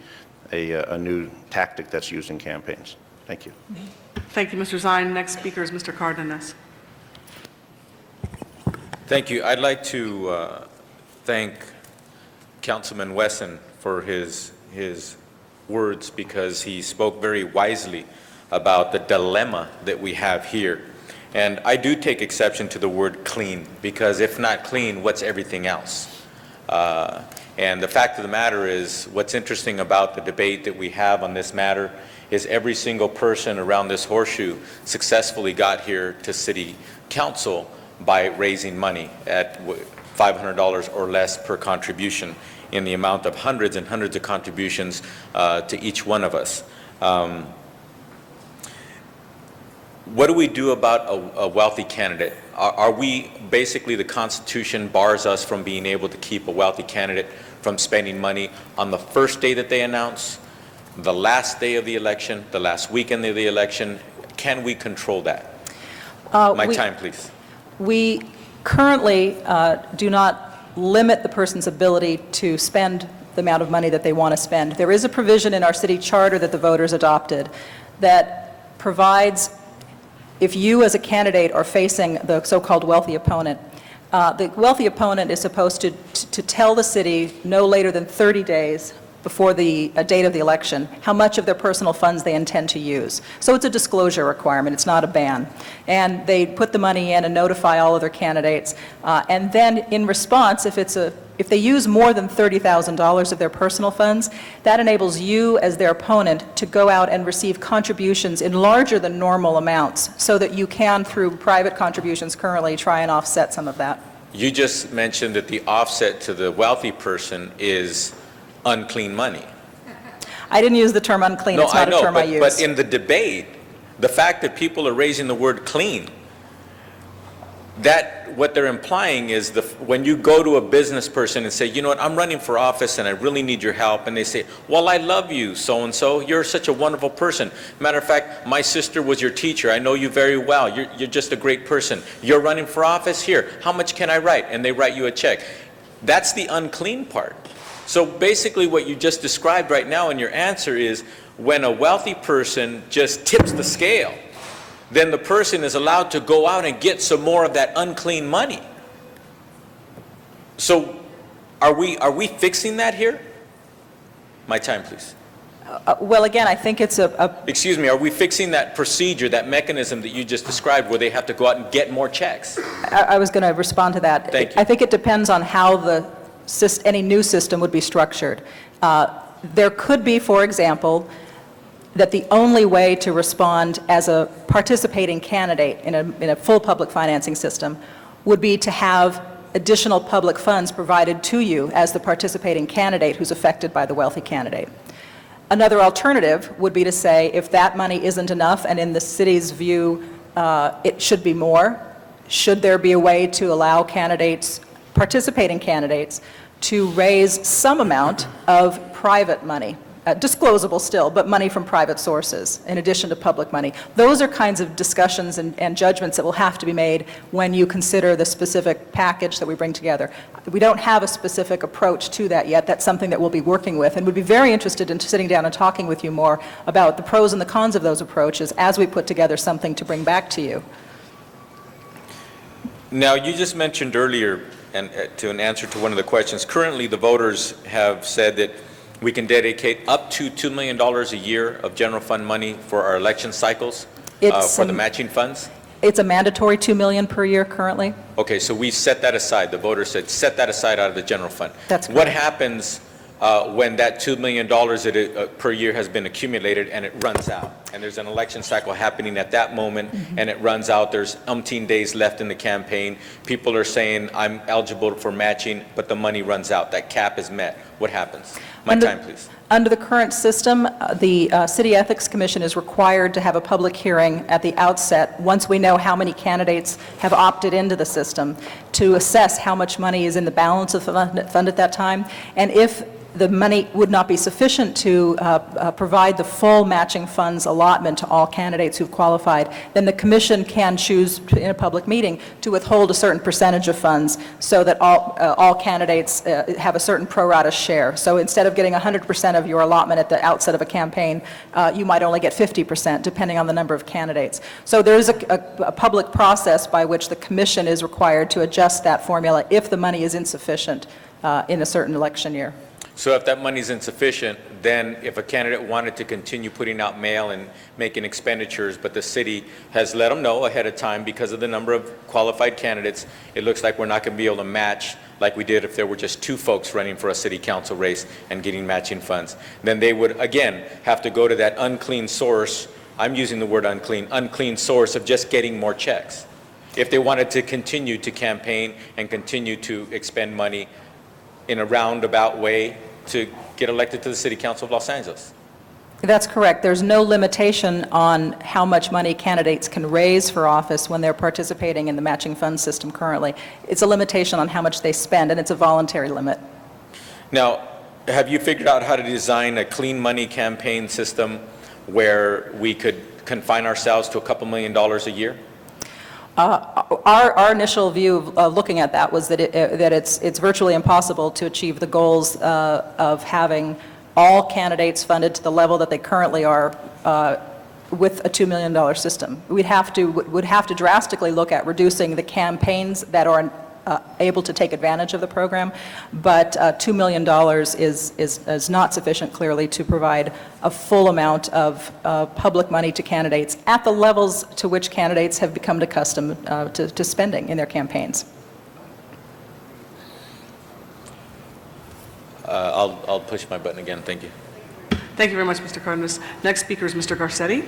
a new tactic that's used in campaigns. Thank you. Thank you, Mr. Zine. Next speaker is Mr. Cardenas. Thank you. I'd like to thank Councilman Wesson for his words, because he spoke very wisely about the dilemma that we have here. And I do take exception to the word clean, because if not clean, what's everything else? And the fact of the matter is, what's interesting about the debate that we have on this matter is every single person around this horseshoe successfully got here to City Council by raising money at $500 or less per contribution, in the amount of hundreds and hundreds of contributions to each one of us. What do we do about a wealthy candidate? Are we, basically the Constitution bars us from being able to keep a wealthy candidate from spending money on the first day that they announce, the last day of the election, the last weekend of the election? Can we control that? Time, please. We currently do not limit the person's ability to spend the amount of money that they want to spend. There is a provision in our city charter that the voters adopted that provides, if you as a candidate are facing the so-called wealthy opponent, the wealthy opponent is supposed to tell the city no later than 30 days before the date of the election how much of their personal funds they intend to use. So it's a disclosure requirement, it's not a ban. And they put the money in and notify all of their candidates. And then in response, if they use more than $30,000 of their personal funds, that enables you as their opponent to go out and receive contributions in larger than normal amounts, so that you can, through private contributions currently, try and offset some of that. You just mentioned that the offset to the wealthy person is unclean money. I didn't use the term unclean, it's not a term I use. But in the debate, the fact that people are raising the word clean, that what they're implying is when you go to a business person and say, you know what, I'm running for office and I really need your help, and they say, well, I love you, so-and-so, you're such a wonderful person. Matter of fact, my sister was your teacher, I know you very well, you're just a great person. You're running for office, here, how much can I write? And they write you a check. That's the unclean part. So basically what you just described right now in your answer is, when a wealthy person just tips the scale, then the person is allowed to go out and get some more of that unclean money. So are we fixing that here? My time, please. Well, again, I think it's Excuse me, are we fixing that procedure, that mechanism that you just described, where they have to go out and get more checks? I was going to respond to that. Thank you. I think it depends on how any new system would be structured. There could be, for example, that the only way to respond as a participating candidate in a full public financing system would be to have additional public funds provided to you as the participating candidate who's affected by the wealthy candidate. Another alternative would be to say, if that money isn't enough, and in the city's view it should be more, should there be a way to allow candidates, participating candidates, to raise some amount of private money disclosable still, but money from private sources in addition to public money. Those are kinds of discussions and judgments that will have to be made when you consider the specific package that we bring together. We don't have a specific approach to that yet. That's something that we'll be working with, and would be very interested in sitting down and talking with you more about the pros and the cons of those approaches as we put together something to bring back to you. Now, you just mentioned earlier, and to an answer to one of the questions, currently the voters have said that we can dedicate up to $2 million a year of general fund money for our election cycles for the matching funds. It's a mandatory $2 million per year currently. Okay, so we set that aside. The voters said, set that aside out of the general fund. That's what happens when that $2 million per year has been accumulated and it runs out? And there's an election cycle happening at that moment, and it runs out. There's umpteen days left in the campaign. People are saying, I'm eligible for matching, but the money runs out. That cap is met. What happens? Time, please. Under the current system, the City Ethics Commission is required to have a public hearing at the outset, once we know how many candidates have opted into the system, to assess how much money is in the balance of the fund at that time. And if the money would not be sufficient to provide the full matching funds allotment to all candidates who've qualified, then the commission can choose in a public meeting to withhold a certain percentage of funds so that all candidates have a certain pro rata share. So instead of getting 100% of your allotment at the outset of a campaign, you might only get 50% depending on the number of candidates. So there's a public process by which the commission is required to adjust that formula if the money is insufficient in a certain election year. So if that money is insufficient, then if a candidate wanted to continue putting out mail and making expenditures, but the city has let them know ahead of time because of the number of qualified candidates, it looks like we're not going to be able to match like we did if there were just 2 folks running for a city council race and getting matching funds. Then they would, again, have to go to that unclean source. I'm using the word unclean source of just getting more checks. If they wanted to continue to campaign and continue to expend money in a roundabout way to get elected to the City Council of Los Angeles. That's correct. There's no limitation on how much money candidates can raise for office when they're participating in the matching fund system currently. It's a limitation on how much they spend, and it's a voluntary limit. Now, have you figured out how to design a clean money campaign system where we could confine ourselves to a couple $1 million a year? Our initial view of looking at that was that it's virtually impossible to achieve the goals of having all candidates funded to the level that they currently are with a $2 million system. Would have to drastically look at reducing the campaigns that are able to take advantage of the program, but $2 million is not sufficient, clearly, to provide a full amount of public money to candidates at the levels to which candidates have become accustomed to spending in their campaigns. I'll push my button again. Thank you. Thank you very much, Mr. Cardenas. Next speaker is Mr. Garcetti.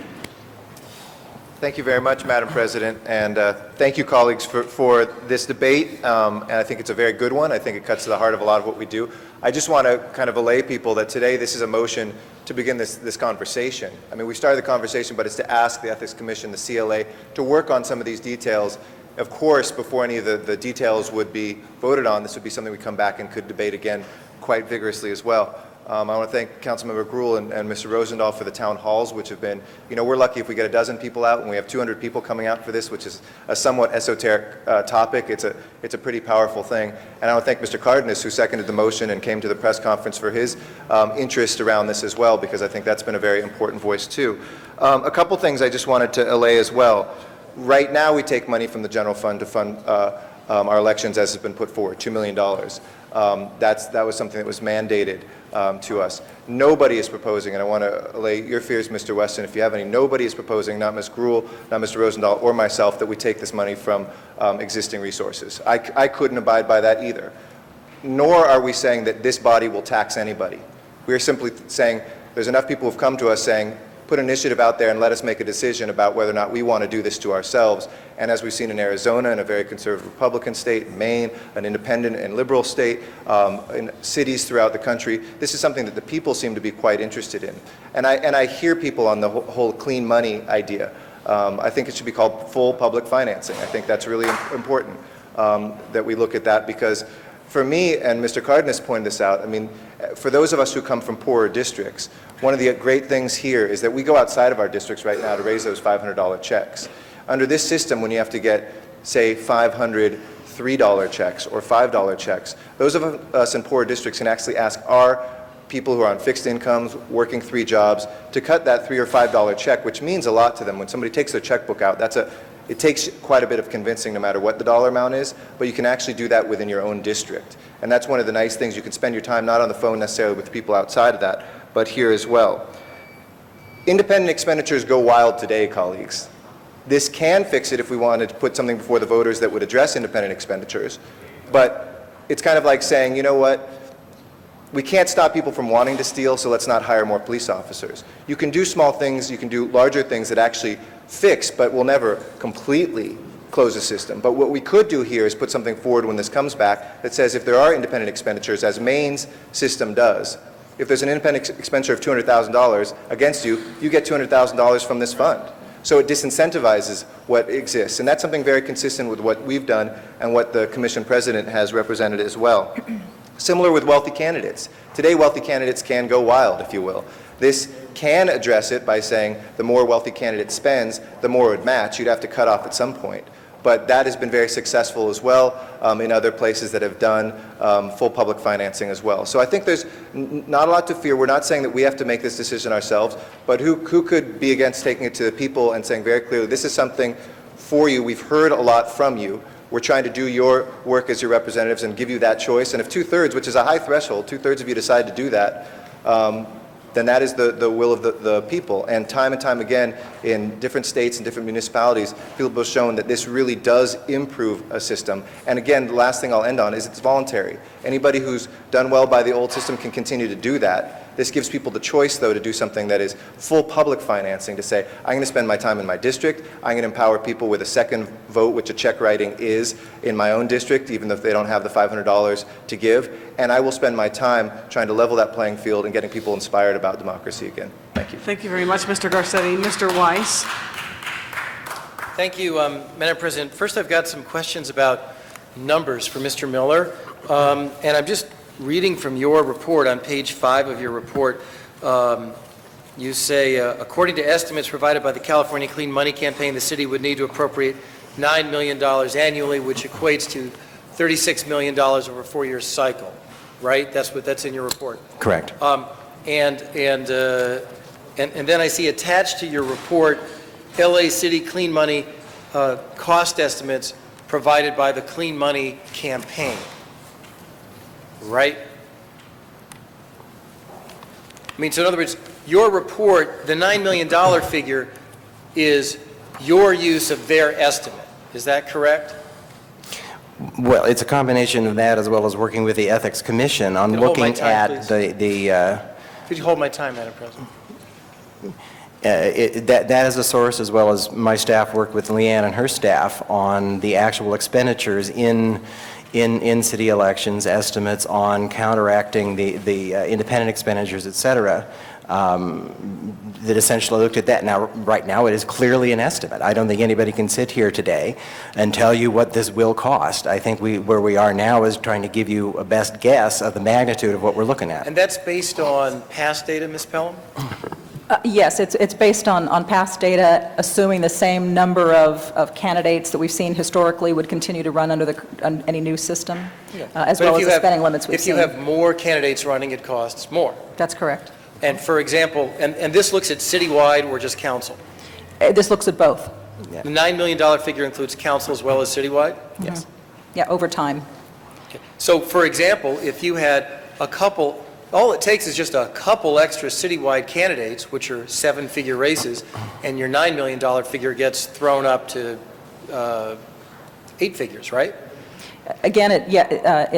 Thank you very much, Madam President, and thank you, colleagues, for this debate, and I think it's a very good one. I think it cuts to the heart of a lot of what we do. I just want to kind of allay people that today this is a motion to begin this conversation. I mean, we started the conversation, but it's to ask the Ethics Commission, the CLA, to work on some of these details. Of course, before any of the details would be voted on, this would be something we come back and could debate again quite vigorously as well. I want to thank Councilmember Gruhl and Mr. Rosendahl for the town halls, which have been, we're lucky if we get a dozen people out, and we have 200 people coming out for this, which is a somewhat esoteric topic. It's a pretty powerful thing. And I want to thank Mr. Cardenas, who seconded the motion and came to the press conference for his interest around this as well, because I think that's been a very important voice too. A couple things I just wanted to allay as well. Right now, we take money from the general fund to fund our elections as has been put forward, $2 million. That was something that was mandated to us. Nobody is proposing, and I want to allay your fears, Mr. Weston, if you have any, nobody is proposing, not Ms. Gruhl, not Mr. Rosendahl, or myself, that we take this money from existing resources. I couldn't abide by that either. Nor are we saying that this body will tax anybody. We are simply saying there's enough people who have come to us saying, put an initiative out there and let us make a decision about whether or not we want to do this to ourselves. And as we've seen in Arizona, in a very conservative Republican state, Maine, an independent and liberal state, in cities throughout the country, this is something that the people seem to be quite interested in. And I hear people on the whole clean money idea. I think it should be called full public financing. I think that's really important that we look at that, because For me, and Mr. Cardenas pointed this out, I mean, for those of us who come from poorer districts, one of the great things here is that we go outside of our districts right now to raise those $500 checks. Under this system, when you have to get, say, $500 $3 checks or $5 checks, those of us in poorer districts can actually ask our people who are on fixed incomes, working 3 jobs, to cut that $3 or $5 check, which means a lot to them. When somebody takes their checkbook out, it takes quite a bit of convincing no matter what the dollar amount is, but you can actually do that within your own district. And that's one of the nice things. You can spend your time not on the phone necessarily with people outside of that, but here as well. Independent expenditures go wild today, colleagues. This can fix it if we wanted to put something before the voters that would address independent expenditures, but it's kind of like saying, you know what, we can't stop people from wanting to steal, so let's not hire more police officers. You can do small things, you can do larger things that actually fix, but will never completely close the system. But what we could do here is put something forward when this comes back that says if there are independent expenditures, as Maine's system does, if there's an independent expenditure of $200,000 against you, you get $200,000 from this fund. So it disincentivizes what exists. And that's something very consistent with what we've done and what the Commission President has represented as well. Similar with wealthy candidates. Today, wealthy candidates can go wild, if you will. This can address it by saying the more wealthy candidate spends, the more it would match. You'd have to cut off at some point. But that has been very successful as well in other places that have done full public financing as well. So I think there's not a lot to fear. We're not saying that we have to make this decision ourselves, but who could be against taking it to the people and saying very clearly, this is something for you. We've heard a lot from you. We're trying to do your work as your representatives and give you that choice. And if 2/3, which is a high threshold, 2/3 of you decide to do that, then that is the will of the people. And time again, in different states and different municipalities, people have shown that this really does improve a system. And again, the last thing I'll end on is it's voluntary. Anybody who's done well by the old system can continue to do that. This gives people the choice, though, to do something that is full public financing, to say, I'm going to spend my time in my district, I'm going to empower people with a second vote, which a check writing is in my own district, even if they don't have the $500 to give, and I will spend my time trying to level that playing field and getting people inspired about democracy again. Thank you. Thank you very much, Mr. Garcetti. Mr. Weiss. Thank you, Madam President. First, I've got some questions about numbers for Mr. Miller, and I'm just reading from your report on page 5 of your report. You say, according to estimates provided by the California Clean Money Campaign, the city would need to appropriate $9 million annually, which equates to $36 million over a 4-year cycle, right? That's in your report. Correct. And then I see attached to your report, LA City Clean Money cost estimates provided by the Clean Money Campaign. Right? I mean, so in other words, your report, the $9 million figure is your use of their estimate. Is that correct? Well, it's a combination of that as well as working with the Ethics Commission on looking at the Could you hold my time, Madam President? that is a source, as well as my staff worked with Leanne and her staff on the actual expenditures in city elections, estimates on counteracting the independent expenditures, et cetera, that essentially looked at that. Now, right now, it is clearly an estimate. I don't think anybody can sit here today and tell you what this will cost. I think where we are now is trying to give you a best guess of the magnitude of what we're looking at. And that's based on past data, Ms. Pelham? Yes, it's based on past data, assuming the same number of candidates that we've seen historically would continue to run under any new system, as well as the spending limits we've seen. If you have more candidates running, it costs more. That's correct. And for example, and this looks at citywide or just council? This looks at both. The $9 million figure includes council as well as citywide? Yes. Yeah, over time. Okay. So for example, if you had a couple, all it takes is just a couple extra citywide candidates, which are 7-figure races, and your $9 million figure gets thrown up to 8 figures, right? Again,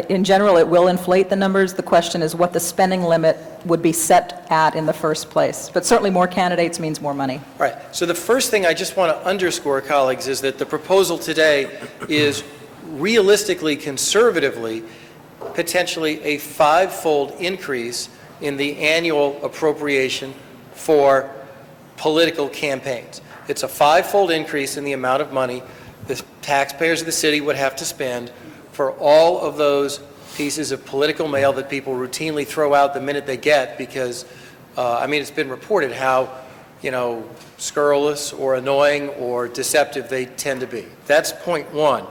in general, it will inflate the numbers. The question is what the spending limit would be set at in the first place. But certainly more candidates means more money. All right. So the first thing I just want to underscore, colleagues, is that the proposal today is realistically, conservatively, potentially a 5-fold increase in the annual appropriation for political campaigns. It's a 5-fold increase in the amount of money the taxpayers of the city would have to spend for all of those pieces of political mail that people routinely throw out the minute they get because, I mean, it's been reported how, scurrilous or annoying or deceptive they tend to be. That's point one.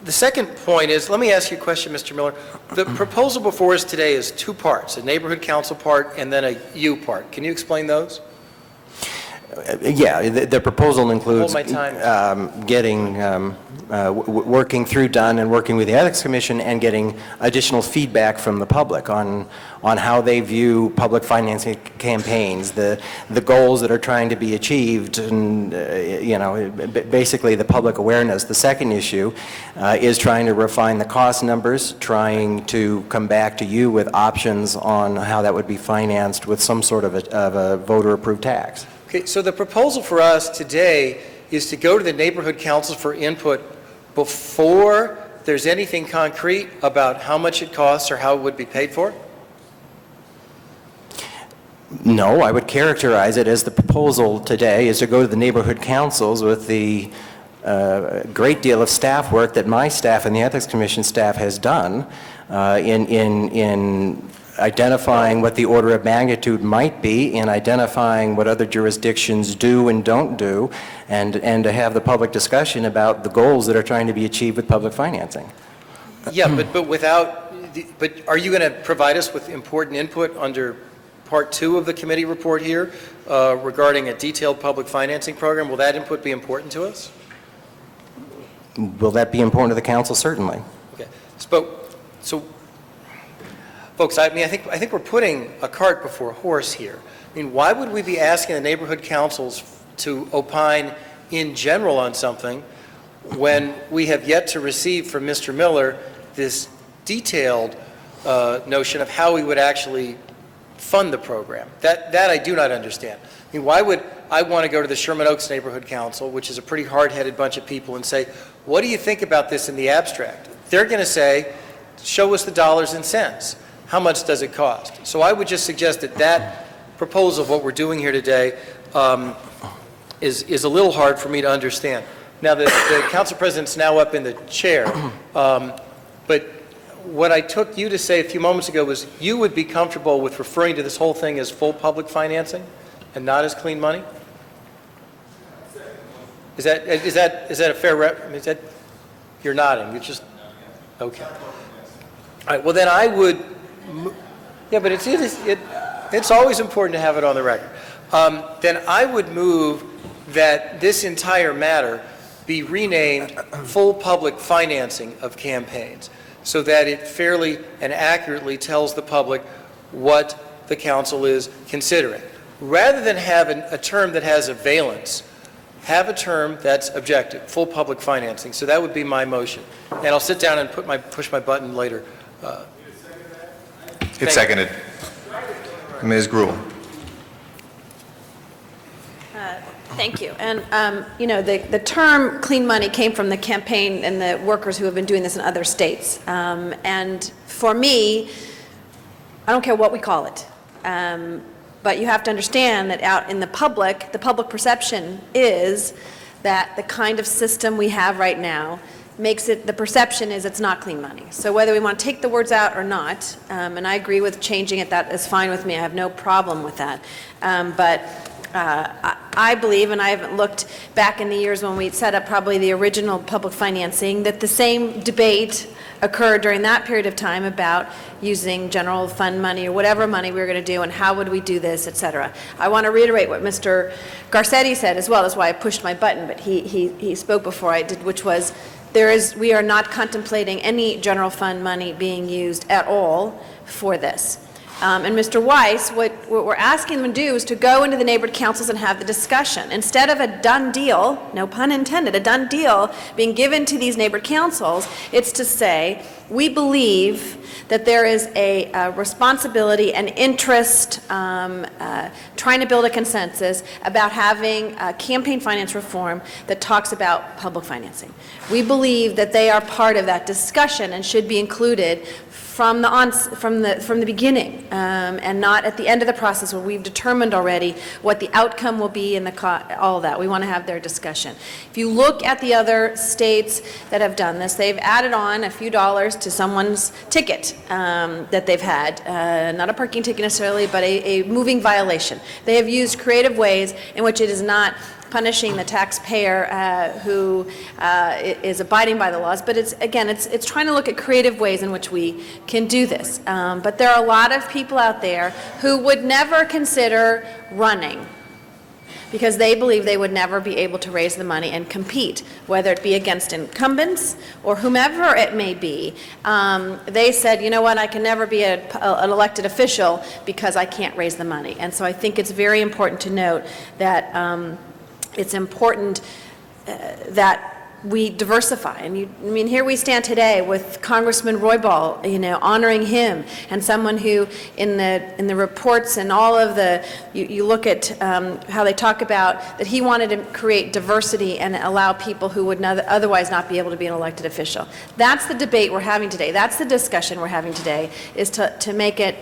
The second point is, let me ask you a question, Mr. Miller. The proposal before us today is two parts, a neighborhood council part and then a U part. Can you explain those? Yeah, the proposal includes Hold my time. working through Dunn and working with the Ethics Commission and getting additional feedback from the public on how they view public financing campaigns, the goals that are trying to be achieved, and basically the public awareness. The second issue is trying to refine the cost numbers, trying to come back to you with options on how that would be financed with some sort of a voter-approved tax. Okay, so the proposal for us today is to go to the neighborhood councils for input before there's anything concrete about how much it costs or how it would be paid for? No, I would characterize it as the proposal today is to go to the neighborhood councils with the great deal of staff work that my staff and the Ethics Commission staff has done in identifying what the order of magnitude might be, in identifying what other jurisdictions do and don't do, and to have the public discussion about the goals that are trying to be achieved with public financing. Yeah, but are you going to provide us with important input under Part 2 of the committee report here regarding a detailed public financing program? Will that input be important to us? Will that be important to the council? Certainly. Okay. So folks, I think we're putting a cart before a horse here. I mean, why would we be asking the neighborhood councils to opine in general on something when we have yet to receive from Mr. Miller this detailed notion of how we would actually fund the program? That I do not understand. I mean, why would I want to go to the Sherman Oaks Neighborhood Council, which is a pretty hard-headed bunch of people, and say, what do you think about this in the abstract? They're going to say, show us the dollars and cents. How much does it cost? So I would just suggest that proposal of what we're doing here today is a little hard for me to understand. Now, the council president's now up in the chair, but what I took you to say a few moments ago was you would be comfortable with referring to this whole thing as full public financing and not as clean money? Is that a fair rep? I mean, you're nodding. You're just okay. All right. Well, then I would. Yeah, but it's always important to have it on the record. Then I would move that this entire matter be renamed full public financing of campaigns, so that it fairly and accurately tells the public what the council is considering. Rather than have a term that has a valence, have a term that's objective, full public financing. So that would be my motion. And I'll sit down and push my button later. It's seconded. Ms. Gruhl. Thank you. And, the term clean money came from the campaign and the workers who have been doing this in other states. And for me, I don't care what we call it. But you have to understand that out in the public perception is that the kind of system we have right now makes it, the perception is it's not clean money. So whether we want to take the words out or not, and I agree with changing it, that is fine with me. I have no problem with that. But I believe, and I haven't looked back in the years when we set up probably the original public financing, that the same debate occurred during that period of time about using general fund money or whatever money we were going to do and how would we do this, et cetera. I want to reiterate what Mr. Garcetti said as well. That's why I pushed my button, but he spoke before I did, which was we are not contemplating any general fund money being used at all for this. And Mr. Weiss, what we're asking them to do is to go into the neighborhood councils and have the discussion. Instead of a done deal, no pun intended, a done deal being given to these neighborhood councils, it's to say, we believe that there is a responsibility and interest trying to build a consensus about having a campaign finance reform that talks about public financing. We believe that they are part of that discussion and should be included from the beginning, and not at the end of the process where we've determined already what the outcome will be and all that. We want to have their discussion. If you look at the other states that have done this, they've added on a few dollars to someone's ticket that they've had, not a parking ticket necessarily, but a moving violation. They have used creative ways in which it is not punishing the taxpayer who is abiding by the laws, but it's trying to look at creative ways in which we can do this. But there are a lot of people out there who would never consider running because they believe they would never be able to raise the money and compete, whether it be against incumbents or whomever it may be. They said, you know what, I can never be an elected official because I can't raise the money. And so I think it's very important to note that it's important that we diversify. And here we stand today with Congressman Roybal, honoring him, and someone who, in the reports and all of the, you look at how they talk about that he wanted to create diversity and allow people who would otherwise not be able to be an elected official. That's the debate we're having today. That's the discussion we're having today, is to make it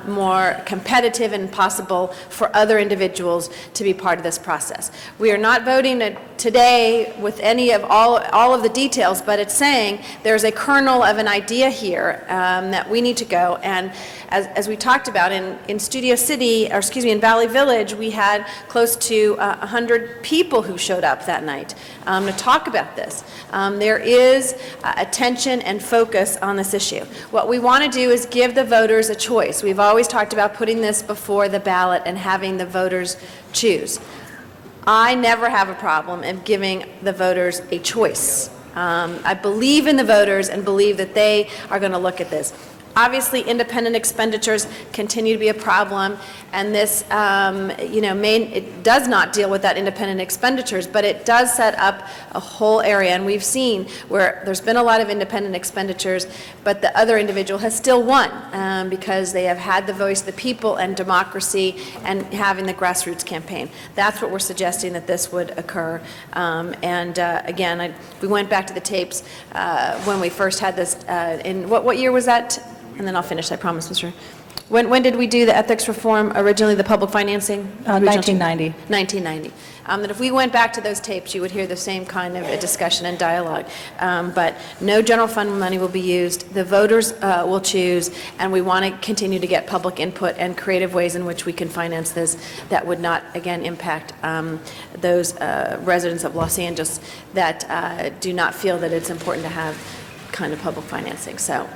more competitive and possible for other individuals to be part of this process. We are not voting today with any of all of the details, but it's saying there's a kernel of an idea here that we need to go. And as we talked about in Studio City, in Valley Village, we had close to 100 people who showed up that night to talk about this. There is attention and focus on this issue. What we want to do is give the voters a choice. We've always talked about putting this before the ballot and having the voters choose. I never have a problem in giving the voters a choice. I believe in the voters and believe that they are going to look at this. Obviously, independent expenditures continue to be a problem, and this, it does not deal with that independent expenditures, but it does set up a whole area, and we've seen where there's been a lot of independent expenditures, but the other individual has still won because they have had the voice of the people and democracy and having the grassroots campaign. That's what we're suggesting that this would occur. Again, we went back to the tapes when we first had this, in what year was that? And then I'll finish, I promise, Mr. When did we do the ethics reform originally, the public financing? 1990. 1990. That if we went back to those tapes, you would hear the same kind of a discussion and dialogue. But no general fund money will be used. The voters will choose, and we want to continue to get public input and creative ways in which we can finance this that would not, again, impact those residents of Los Angeles that do not feel that it's important to have kind of public financing. So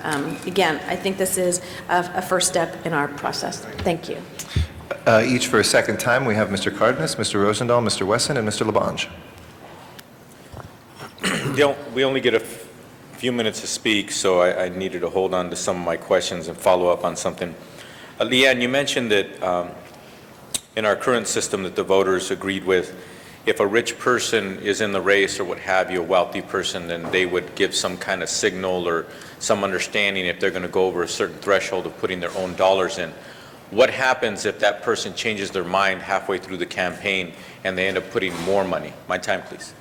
again, I think this is a first step in our process. Thank you. Each for a second time, we have Mr. Cardenas, Mr. Rosendahl, Mr. Wesson, and Mr. Labange. We only get a few minutes to speak, so I needed to hold on to some of my questions and follow up on something. Leanne, you mentioned that in our current system that the voters agreed with, if a rich person is in the race or what have you, a wealthy person, then they would give some kind of signal or some understanding if they're going to go over a certain threshold of putting their own dollars in. What happens if that person changes their mind halfway through the campaign and they end up putting more money? My time, please.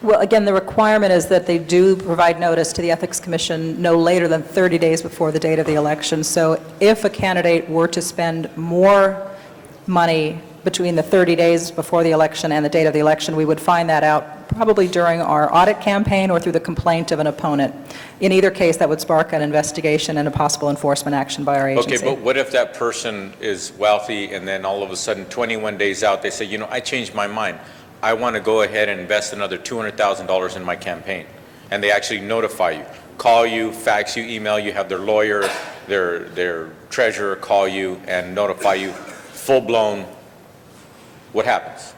Well, again, the requirement is that they do provide notice to the Ethics Commission no later than 30 days before the date of the election. So if a candidate were to spend more money between the 30 days before the election and the date of the election, we would find that out probably during our audit campaign or through the complaint of an opponent. In either case, that would spark an investigation and a possible enforcement action by our agency. Okay, but what if that person is wealthy and then all of a sudden 21 days out they say, I changed my mind. I want to go ahead and invest another $200,000 in my campaign. And they actually notify you, call you, fax you, email you, have their lawyer, their treasurer call you and notify you, full-blown. What happens?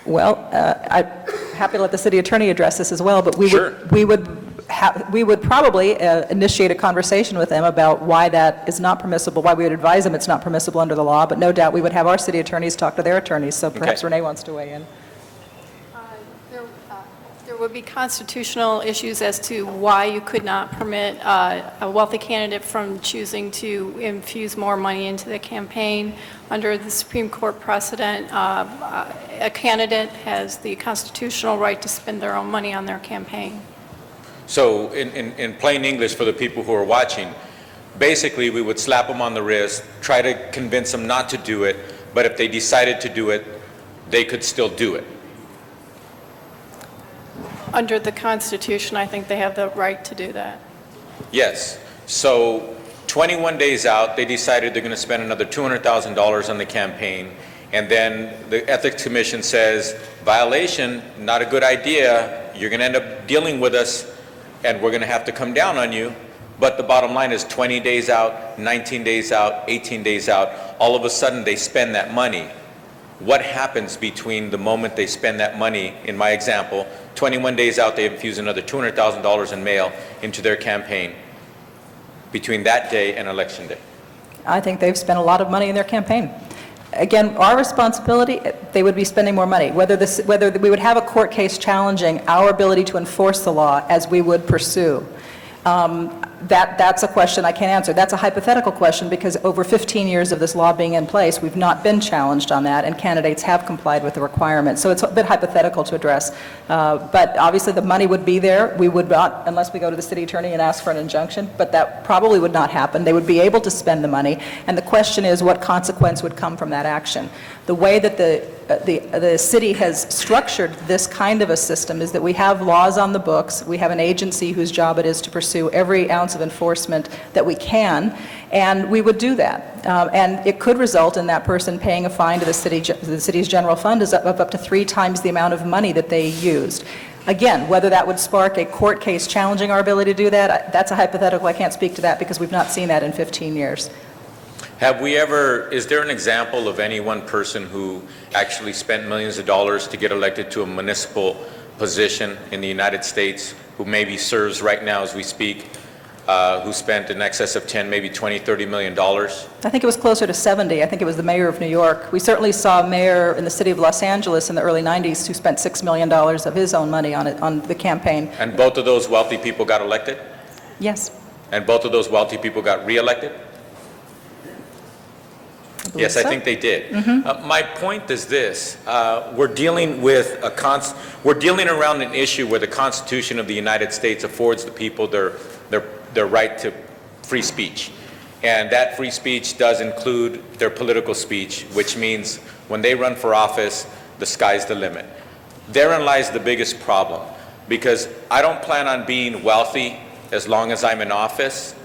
Well, I'm happy to let the city attorney address this as well, but we would probably initiate a conversation with them about why that is not permissible, why we would advise them it's not permissible under the law, but no doubt we would have our city attorneys talk to their attorneys, so perhaps Renee wants to weigh in. There would be constitutional issues as to why you could not permit a wealthy candidate from choosing to infuse more money into the campaign. Under the Supreme Court precedent, a candidate has the constitutional right to spend their own money on their campaign. So in plain English for the people who are watching, basically we would slap them on the wrist, try to convince them not to do it, but if they decided to do it, they could still do it. Under the Constitution, I think they have the right to do that. Yes. So 21 days out, they decided they're going to spend another $200,000 on the campaign, and then the Ethics Commission says, violation, not a good idea, you're going to end up dealing with us, and we're going to have to come down on you. But the bottom line is 20 days out, 19 days out, 18 days out, all of a sudden they spend that money. What happens between the moment they spend that money, in my example, 21 days out, they infuse another $200,000 in mail into their campaign between that day and Election Day? I think they've spent a lot of money in their campaign. Again, our responsibility, they would be spending more money. Whether we would have a court case challenging our ability to enforce the law as we would pursue, that's a question I can't answer. That's a hypothetical question because over 15 years of this law being in place, we've not been challenged on that, and candidates have complied with the requirements. So it's a bit hypothetical to address. But obviously the money would be there. We would not, unless we go to the city attorney and ask for an injunction, but that probably would not happen. They would be able to spend the money, and the question is what consequence would come from that action. The way that the city has structured this kind of a system is that we have laws on the books, we have an agency whose job it is to pursue every ounce of enforcement that we can, and we would do that. And it could result in that person paying a fine to the city's general fund of up to 3 times the amount of money that they used. Again, whether that would spark a court case challenging our ability to do that, that's a hypothetical. I can't speak to that because we've not seen that in 15 years. Have we ever, is there an example of any one person who actually spent millions of dollars to get elected to a municipal position in the United States, who maybe serves right now as we speak, who spent in excess of 10, maybe 20, 30 million dollars? I think it was closer to 70. I think it was the mayor of New York. We certainly saw a mayor in the city of Los Angeles in the early 90s who spent $6 million of his own money on the campaign. And both of those wealthy people got elected? Yes. And both of those wealthy people got reelected? Yes, I think they did. My point is this: we're dealing with we're dealing around an issue where the Constitution of the United States affords the people their right to free speech, and that free speech does include their political speech, which means when they run for office, the sky's the limit. Therein lies the biggest problem, because I don't plan on being wealthy as long as I'm in office.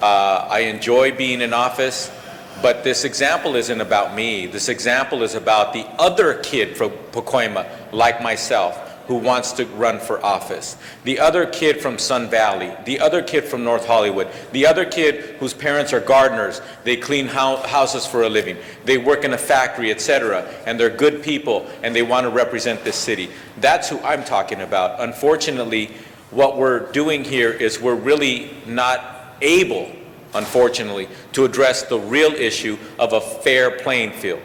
I enjoy being in office. But this example isn't about me. This example is about the other kid from Pacoima, like myself, who wants to run for office. The other kid from Sun Valley. The other kid from North Hollywood. The other kid whose parents are gardeners. They clean houses for a living. They work in a factory, etc. And they're good people, and they want to represent this city. That's who I'm talking about. Unfortunately, what we're doing here is we're really not able, unfortunately, to address the real issue of a fair playing field.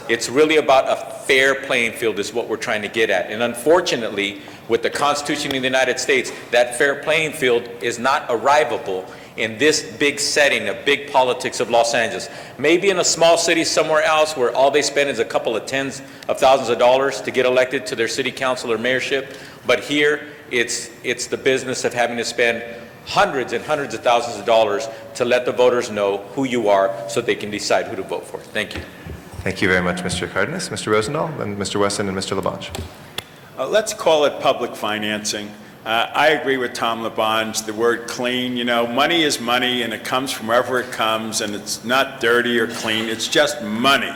It's really about a fair playing field is what we're trying to get at. And unfortunately, with the Constitution of the United States, that fair playing field is not arrivable in this big setting of big politics of Los Angeles. Maybe in a small city somewhere else where all they spend is a couple of tens of thousands of dollars to get elected to their city council or mayorship. But here, it's the business of having to spend hundreds and hundreds of thousands of dollars to let the voters know who you are so they can decide who to vote for. Thank you. Thank you very much, Mr. Cardenas. Mr. Rosendahl, then Mr. Wesson, and Mr. Labange. Let's call it public financing. I agree with Tom Labange, the word clean. You know, money is money, and it comes from wherever it comes, and it's not dirty or clean. It's just money.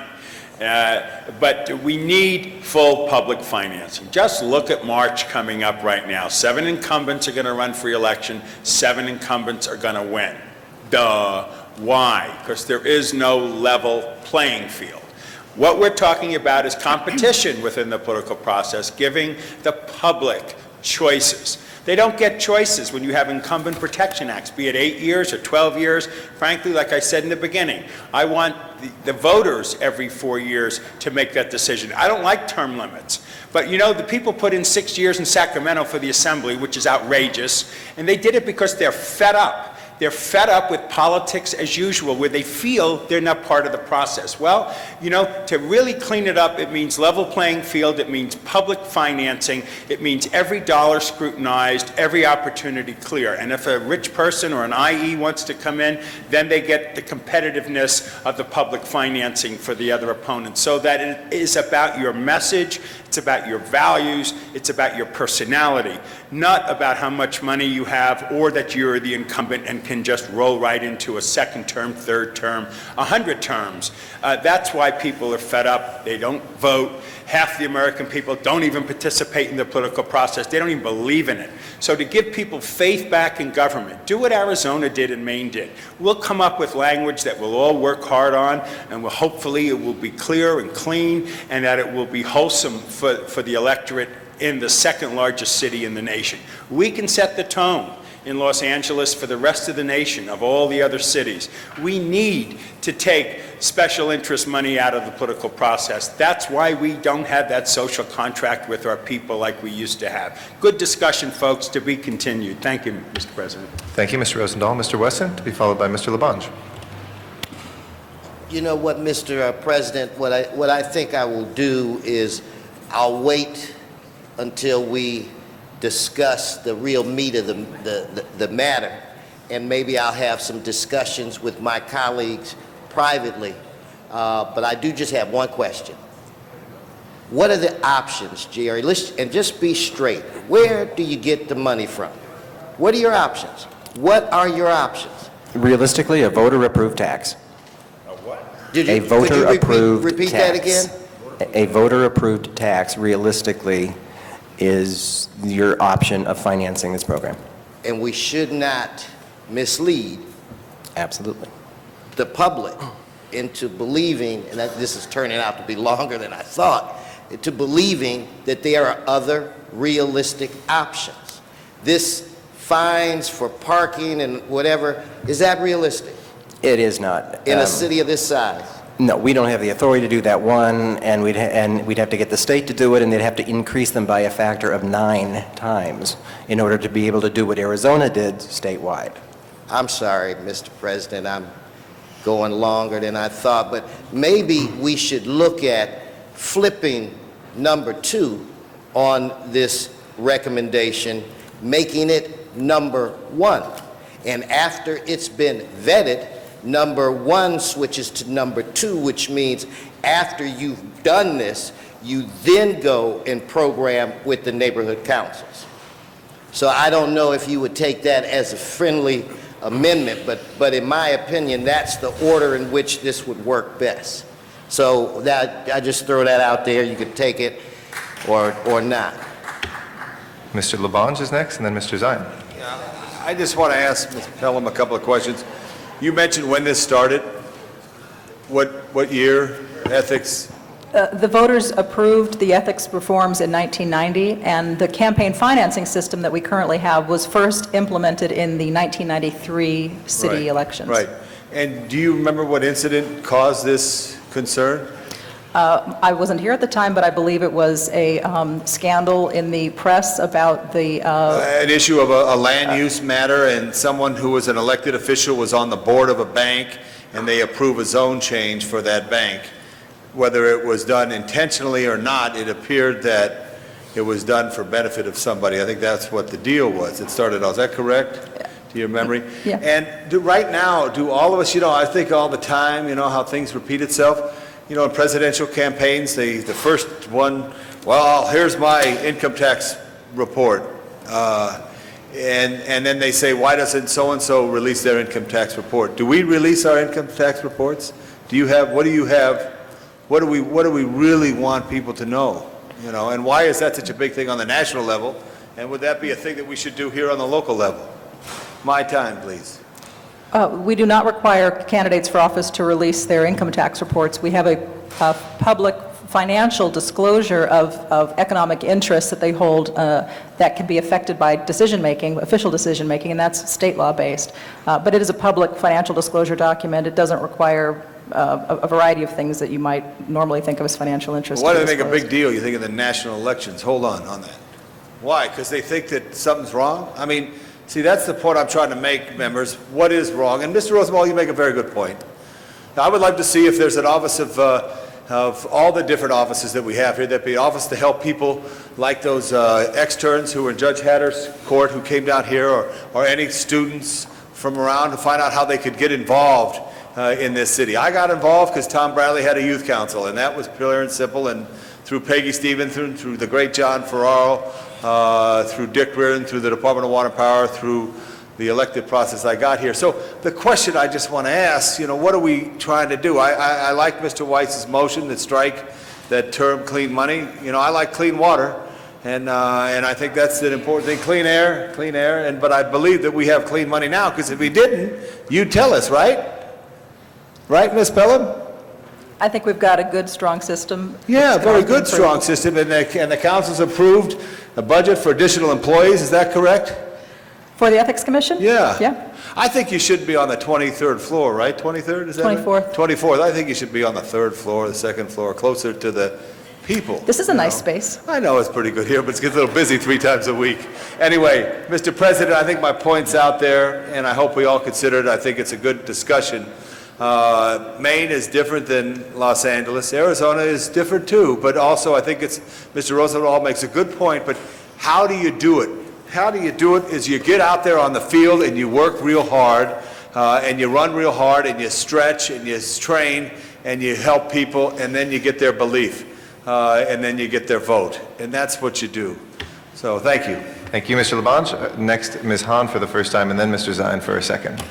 But we need full public financing. Just look at March coming up right now. 7 incumbents are going to run for election. 7 incumbents are going to win. Duh. Why? Because there is no level playing field. What we're talking about is competition within the political process, giving the public choices. They don't get choices when you have incumbent protection acts, be it 8 years or 12 years. Frankly, like I said in the beginning, I want the voters every 4 years to make that decision. I don't like term limits. But you know, the people put in 6 years in Sacramento for the assembly, which is outrageous, and they did it because they're fed up. They're fed up with politics as usual, where they feel they're not part of the process. Well, you know, to really clean it up, it means level playing field, it means public financing, it means every dollar scrutinized, every opportunity clear. And if a rich person or an IE wants to come in, then they get the competitiveness of the public financing for the other opponent. So that it is about your message, it's about your values, it's about your personality, not about how much money you have or that you're the incumbent and can just roll right into a second term, third term, 100 terms. That's why people are fed up. They don't vote. Half the American people don't even participate in the political process. They don't even believe in it. So to give people faith back in government, do what Arizona did and Maine did. We'll come up with language that we'll all work hard on, and hopefully it will be clear and clean, and that it will be wholesome for the electorate in the second largest city in the nation. We can set the tone in Los Angeles for the rest of the nation, of all the other cities. We need to take special interest money out of the political process. That's why we don't have that social contract with our people like we used to have. Good discussion, folks, to be continued. Thank you, Mr. President. Thank you, Mr. Rosendahl. Mr. Wesson, to be followed by Mr. Labange. You know what, Mr. President, what I think I will do is I'll wait until we discuss the real meat of the matter, and maybe I'll have some discussions with my colleagues privately. But I do just have one question. What are the options, Jerry? And just be straight. Where do you get the money from? What are your options? What are your options? Realistically, a voter-approved tax. Did you, A voter-approved repeat tax. that again? A voter-approved tax, realistically, is your option of financing this program. And we should not mislead Absolutely. the public into believing, and that this is turning out to be longer than I thought, to believing that there are other realistic options. This fines for parking and whatever, is that realistic It is not. in a city of this size? No, we don't have the authority to do that, one, and we'd have to get the state to do it, and they'd have to increase them by a factor of 9 times in order to be able to do what Arizona did statewide. I'm sorry, Mr. President, I'm going longer than I thought, but maybe we should look at flipping number 2 on this recommendation, making it number 1. And after it's been vetted, number 1 switches to number 2, which means after you've done this, you then go and program with the neighborhood councils. So I don't know if you would take that as a friendly amendment, but in my opinion, that's the order in which this would work best. So that, I just throw that out there. You could take it or not. Mr. Labange is next, and then Mr. Zion. I just want to ask Ms. Pelham a couple of questions. You mentioned when this started. What year? Ethics? The voters approved the ethics reforms in 1990, and the campaign financing system that we currently have was first implemented in the 1993 city elections. Right. And do you remember what incident caused this concern? I wasn't here at the time, but I believe it was a scandal in the press about the... An issue of a land use matter, and someone who was an elected official was on the board of a bank, and they approve a zone change for that bank. Whether it was done intentionally or not, it appeared that it was done for benefit of somebody. I think that's what the deal was. It started out. Is that correct? To your memory? Yeah. And right now, do all of us, I think all the time, how things repeat itself? In presidential campaigns, the first one, well, here's my income tax report. And then they say, why doesn't so-and-so release their income tax report? Do we release our income tax reports? What do you have? What do we really want people to know? And why is that such a big thing on the national level? And would that be a thing that we should do here on the local level? My time, please. We do not require candidates for office to release their income tax reports. We have a public financial disclosure of economic interests that they hold that can be affected by decision-making, official decision-making, and that's state law-based. But it is a public financial disclosure document. It doesn't require a variety of things that you might normally think of as financial interests. Why do they make a big deal, you think, of the national elections? Hold on that. Why? Because they think that something's wrong? I mean, See, that's the point I'm trying to make, members. What is wrong? And Mr. Rosenbaum, you make a very good point. Now, I would like to see if there's an office of all the different offices that we have here, there'd be an office to help people like those externs who were in Judge Hatter's court who came down here, or any students from around to find out how they could get involved in this city. I got involved because Tom Bradley had a youth council, and that was pure and simple, and through Peggy Stevenson, through the great John Ferraro, through Dick Reardon, through the Department of Water and Power, through the elective process I got here. So the question I just want to ask, what are we trying to do? I like Mr. Weiss's motion to strike that term clean money. I like clean water, and I think that's an important thing. Clean air, but I believe that we have clean money now, because if we didn't, you'd tell us, right? Right, Ms. Pelham? I think we've got a good, strong system. Yeah, It's very constantly good, strong system, and the council's approved a budget for additional employees, is that correct? For the Ethics Commission? Yeah. Yeah. I think you should be on the 23rd floor, right? 23rd, is that right? 24th. 24th. I think you should be on the 3rd floor, the 2nd floor, closer to the people. This is a nice space. I know it's pretty good here, but it gets a little busy 3 times a week. Anyway, Mr. President, I think my point's out there, and I hope we all consider it. I think it's a good discussion. Maine is different than Los Angeles. Arizona is different too, but also I think Mr. Rosenthal makes a good point, but how do you do it? How do you do it is you get out there on the field and you work real hard, and you run real hard, and you stretch and you train and you help people, and then you get their belief, and then you get their vote, and that's what you do. So thank you. Thank you, Mr. Labange. Next, Ms. Hahn for the first time, and then Mr. Zine for a second.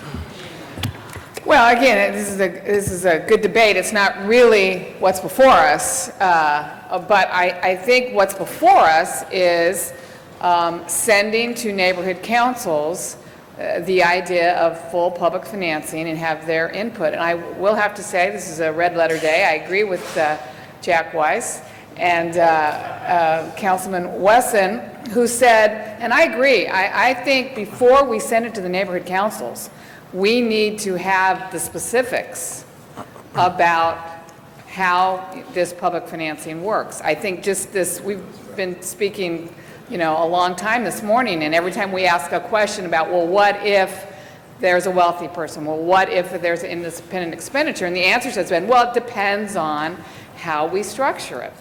Well, again, this is a good debate. It's not really what's before us, but I think what's before us is sending to neighborhood councils the idea of full public financing and have their input. And I will have to say, this is a red letter day. I agree with Jack Weiss and Councilman Wesson, who said, and I agree, I think before we send it to the neighborhood councils, we need to have the specifics about how this public financing works. I think just this, we've been speaking, a long time this morning, and every time we ask a question about, well, what if there's a wealthy person? Well, what if there's an independent expenditure? And the answer has been, well, it depends on how we structure it.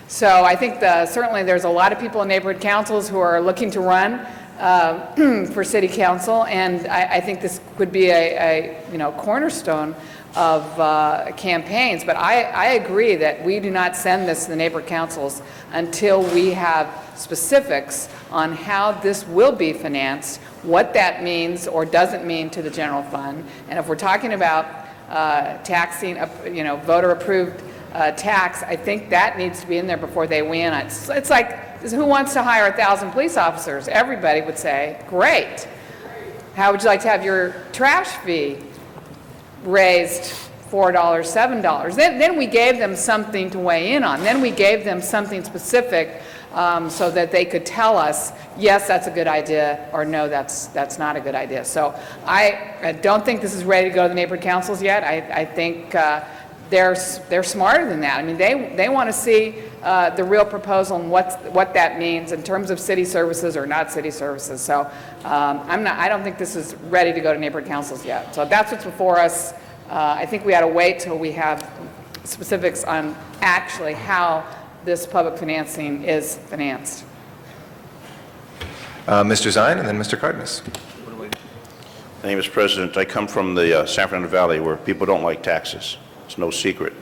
So I think certainly there's a lot of people in neighborhood councils who are looking to run for city council, and I think this could be a cornerstone of campaigns. But I agree that we do not send this to the neighborhood councils until we have specifics on how this will be financed, what that means or doesn't mean to the general fund. And if we're talking about taxing, voter-approved tax, I think that needs to be in there before they weigh in on it. It's like, who wants to hire 1,000 police officers? Everybody would say, great. How would you like to have your trash fee raised $4, $7? Then we gave them something to weigh in on. Then we gave them something specific so that they could tell us, yes, that's a good idea, or no, that's not a good idea. So I don't think this is ready to go to the neighborhood councils yet. I think they're smarter than that. I mean, they want to see the real proposal and what that means in terms of city services or not city services. So I don't think this is ready to go to neighborhood councils yet. So that's what's before us. I think we ought to wait till we have specifics on actually how this public financing is financed. Mr. Zine and then Mr. Cardenas. My name is President. I come from the San Fernando Valley, where people don't like taxes. It's no secret.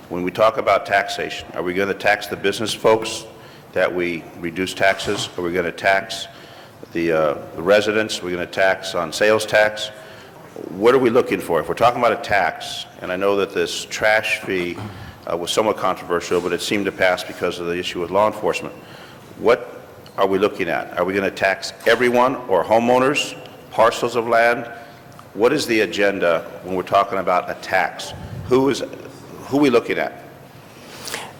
When we talk about taxation, are we going to tax the business folks that we reduce taxes? Are we going to tax the residents? Are we going to tax on sales tax? What are we looking for? If we're talking about a tax, and I know that this trash fee was somewhat controversial, but it seemed to pass because of the issue with law enforcement. What are we looking at? Are we going to tax everyone or homeowners, parcels of land? What is the agenda when we're talking about a tax? Who are we looking at?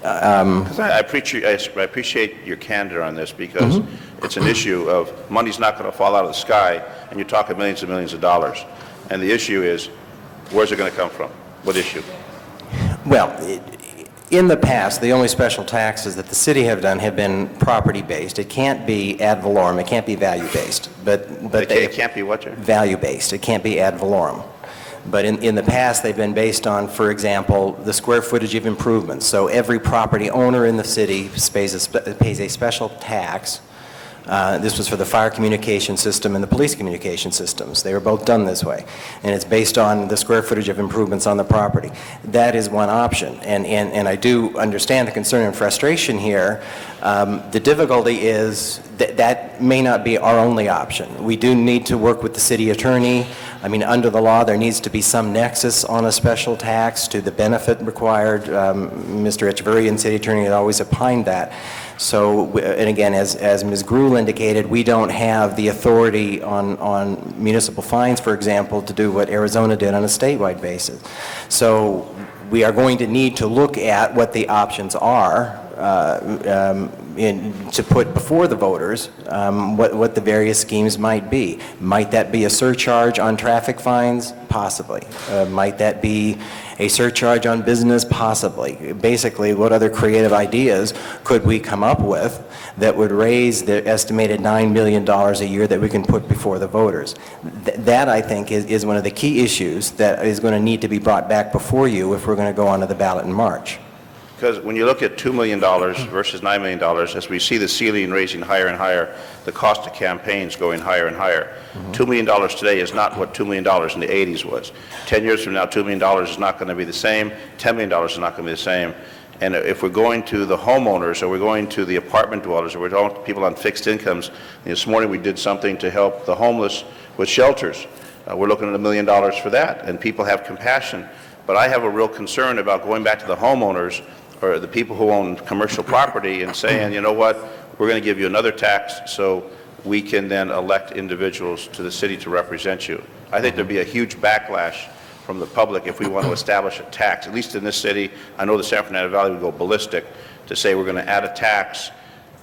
I appreciate your candor on this, because it's an issue of money's not going to fall out of the sky, and you're talking millions and millions of dollars. And the issue is, where's it going to come from? What issue? Well, In the past, the only special taxes that the city have done have been property-based. It can't be ad valorem, it can't be value-based, but It can't be what, Chair? value-based, it can't be ad valorem. But in the past, they've been based on, for example, the square footage of improvements. So every property owner in the city pays a special tax. This was for the fire communication system and the police communication systems. They were both done this way. And it's based on the square footage of improvements on the property. That is one option. And I do understand the concern and frustration here. The difficulty is that may not be our only option. We do need to work with the city attorney. I mean, under the law, there needs to be some nexus on a special tax to the benefit required. Mr. Echeverria, city attorney, had always opined that. So, and again, as Ms. Gruhl indicated, we don't have the authority on municipal fines, for example, to do what Arizona did on a statewide basis. So we are going to need to look at what the options are to put before the voters what the various schemes might be. Might that be a surcharge on traffic fines? Possibly. Might that be a surcharge on business? Possibly. Basically, what other creative ideas could we come up with that would raise the estimated $9 million a year that we can put before the voters? That, I think, is one of the key issues that is going to need to be brought back before you if we're going to go onto the ballot in March. Because when you look at $2 million versus $9 million, as we see the ceiling raising higher and higher, the cost of campaigns going higher and higher. $2 million today is not what $2 million in the 80s was. 10 years from now, $2 million is not going to be the same. $10 million is not going to be the same. And if we're going to the homeowners, or we're going to the apartment dwellers, or we're going to people on fixed incomes, this morning we did something to help the homeless with shelters. We're looking at $1 million for that, and people have compassion. But I have a real concern about going back to the homeowners or the people who own commercial property and saying, you know what, we're going to give you another tax so we can then elect individuals to the city to represent you. I think there'd be a huge backlash from the public if we want to establish a tax. At least in this city, I know the San Fernando Valley would go ballistic to say we're going to add a tax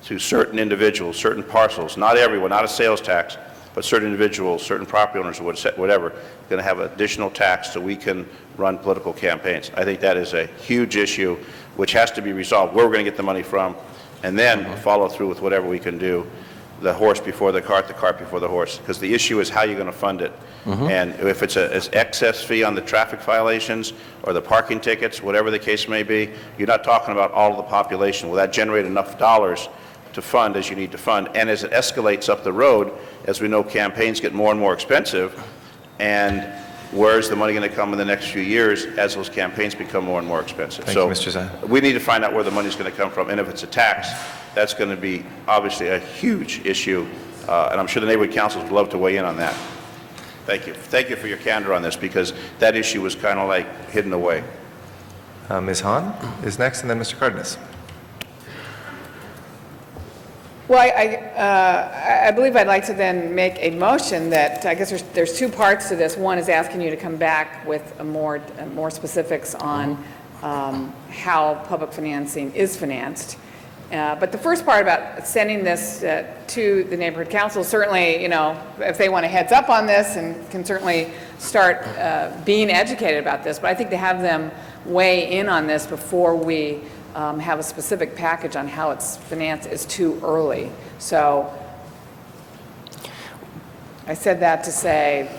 to certain individuals, certain parcels, not everyone, not a sales tax, but certain individuals, certain property owners, whatever, going to have additional tax so we can run political campaigns. I think that is a huge issue which has to be resolved, where we're going to get the money from, and then follow through with whatever we can do. The horse before the cart before the horse, because the issue is how you're going to fund it. And if it's an excess fee on the traffic violations or the parking tickets, whatever the case may be, you're not talking about all of the population. Will that generate enough dollars to fund as you need to fund? And as it escalates up the road, as we know, campaigns get more and more expensive, and where's the money going to come in the next few years as those campaigns become more and more expensive? Thank you, Mr. Zahn. We need to find out where the money's going to come from, and if it's a tax, that's going to be obviously a huge issue, and I'm sure the neighborhood councils would love to weigh in on that. Thank you. Thank you for your candor on this, because that issue was kind of like hidden away. Ms. Hahn is next, and then Mr. Cardenas. Well, I believe I'd like to then make a motion that, I guess there's two parts to this. One is asking you to come back with more specifics on how public financing is financed. But the first part about sending this to the neighborhood council, certainly, you know, if they want a heads up on this, and can certainly start being educated about this, but I think to have them weigh in on this before we have a specific package on how it's financed is too early. So I said that to say,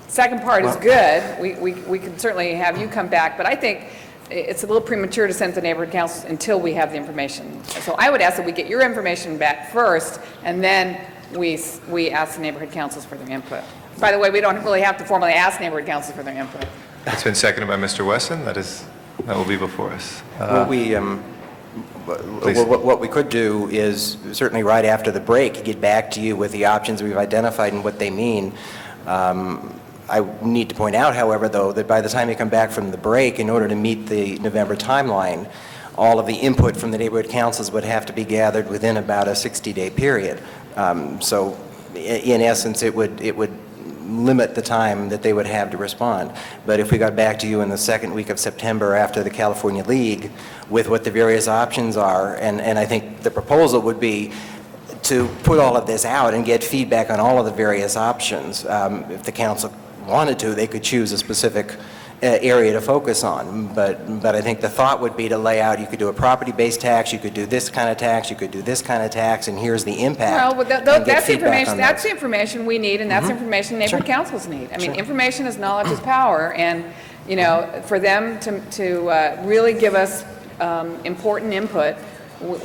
second part is good. We can certainly have you come back, but I think it's a little premature to send to neighborhood councils until we have the information. So I would ask that we get your information back first, and then we ask the neighborhood councils for their input. By the way, we don't really have to formally ask neighborhood councils for their input. It's been seconded by Mr. Wesson. That will be before us. What we could do is certainly right after the break, get back to you with the options we've identified and what they mean. I need to point out, however, though, that by the time you come back from the break, in order to meet the November timeline, all of the input from the neighborhood councils would have to be gathered within about a 60-day period. So in essence, it would limit the time that they would have to respond. But if we got back to you in the second week of September after the California League with what the various options are, and I think the proposal would be to put all of this out and get feedback on all of the various options. If the council wanted to, they could choose a specific area to focus on. But I think the thought would be to lay out, you could do a property-based tax, you could do this kind of tax, you could do this kind of tax, and here's the impact. Well, and get that's feedback information, on that's those. the information we need, and that's information neighborhood councils need. I mean, Sure. information is knowledge is power, and, you know, for them to really give us important input,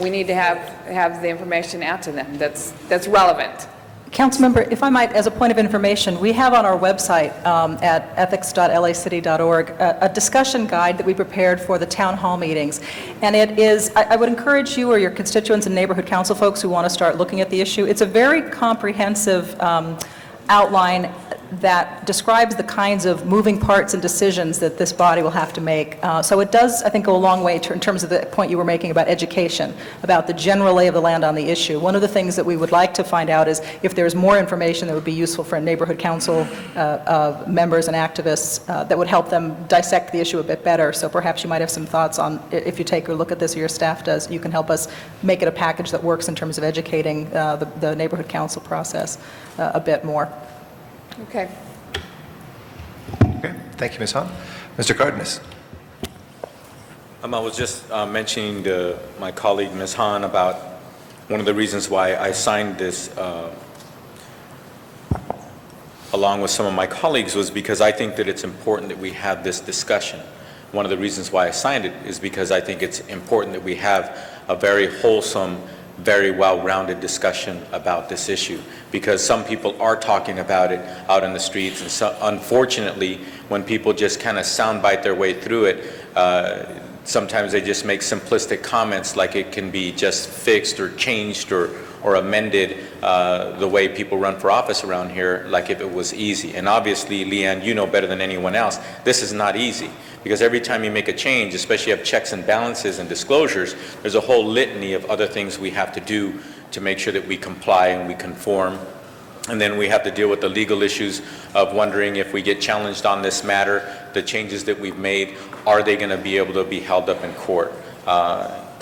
we need to have the information out to them that's relevant. Councilmember, if I might, as a point of information, we have on our website at ethics.lacity.org a discussion guide that we prepared for the town hall meetings. And it is, I would encourage you or your constituents and neighborhood council folks who want to start looking at the issue. It's a very comprehensive outline that describes the kinds of moving parts and decisions that this body will have to make. So it does, I think, go a long way in terms of the point you were making about education, about the general lay of the land on the issue. One of the things that we would like to find out is if there's more information that would be useful for neighborhood council members and activists that would help them dissect the issue a bit better. So perhaps you might have some thoughts on, if you take a look at this or your staff does, you can help us make it a package that works in terms of educating the neighborhood council process a bit more. Okay. Okay, thank you, Ms. Hahn. Mr. Cardenas. I was just mentioning to my colleague, Ms. Hahn, about one of the reasons why I signed this along with some of my colleagues was because I think that it's important that we have this discussion. One of the reasons why I signed it is because I think it's important that we have a very wholesome, very well-rounded discussion about this issue, because some people are talking about it out in the streets, and so, unfortunately, when people just kind of soundbite their way through it, sometimes they just make simplistic comments like it can be just fixed or changed or amended the way people run for office around here, like if it was easy. And obviously, Leanne, you know better than anyone else, this is not easy. Because every time you make a change, especially you have checks and balances and disclosures, there's a whole litany of other things we have to do to make sure that we comply and we conform. And then we have to deal with the legal issues of wondering if we get challenged on this matter, the changes that we've made, are they going to be able to be held up in court?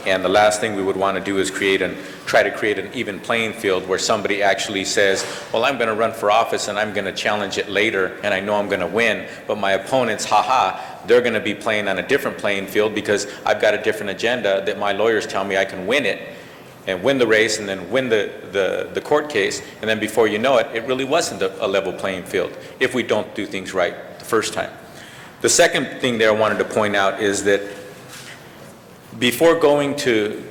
And the last thing we would want to do is try to create an even playing field where somebody actually says, well, I'm going to run for office and I'm going to challenge it later and I know I'm going to win, but my opponents, they're going to be playing on a different playing field because I've got a different agenda that my lawyers tell me I can win it and win the race and then win the court case, and then before you know it, it really wasn't a level playing field if we don't do things right the first time. The second thing that I wanted to point out is that before going to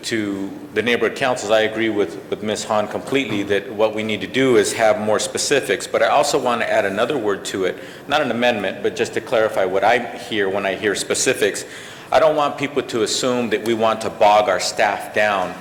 the neighborhood councils, I agree with Ms. Hahn completely that what we need to do is have more specifics, but I also want to add another word to it, not an amendment, but just to clarify what I hear when I hear specifics. I don't want people to assume that we want to bog our staff down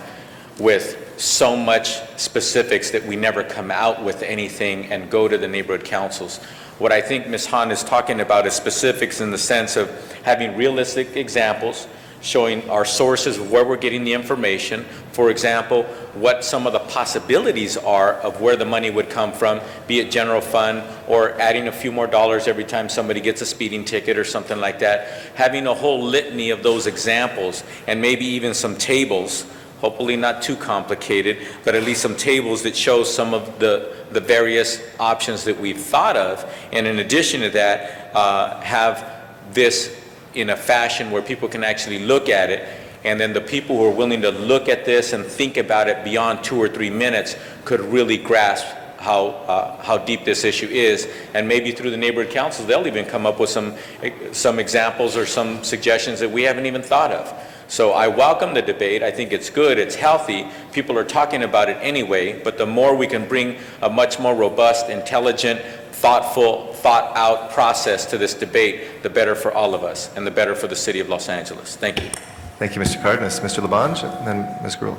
with so much specifics that we never come out with anything and go to the neighborhood councils. What I think Ms. Hahn is talking about is specifics in the sense of having realistic examples, showing our sources of where we're getting the information. For example, what some of the possibilities are of where the money would come from, be it general fund or adding a few more dollars every time somebody gets a speeding ticket or something like that. Having a whole litany of those examples and maybe even some tables, hopefully not too complicated, but at least some tables that show some of the various options that we've thought of. And in addition to that, have this in a fashion where people can actually look at it, and then the people who are willing to look at this and think about it beyond 2 or 3 minutes could really grasp how deep this issue is. And maybe through the neighborhood councils, they'll even come up with some examples or some suggestions that we haven't even thought of. So I welcome the debate. I think it's good, it's healthy. People are talking about it anyway, but the more we can bring a much more robust, intelligent, thoughtful, thought-out process to this debate, the better for all of us and the better for the city of Los Angeles. Thank you. Thank you, Mr. Cardenas. Mr. Labange, and then Ms. Gruhl.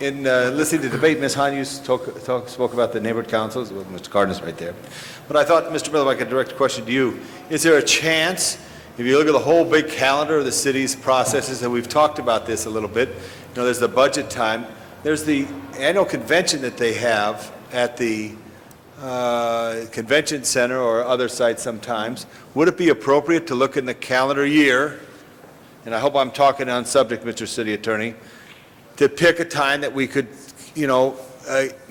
In listening to the debate, Ms. Hahn, you spoke about the neighborhood councils, with Mr. Cardenas right there. But I thought, Mr. Miller, if I could direct a question to you. Is there a chance, if you look at the whole big calendar of the city's processes, and we've talked about this a little bit, you know, there's the budget time, there's the annual convention that they have at the convention center or other sites sometimes. Would it be appropriate to look in the calendar year, and I hope I'm talking on subject, Mr. City Attorney, to pick a time that we could, you know,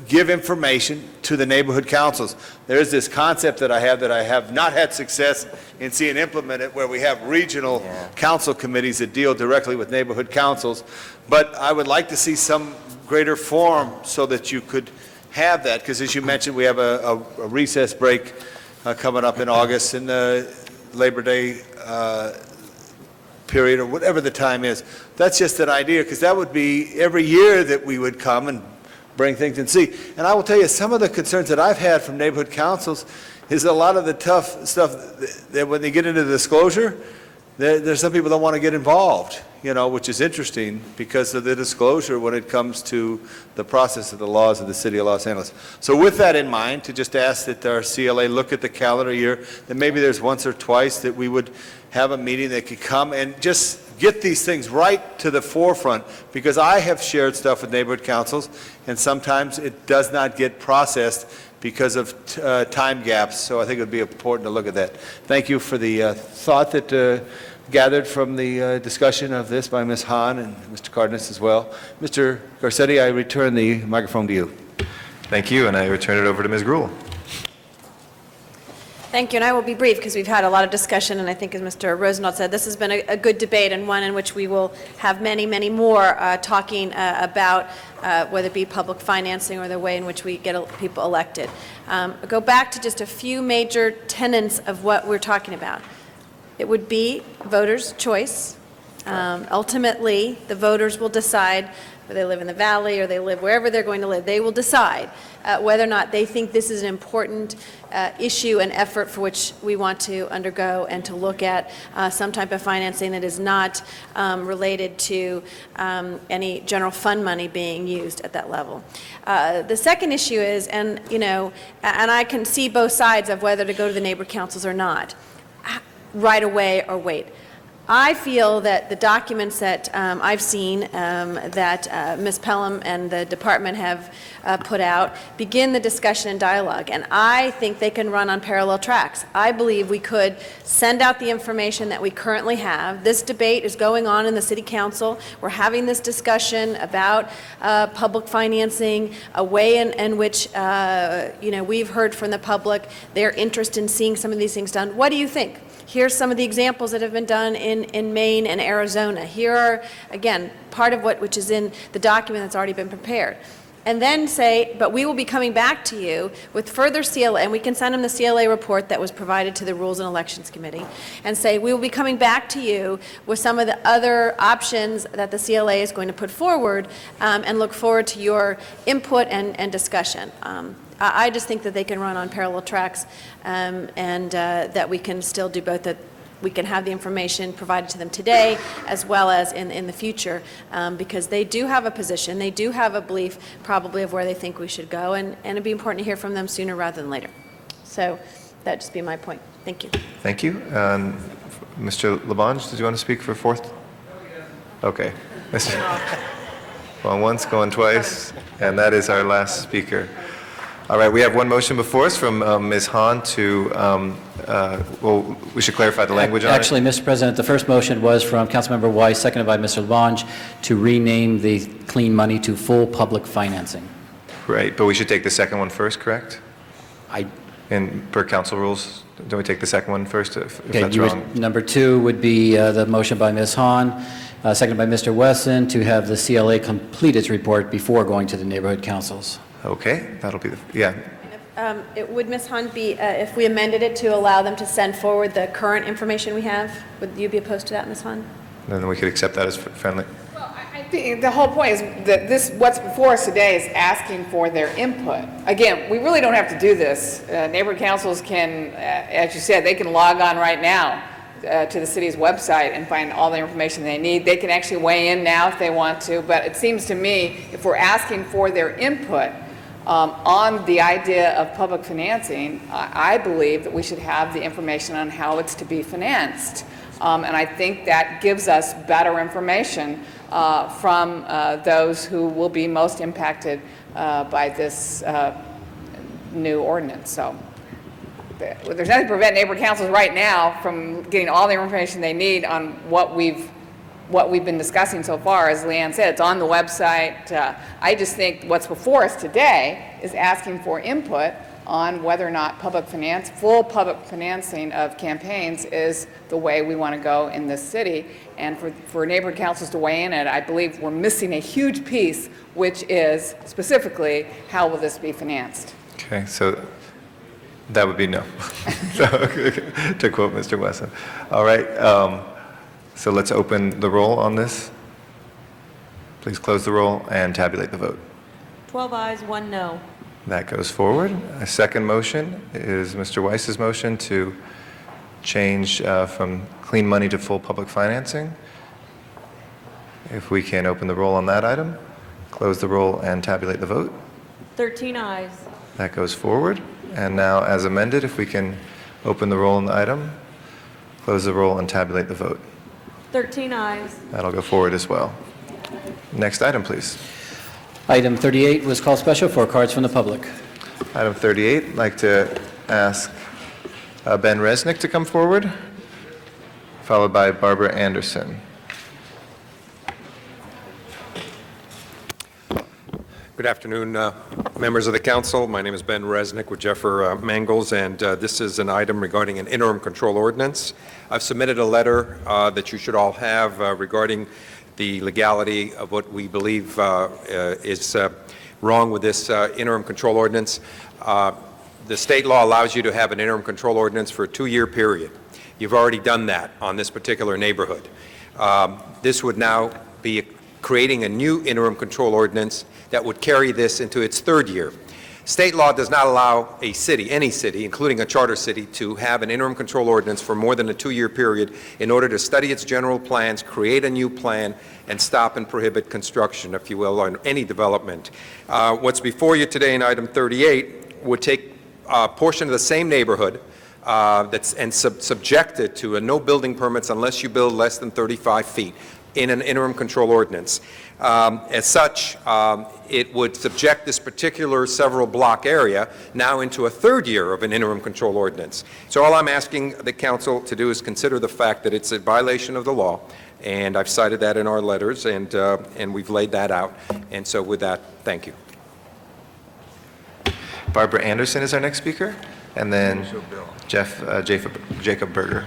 give information to the neighborhood councils. There's this concept that I have not had success in seeing implemented, where we have regional council committees that deal directly with neighborhood councils. But I would like to see some greater form so that you could have that, because as you mentioned, we have a recess break coming up in August, and the Labor Day period, or whatever the time is. That's just an idea, because that would be every year that we would come and bring things and see. And I will tell you, some of the concerns that I've had from neighborhood councils is a lot of the tough stuff that when they get into the disclosure, there's some people that want to get involved, which is interesting because of the disclosure when it comes to the process of the laws of the city of Los Angeles. So with that in mind, to just ask that our CLA look at the calendar year, that maybe there's once or twice that we would have a meeting that could come and just get these things right to the forefront, because I have shared stuff with neighborhood councils, and sometimes it does not get processed because of time gaps. So I think it would be important to look at that. Thank you for the thought that gathered from the discussion of this by Ms. Hahn and Mr. Cardenas as well. Mr. Garcetti, I return the microphone to you. Thank you, and I return it over to Ms. Gruhl. Thank you, and I will be brief because we've had a lot of discussion, and I think as Mr. Rosendahl said, this has been a good debate and one in which we will have many, many more talking about whether it be public financing or the way in which we get people elected. Go back to just a few major tenets of what we're talking about. It would be voters' choice. Ultimately, the voters will decide whether they live in the valley or they live wherever they're going to live. They will decide whether or not they think this is an important issue and effort for which we want to undergo and to look at some type of financing that is not related to any general fund money being used at that level. The second issue is, and I can see both sides of whether to go to the neighborhood councils or not, right away or wait. I feel that the documents that I've seen that Ms. Pelham and the department have put out begin the discussion and dialogue, and I think they can run on parallel tracks. I believe we could send out the information that we currently have. This debate is going on in the City Council. We're having this discussion about public financing, a way in which we've heard from the public their interest in seeing some of these things done. What do you think? Here's some of the examples that have been done in Maine and Arizona. Here are, again, part of which is in the document that's already been prepared. And then say, but we will be coming back to you with further CLA, and we can send them the CLA report that was provided to the Rules and Elections Committee, and say, we will be coming back to you with some of the other options that the CLA is going to put forward, and look forward to your input and discussion. I just think that they can run on parallel tracks, and that we can still do both, that we can have the information provided to them today as well as in the future, because they do have a position, they do have a belief probably of where they think we should go, and it'd be important to hear from them sooner rather than later. So that'd just be my point. Thank you. Thank you. Mr. Labange, did you want to speak for fourth? Okay. Going once, going twice, and that is our last speaker. All right, we have one motion before us from Ms. Hahn to, well, we should clarify the language on it. Actually, Mr. President, the first motion was from Councilmember Weiss, seconded by Mr. Labange, to rename the clean money to full public financing. Right, but we should take the second one first, correct? And per council rules, don't we take the second one first if that's wrong? Number two would be the motion by Ms. Hahn, seconded by Mr. Wesson, to have the CLA complete its report before going to the neighborhood councils. Okay, that'll be yeah. Would Ms. Hahn be, if we amended it to allow them to send forward the current information we have, would you be opposed to that, Ms. Hahn? Then we could accept that as friendly. Well, I think the whole point is that what's before us today is asking for their input. Again, we really don't have to do this. Neighborhood councils can, as you said, they can log on right now to the city's website and find all the information they need. They can actually weigh in now if they want to, but it seems to me if we're asking for their input on the idea of public financing, I believe that we should have the information on how it's to be financed. And I think that gives us better information from those who will be most impacted by this new ordinance. So there's nothing to prevent neighborhood councils right now from getting all the information they need on what we've what we've been discussing so far, as Leanne said, it's on the website. I just think what's before us today is asking for input on whether or not full public financing of campaigns is the way we want to go in this city. And for neighborhood councils to weigh in it, I believe we're missing a huge piece, which is specifically, how will this be financed? Okay, so that would be no, to quote Mr. Wesson. All right, so let's open the roll on this. Please close the roll and tabulate the vote. 12 ayes, 1 no. That goes forward. A second motion is Mr. Weiss's motion to change from clean money to full public financing. If we can open the roll on that item, close the roll and tabulate the vote. 13 ayes. That goes forward. And now, as amended, if we can open the roll on the item, close the roll and tabulate the vote. 13 ayes. That'll go forward as well. Next item, please. Item 38 was called special for cards from the public. Item 38, I'd like to ask Ben Resnick to come forward, followed by Barbara Anderson. Good afternoon, members of the council. My name is Ben Resnick with Jeffer Mangels, and this is an item regarding an interim control ordinance. I've submitted a letter that you should all have regarding the legality of what we believe is wrong with this interim control ordinance. The state law allows you to have an interim control ordinance for a 2-year period. You've already done that on this particular neighborhood. This would now be creating a new interim control ordinance that would carry this into its 3rd year. State law does not allow a city, any city, including a charter city, to have an interim control ordinance for more than a 2-year period in order to study its general plans, create a new plan, and stop and prohibit construction, if you will, on any development. What's before you today in item 38 would take a portion of the same neighborhood subject it to no building permits unless you build less than 35 feet in an interim control ordinance. As such, it would subject this particular several block area now into a 3rd year of an interim control ordinance. So all I'm asking the council to do is consider the fact that it's a violation of the law, and I've cited that in our letters, and we've laid that out. And so with that, thank you. Barbara Anderson is our next speaker, and then Jacob Berger.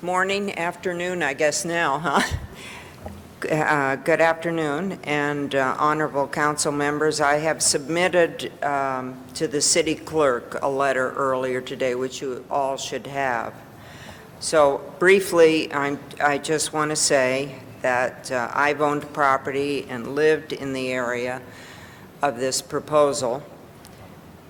Morning, afternoon, I guess now, huh? Good afternoon, and honorable council members. I have submitted to the city clerk a letter earlier today, which you all should have. So briefly, I just want to say that I've owned property and lived in the area of this proposal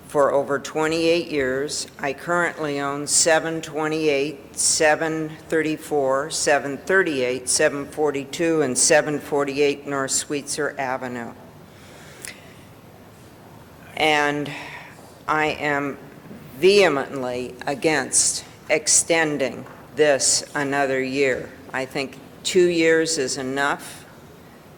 for over 28 years. I currently own 728, 734, 738, 742, and 748 North Sweetser Avenue. And I am vehemently against extending this another year. I think 2 years is enough.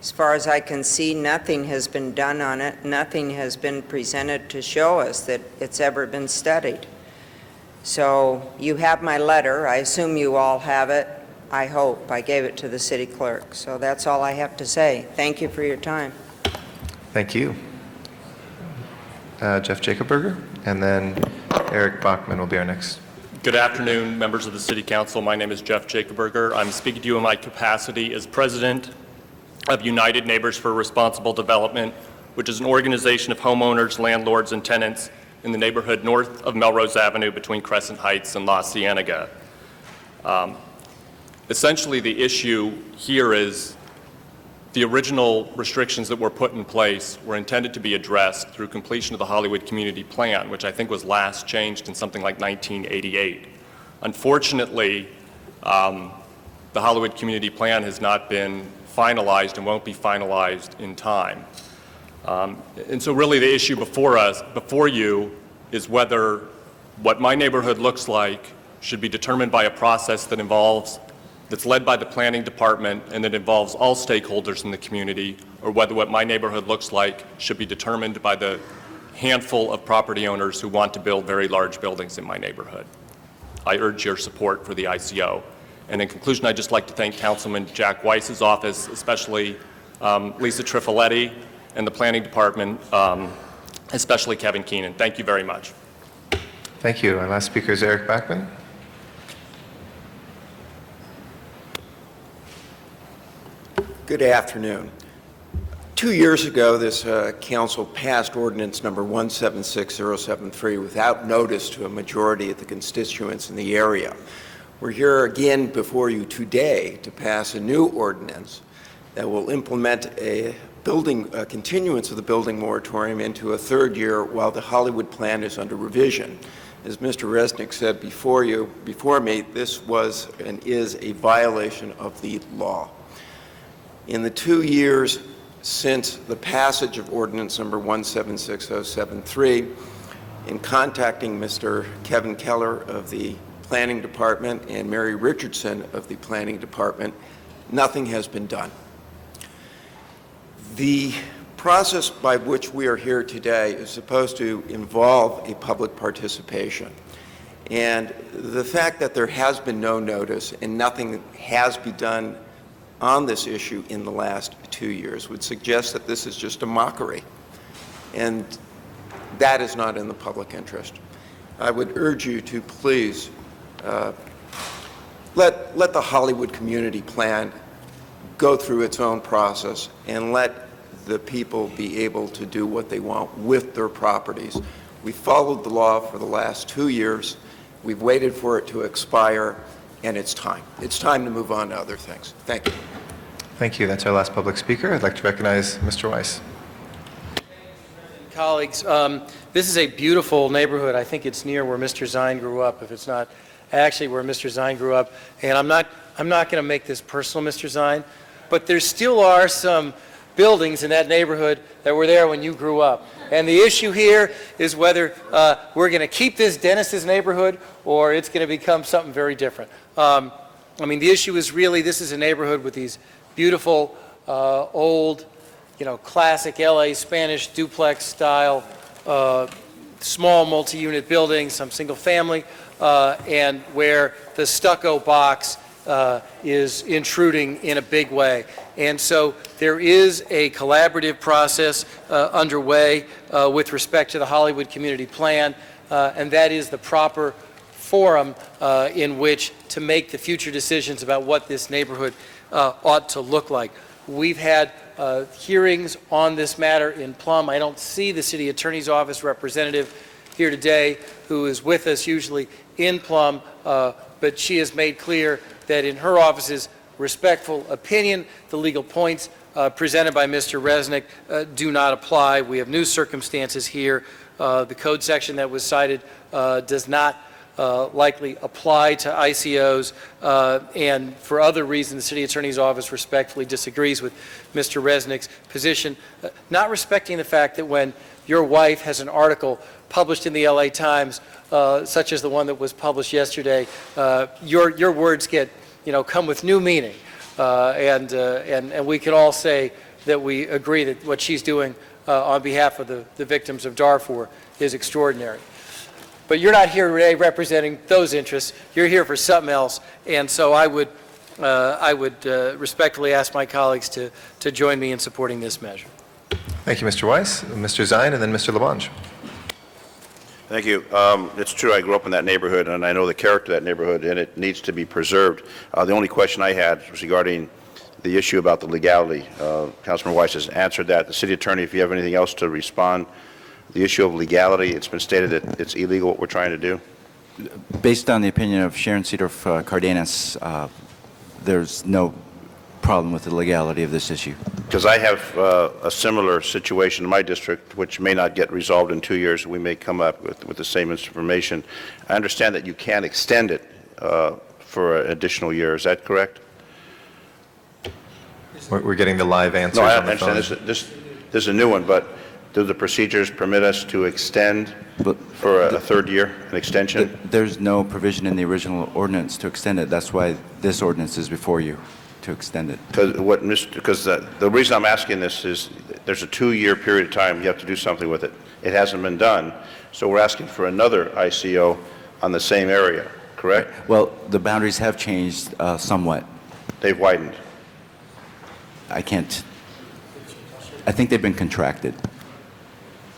As far as I can see, nothing has been done on it. Nothing has been presented to show us that it's ever been studied. So you have my letter. I assume you all have it. I hope. I gave it to the city clerk. So that's all I have to say. Thank you for your time. Thank you. Jeff Jacob Berger, and then Eric Bachman will be our next. Good afternoon, members of the City Council. My name is Jeff Jacob Berger. I'm speaking to you in my capacity as President of United Neighbors for Responsible Development, which is an organization of homeowners, landlords, and tenants in the neighborhood north of Melrose Avenue between Crescent Heights and La Cienega. Essentially, the issue here is the original restrictions that were put in place were intended to be addressed through completion of the Hollywood Community Plan, which I think was last changed in something like 1988. Unfortunately, the Hollywood Community Plan has not been finalized and won't be finalized in time. And so really the issue before you, is whether what my neighborhood looks like should be determined by a process that's led by the planning department and that involves all stakeholders in the community, or whether what my neighborhood looks like should be determined by the handful of property owners who want to build very large buildings in my neighborhood. I urge your support for the ICO. And in conclusion, I'd just like to thank Councilman Jack Weiss's office, especially Lisa Trifoletti and the Planning Department, especially Kevin Keenan. Thank you very much. Thank you. Our last speaker is Eric Bachman. Good afternoon. 2 years ago, this council passed ordinance number 176073 without notice to a majority of the constituents in the area. We're here again before you today to pass a new ordinance that will implement a continuance of the building moratorium into a third year while the Hollywood plan is under revision. As Mr. Resnick said before me, this was and is a violation of the law. In the 2 years since the passage of ordinance number 176073, in contacting Mr. Kevin Keller of the Planning Department and Mary Richardson of the Planning Department, nothing has been done. The process by which we are here today is supposed to involve a public participation. And the fact that there has been no notice and nothing has been done on this issue in the last 2 years would suggest that this is just a mockery. And that is not in the public interest. I would urge you to please let the Hollywood community plan go through its own process and let the people be able to do what they want with their properties. We followed the law for the last 2 years. We've waited for it to expire, and it's time. It's time to move on to other things. Thank you. Thank you. That's our last public speaker. I'd like to recognize Mr. Weiss. Colleagues, this is a beautiful neighborhood. I think it's near where Mr. Zine grew up, if it's not actually where Mr. Zine grew up. And I'm not going to make this personal, Mr. Zine, but there still are some buildings in that neighborhood that were there when you grew up. And the issue here is whether we're going to keep this Dennis's neighborhood or it's going to become something very different. I mean, the issue is really this is a neighborhood with these beautiful, old, classic LA Spanish duplex style, small multi-unit buildings, some single family, and where the stucco box is intruding in a big way. And so there is a collaborative process underway with respect to the Hollywood Community Plan, and that is the proper forum in which to make the future decisions about what this neighborhood ought to look like. We've had hearings on this matter in Plum. I don't see the city attorney's office representative here today who is with us usually in Plum, but she has made clear that in her office's respectful opinion, the legal points presented by Mr. Resnick do not apply. We have new circumstances here. The code section that was cited does not likely apply to ICOs, and for other reasons, the city attorney's office respectfully disagrees with Mr. Resnick's position, not respecting the fact that when your wife has an article published in the LA Times, such as the one that was published yesterday, your words get, come with new meaning, and we can all say that we agree that what she's doing on behalf of the victims of Darfur is extraordinary. But you're not here today representing those interests. You're here for something else, and so I would respectfully ask my colleagues to join me in supporting this measure. Thank you, Mr. Weiss. Mr. Zine, and then Mr. LaBonge. Thank you. It's true, I grew up in that neighborhood, and I know the character of that neighborhood, and it needs to be preserved. The only question I had was regarding the issue about the legality. Councilman Weiss has answered that. The city attorney, if you have anything else to respond, the issue of legality, it's been stated that it's illegal what we're trying to do. Based on the opinion of Sharon Seedorf Cardenas, there's no problem with the legality of this issue. Because I have a similar situation in my district, which may not get resolved in 2 years. We may come up with the same information. I understand that you can extend it for an additional year. Is that correct? We're getting the live answers No, I on the phone. understand. This is a new one, but do the procedures permit us to extend for a third year, an extension? There's no provision in the original ordinance to extend it. That's why this ordinance is before you, to extend it. Because the reason I'm asking this is there's a 2-year period of time you have to do something with it. It hasn't been done, so we're asking for another ICO on the same area. correct? Well, the boundaries have changed somewhat. They've widened. I can't, I think they've been contracted.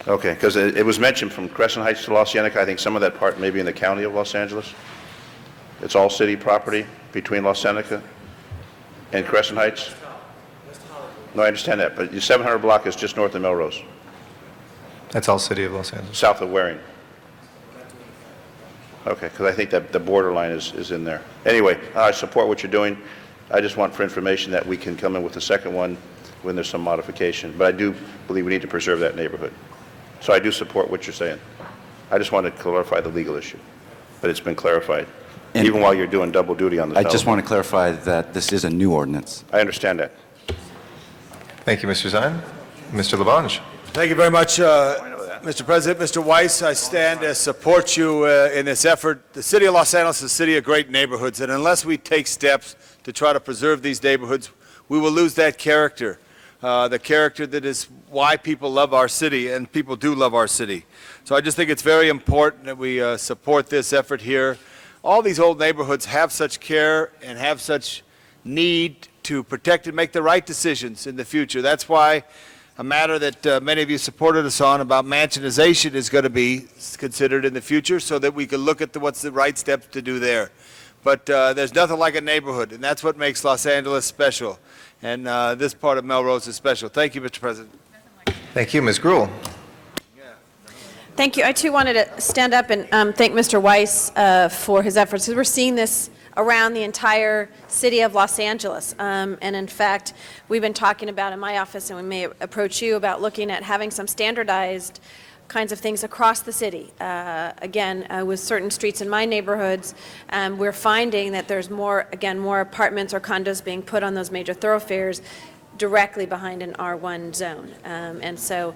Okay, because it was mentioned from Crescent Heights to La Cienega, I think some of that part may be in the county of Los Angeles. It's all city property between La Cienega and Crescent Heights? No, I understand that, but your 700 block is just north of Melrose, That's all city of Los Angeles. south of Waring. Okay, because I think that the borderline is in there. Anyway, I support what you're doing. I just want for information that we can come in with the second one when there's some modification. But I do believe we need to preserve that neighborhood. So I do support what you're saying. I just want to clarify the legal issue. But it's been clarified, And even while you're doing double duty on the I telephone. just want to clarify that this is a new ordinance. I understand that. Thank you, Mr. Zine. Mr. Labange. Thank you very much, Mr. President. Mr. Weiss, I stand to support you in this effort. The city of Los Angeles is a city of great neighborhoods, and unless we take steps to try to preserve these neighborhoods, we will lose that character, the character that is why people love our city, and people do love our city. So I just think it's very important that we support this effort here. All these old neighborhoods have such care and have such need to protect and make the right decisions in the future. That's why a matter that many of you supported us on about mansionization is going to be considered in the future so that we can look at what's the right steps to do there. But there's nothing like a neighborhood, and that's what makes Los Angeles special. And this part of Melrose is special. Thank you, Mr. President. Thank you, Ms. Gruhl. Thank you. I too wanted to stand up and thank Mr. Weiss for his efforts. We're seeing this around the entire city of Los Angeles. And in fact, we've been talking about in my office, and we may approach you about looking at having some standardized kinds of things across the city. Again, with certain streets in my neighborhoods, we're finding that there's more apartments or condos being put on those major thoroughfares directly behind an R1 zone. And so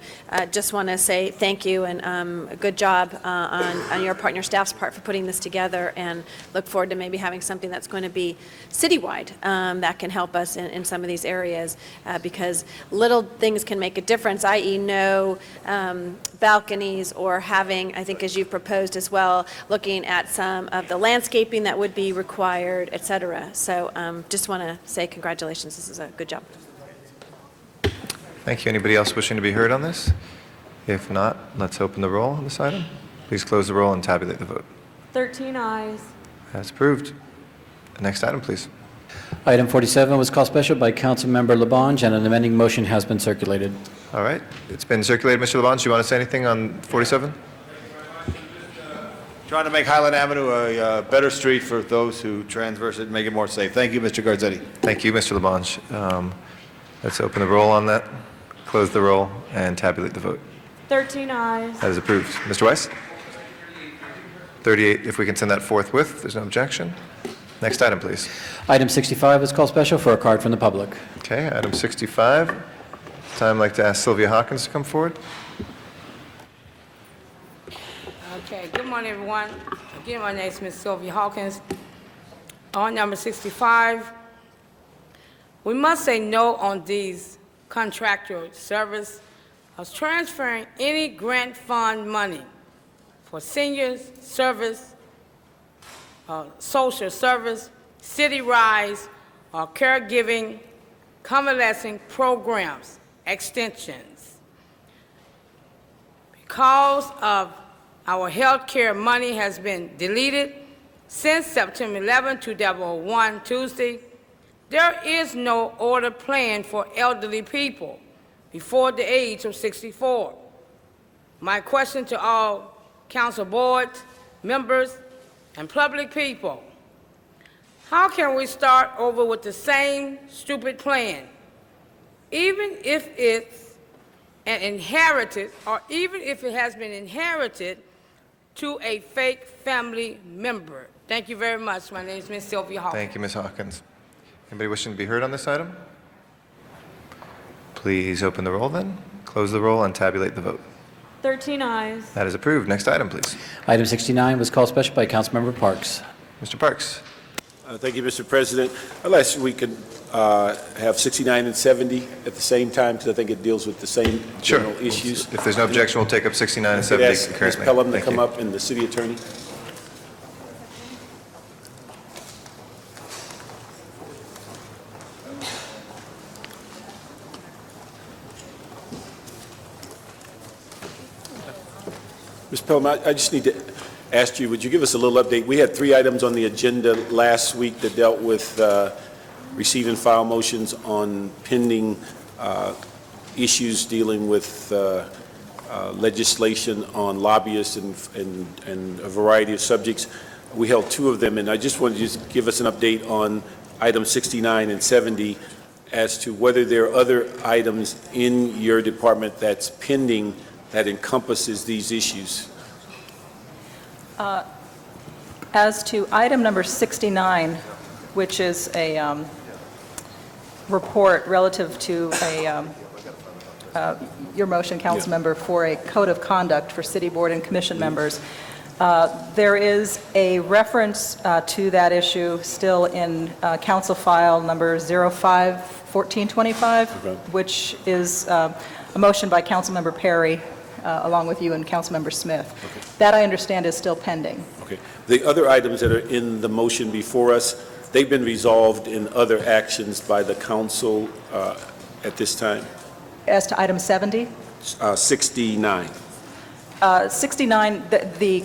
just want to say thank you and a good job on your part and your staff's part for putting this together, and look forward to maybe having something that's going to be citywide that can help us in some of these areas because little things can make a difference, i.e. no balconies or having, I think as you proposed as well, looking at some of the landscaping that would be required, et cetera. So just want to say congratulations. This is a good job. Thank you. Anybody else wishing to be heard on this? If not, let's open the roll on this item. Please close the roll and tabulate the vote. 13 ayes. That's approved. The next item, please. Item 47 was called special by Councilmember Labange, and an amending motion has been circulated. All right. It's been circulated. Mr. Labange, do you want to say anything on 47? Trying to make Highland Avenue a better street for those who transverse it and make it more safe. Thank you, Mr. Garzetti. Thank you, Mr. Labange. Let's open the roll on that, close the roll, and tabulate the vote. 13 ayes. That is approved. Mr. Weiss? 38, if we can send that forthwith, there's no objection. Next item, please. Item 65 was called special for a card from the public. Okay, item 65. Time I'd like to ask Sylvia Hawkins to come forward. Okay, good morning, everyone. Again, my name is Ms. Sylvia Hawkins. On number 65, we must say no on these contractual service of transferring any grant fund money for seniors service, social service, city rise, or caregiving, convalescing programs, extensions. Because of our health care money has been deleted since September 11, 2001, Tuesday, there is no order plan for elderly people before the age of 64. My question to all council boards, members, and public people, how can we start over with the same stupid plan, even if it's an inherited, or even if it has been inherited to a fake family member? Thank you very much. My name is Ms. Sylvia Hawkins. Thank you, Ms. Hawkins. Anybody wishing to be heard on this item? Please open the roll then, close the roll, and tabulate the vote. 13 ayes. That is approved. Next item, please. Item 69 was called special by Councilmember Parks. Mr. Parks. Thank you, Mr. President. I'd like we could have 69 and 70 at the same time, because I think it deals with the same general issues. If there's no objection, we'll take up 69 and Could 70 ask concurrently. Ms. Pelham to Thank come you. up, and the city attorney. Ms. Pelham, I just need to ask you, would you give us a little update? We had 3 items on the agenda last week that dealt with receive and file motions on pending issues dealing with legislation on lobbyists and a variety of subjects. We held 2 of them, and I just wanted you to give us an update on items 69 and 70 as to whether there are other items in your department that's pending that encompasses these issues. As to item number 69, which is a report relative to your motion, Councilmember, for a code of conduct for city board and commission members, there is a reference to that issue still in council file number 05-1425, which is a motion by Councilmember Perry, along with you and Councilmember Smith. That, I understand, is still pending. Okay. The other items that are in the motion before us, they've been resolved in other actions by the council at this time? As to item 70? 69. 69, the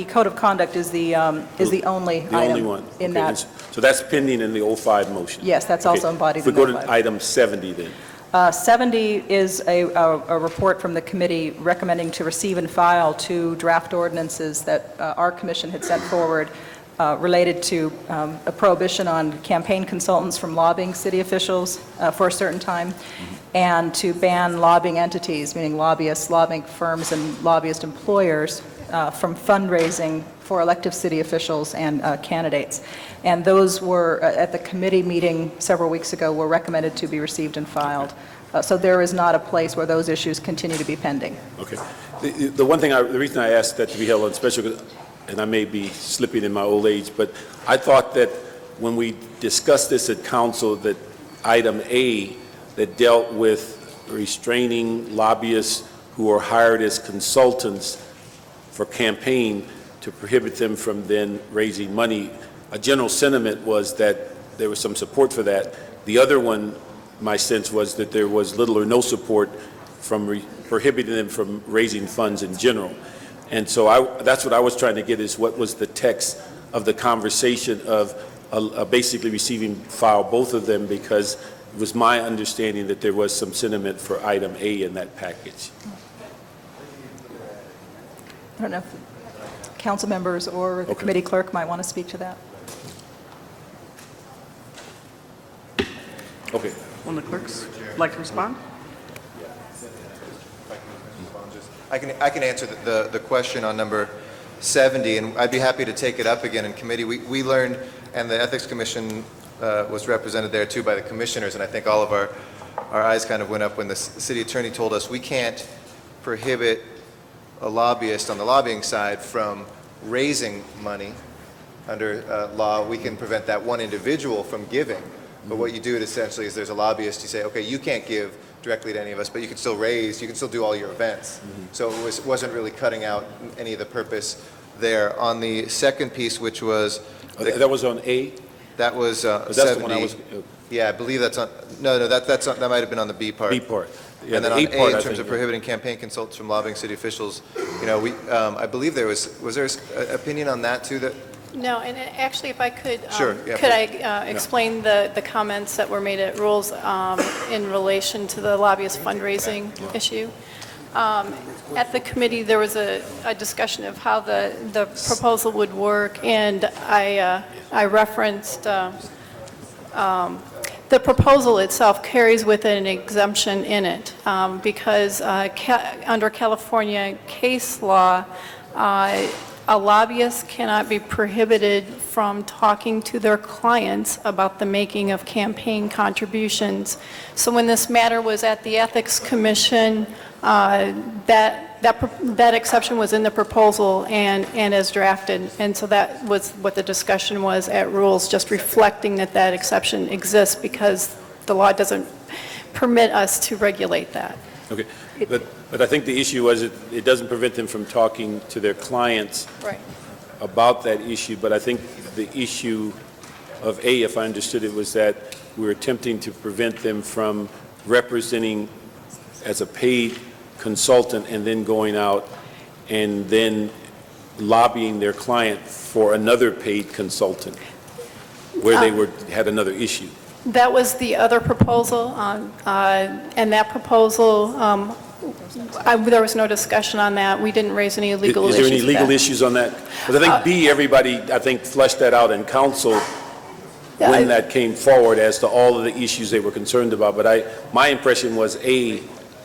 code of conduct is the only item. The only one. In Okay, that. So that's pending in the 05 motion? Yes, that's Okay. also embodied If we in go the to 05. item 70 then. 70 is a report from the committee recommending to receive and file 2 draft ordinances that our commission had sent forward related to a prohibition on campaign consultants from lobbying city officials for a certain time, and to ban lobbying entities, meaning lobbyists, lobbying firms, and lobbyist employers from fundraising for elective city officials and candidates. And those were, at the committee meeting several weeks ago, were recommended to be received and filed. So there is not a place where those issues continue to be pending. Okay. The one thing, the reason I asked that to be held on special, and I may be slipping in my old age, but I thought that when we discussed this at council, that item A that dealt with restraining lobbyists who are hired as consultants for campaign to prohibit them from then raising money, a general sentiment was that there was some support for that. The other one, my sense was that there was little or no support from prohibiting them from raising funds in general. And so that's what I was trying to get, is what was the text of the conversation of basically receiving file both of them, because it was my understanding that there was some sentiment for item A in that package. I don't know if council members or the committee clerk might want to speak to that. Okay. Will the clerks like to respond? I can answer the question on number 70, and I'd be happy to take it up again in committee. We learned, and the Ethics Commission was represented there too by the commissioners, and I think all of our eyes kind of went up when the city attorney told us we can't prohibit a lobbyist on the lobbying side from raising money under law. We can prevent that one individual from giving, but what you do essentially is there's a lobbyist, you say, okay, you can't give directly to any of us, but you can still raise, you can still do all your events. So it wasn't really cutting out any of the purpose there. On the second piece, which was... that was on A? That was 70. The one I was... Yeah, I believe that's on... No, that might have been on the B part. B part. Yeah, and then the on A part, in I terms think, of prohibiting campaign consultants from lobbying city officials, you know, I believe there was there an opinion on that too? That No, and actually, if I could, Sure, yeah, could please. I explain the comments that were made at Rules in relation to the lobbyist fundraising issue? At the committee, there was a discussion of how the proposal would work, and I referenced the proposal itself carries with it an exemption in it, because under California case law, a lobbyist cannot be prohibited from talking to their clients about the making of campaign contributions. So when this matter was at the Ethics Commission, that exception was in the proposal and as drafted. And so that was what the discussion was at Rules, just reflecting that exception exists because the law doesn't permit us to regulate that. Okay, but I think the issue was it doesn't prevent them from talking to their clients about that issue, but I think the issue of A, if I understood it, was that we're attempting to prevent them from representing as a paid consultant and then going out and then lobbying their client for another paid consultant where they had another issue. That was the other proposal, and that proposal, there was no discussion on that. We didn't raise any legal issues. Is there any with legal that. issues on that? Because I think B, everybody, I think, fleshed that out in council when that came forward as to all of the issues they were concerned about. But my impression was A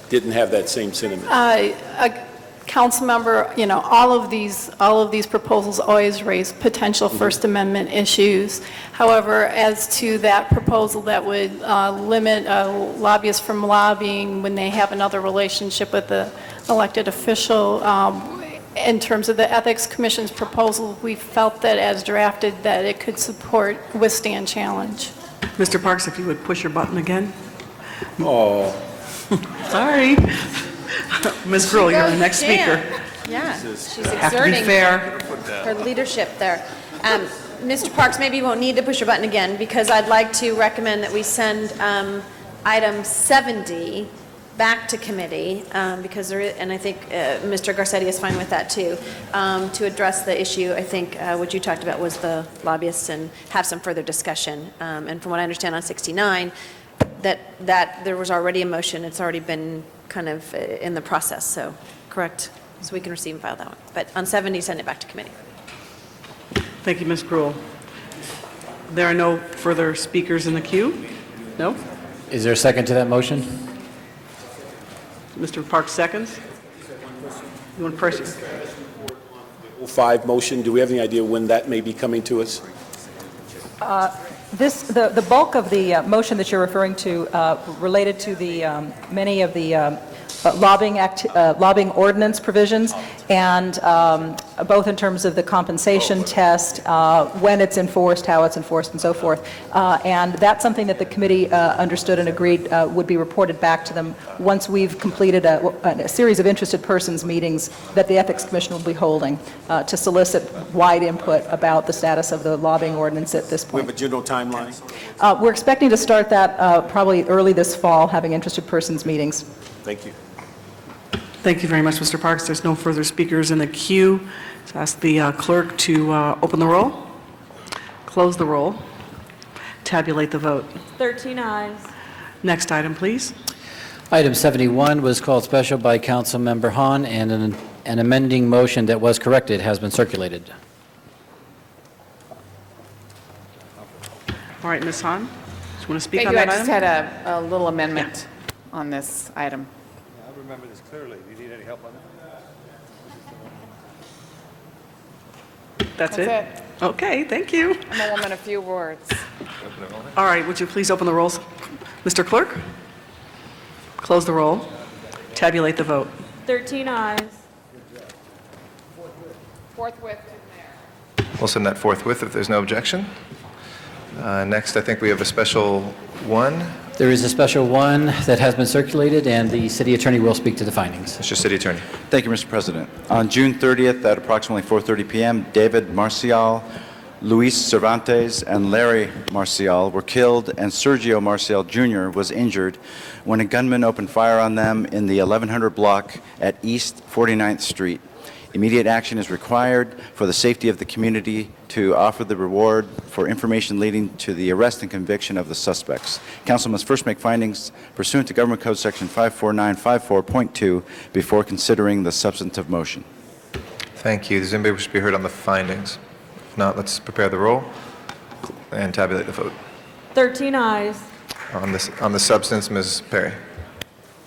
didn't have that same sentiment. A council member, you know, all of these proposals always raise potential First Amendment issues. However, as to that proposal that would limit lobbyists from lobbying when they have another relationship with the elected official, in terms of the Ethics Commission's proposal, we felt that as drafted that it could withstand challenge. Mr. Parks, if you would push your button again. Oh. Sorry. Ms. Gruhl, you're the next speaker. Yeah, she's Have to be exerting fair. her leadership there. Mr. Parks, maybe you won't need to push your button again, because I'd like to recommend that we send item 70 back to committee, because and I think Mr. Garcetti is fine with that too, to address the issue. I think what you talked about was the lobbyists and have some further discussion. And from what I understand on 69, that there was already a motion. It's already been kind of in the process, so correct. So we can receive and file that one. But on 70, send it back to committee. Thank you, Ms. Gruhl. There are no further speakers in the queue? No? Is there a second to that motion? Mr. Parks seconds? You want to press it? 05 motion, do we have any idea when that may be coming to us? The bulk of the motion that you're referring to related to the many of the lobbying ordinance provisions, and both in terms of the compensation test, when it's enforced, how it's enforced, and so forth. And that's something that the committee understood and agreed would be reported back to them once we've completed a series of interested persons meetings that the Ethics Commission will be holding to solicit wide input about the status of the lobbying ordinance at this We point. have a general timeline? We're expecting to start that probably early this fall, having interested persons meetings. Thank you. Thank you very much, Mr. Parks. There's no further speakers in the queue. So ask the clerk to open the roll, close the roll, tabulate the vote. 13 ayes. Next item, please. Item 71 was called special by Councilmember Hahn, and an amending motion that was corrected has been circulated. All right, Ms. Hahn, do you want to speak Thank on you. I that just item? had a little amendment on this item. I remember this clearly. Do you need any help on that? That's That's it? Okay, thank you. I'm a woman of few words. All right, would you please open the rolls? Mr. Clerk? Close the roll, tabulate the vote. 13 ayes. Forthwith. We'll send that forthwith if there's no objection. Next, I think we have a special one. There is a special one that has been circulated, and the city attorney will speak to the findings. Mr. City Attorney. Thank you, Mr. President. On June 30th at approximately 4:30 p.m., David Marcial, Luis Cervantes, and Larry Marcial were killed, and Sergio Marcial Jr. was injured when a gunman opened fire on them in the 1100 block at East 49th Street. Immediate action is required for the safety of the community to offer the reward for information leading to the arrest and conviction of the suspects. Council must first make findings pursuant to Government Code Section 54954.2 before considering the substantive motion. Thank you. Does anybody wish to be heard on the findings? If not, let's prepare the roll and tabulate the vote. 13 ayes. On the substance, Ms. Perry.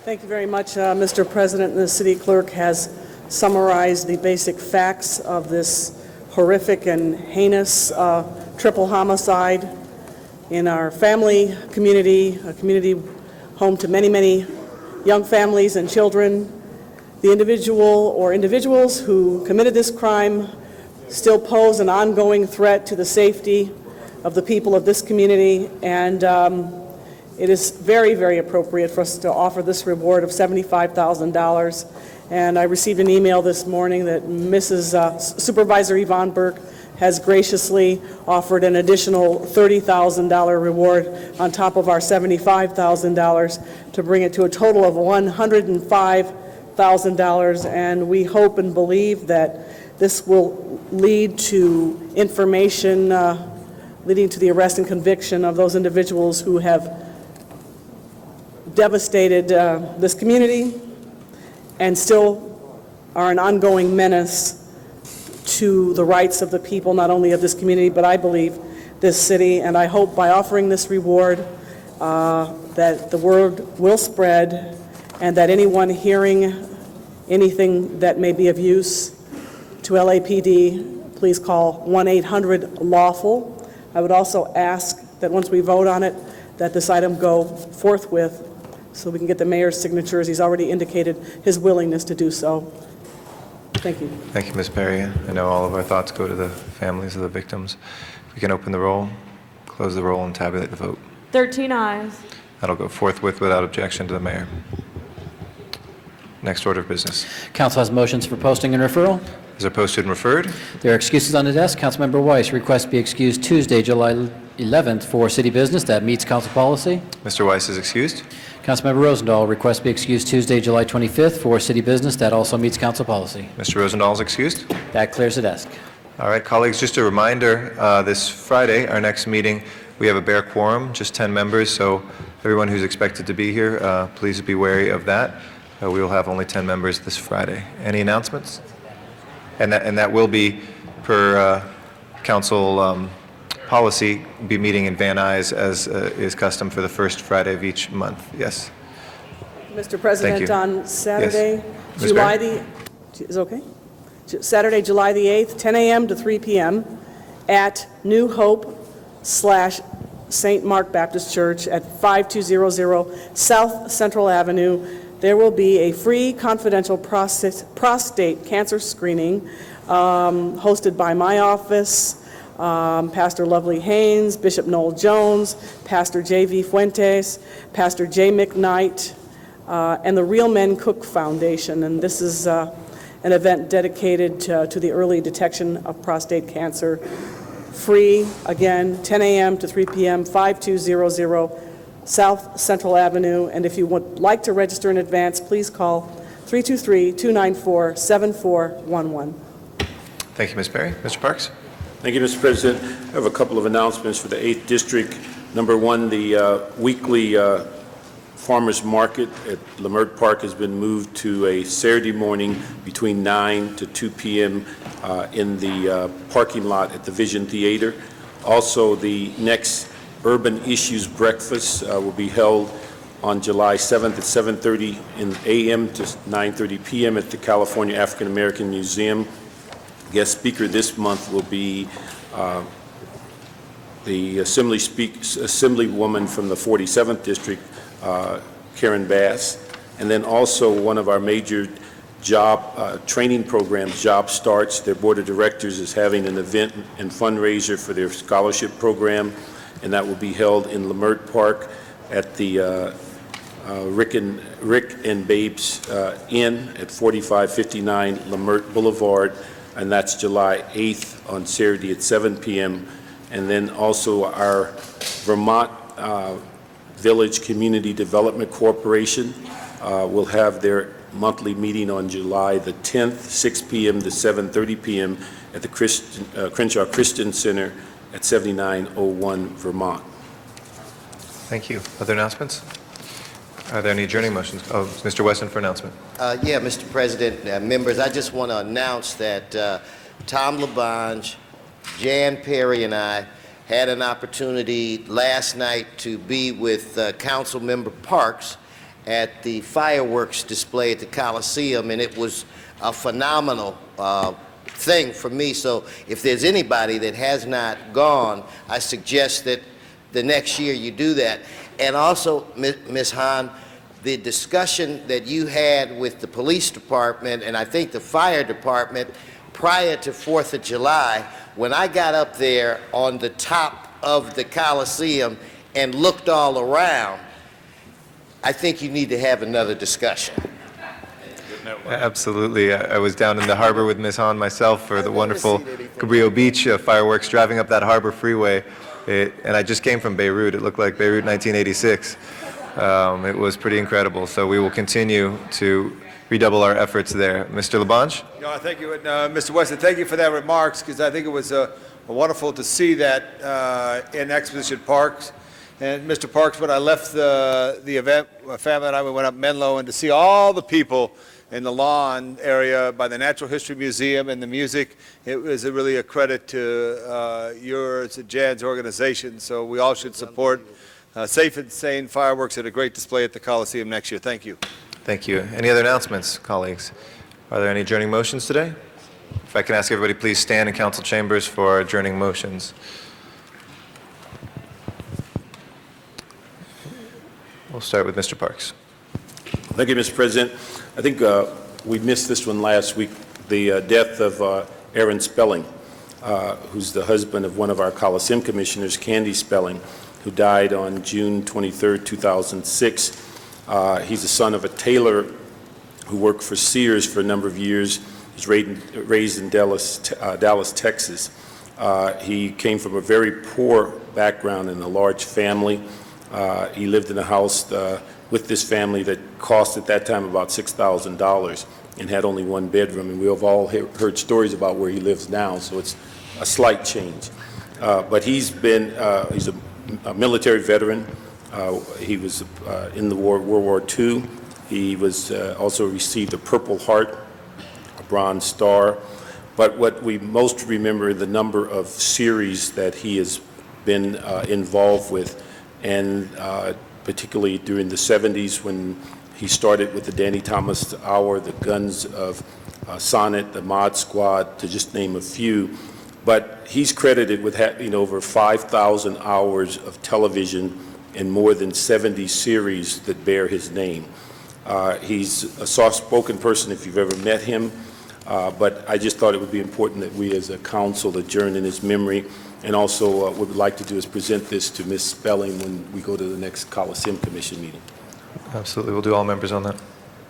Thank you very much, Mr. President. The city clerk has summarized the basic facts of this horrific and heinous triple homicide in our family community, a community home to many, many young families and children. The individual or individuals who committed this crime still pose an ongoing threat to the safety of the people of this community, and it is very, very appropriate for us to offer this reward of $75,000. And I received an email this morning that Mrs. Supervisor Yvonne Burke has graciously offered an additional $30,000 reward on top of our $75,000 to bring it to a total of $105,000 $100,000, and we hope and believe that this will lead to information leading to the arrest and conviction of those individuals who have devastated this community and still are an ongoing menace to the rights of the people, not only of this community, but I believe this city. And I hope by offering this reward that the word will spread and that anyone hearing anything that may be of use to LAPD, please call 1-800-LAWFUL. I would also ask that once we vote on it, that this item go forthwith so we can get the mayor's signatures. He's already indicated his willingness to do so. Thank you. Thank you, Ms. Perry. I know all of our thoughts go to the families of the victims. If we can open the roll, close the roll, and tabulate the vote. 13 ayes. That'll go forthwith without objection to the mayor. Next order of business. Council has motions for posting and referral. Is there posted and referred? There are excuses on the desk. Councilmember Weiss requests be excused Tuesday, July 11th for city business that meets council policy. Mr. Weiss is excused. Councilmember Rosendahl requests be excused Tuesday, July 25th for city business that also meets council policy. Mr. Rosendahl is excused. That clears the desk. All right, colleagues, just a reminder, this Friday, our next meeting, we have a bare quorum, just 10 members, so everyone who's expected to be here, please be wary of that. We will have only 10 members this Friday. Any announcements? And that will be, per council policy, be meeting in Van Nuys as is custom for the first Friday of each month. Yes? Mr. President, you. on Saturday, Yes. Ms. July Barry? is okay? Saturday, July the 8th, 10 a.m. to 3 p.m. at New Hope/St. Mark Baptist Church at 5200 South Central Avenue. There will be a free confidential prostate cancer screening hosted by my office, Pastor Lovely Haynes, Bishop Noel Jones, Pastor J.V. Fuentes, Pastor J. McKnight, and the Real Men Cook Foundation. And this is an event dedicated to the early detection of prostate cancer. Free, again, 10 a.m. to 3 p.m., 5200 South Central Avenue. And if you would like to register in advance, please call 323-294-7411. Thank you, Ms. Perry. Mr. Parks? Thank you, Mr. President. I have a couple of announcements for the 8th District. Number one, the weekly farmers market at Leimert Park has been moved to a Saturday morning between 9 to 2 p.m. In the parking lot at the Vision Theater. Also, the next Urban Issues Breakfast will be held on July 7th at 7:30 a.m. to 9:30 p.m. at the California African American Museum. Guest speaker this month will be the Assemblywoman from the 47th District, Karen Bass, and then also one of our major job training programs, Job Starts. Their board of directors is having an event and fundraiser for their scholarship program, and that will be held in Leimert Park at the Rick and Babes Inn at 4559 Leimert Boulevard, and that's July 8th on Saturday at 7 p.m. And then also our Vermont Village Community Development Corporation will have their monthly meeting on July the 10th, 6 p.m. to 7:30 p.m. at the Crenshaw Christian Center at 7901 Vermont. Thank you. Other announcements? Are there any adjourning motions? Oh, Mr. Wesson for announcement. Yeah, Mr. President, members, I just want to announce that Tom LaBonge, Jan Perry, and I had an opportunity last night to be with Councilmember Parks at the fireworks display at the Coliseum, and it was a phenomenal thing for me. So if there's anybody that has not gone, I suggest that the next year you do that. And also, Ms. Hahn, the discussion that you had with the police department and I think the fire department prior to 4th of July, when I got up there on the top of the Coliseum and looked all around, I think you need to have another discussion. Absolutely. I was down in the harbor with Ms. Hahn myself for the wonderful Cabrillo Beach fireworks, driving up that harbor freeway. And I just came from Beirut. It looked like Beirut 1986. It was pretty incredible. So we will continue to redouble our efforts there. Mr. Labange? No, thank you, and, Mr. Weston, thank you for that remarks, because I think it was wonderful to see that in Exposition Parks. And Mr. Parks, when I left the event, my family and I, we went up Menlo, and to see all the people in the lawn area by the Natural History Museum and the music, it was really a credit to yours and Jan's organization. So we all should support safe and sane fireworks at a great display at the Coliseum next year. Thank you. Thank you. Any other announcements, colleagues? Are there any adjourning motions today? If I can ask everybody, please stand in council chambers for our adjourning motions. We'll start with Mr. Parks. Thank you, Mr. President. I think we missed this one last week, the death of Aaron Spelling, who's the husband of one of our Coliseum commissioners, Candy Spelling, who died on June 23, 2006. He's the son of a tailor who worked for Sears for a number of years. He's raised in Dallas, Texas. He came from a very poor background in a large family. He lived in a house with this family that cost at that time about $6,000 and had only one bedroom. And we have all heard stories about where he lives now, so it's a slight change. But he's a military veteran. He was in the World War II. He was also received a Purple Heart, a Bronze Star. But what we most remember, the number of series that he has been involved with, and particularly during the 70s when he started with the Danny Thomas Hour, the Guns of Sonnet, the Mod Squad, to just name a few. But he's credited with having over 5,000 hours of television and more than 70 series that bear his name. He's a soft-spoken person if you've ever met him, but I just thought it would be important that we as a council adjourn in his memory. And also what we'd like to do is present this to Ms. Spelling when we go to the next Coliseum Commission meeting. Absolutely. We'll do all members on that.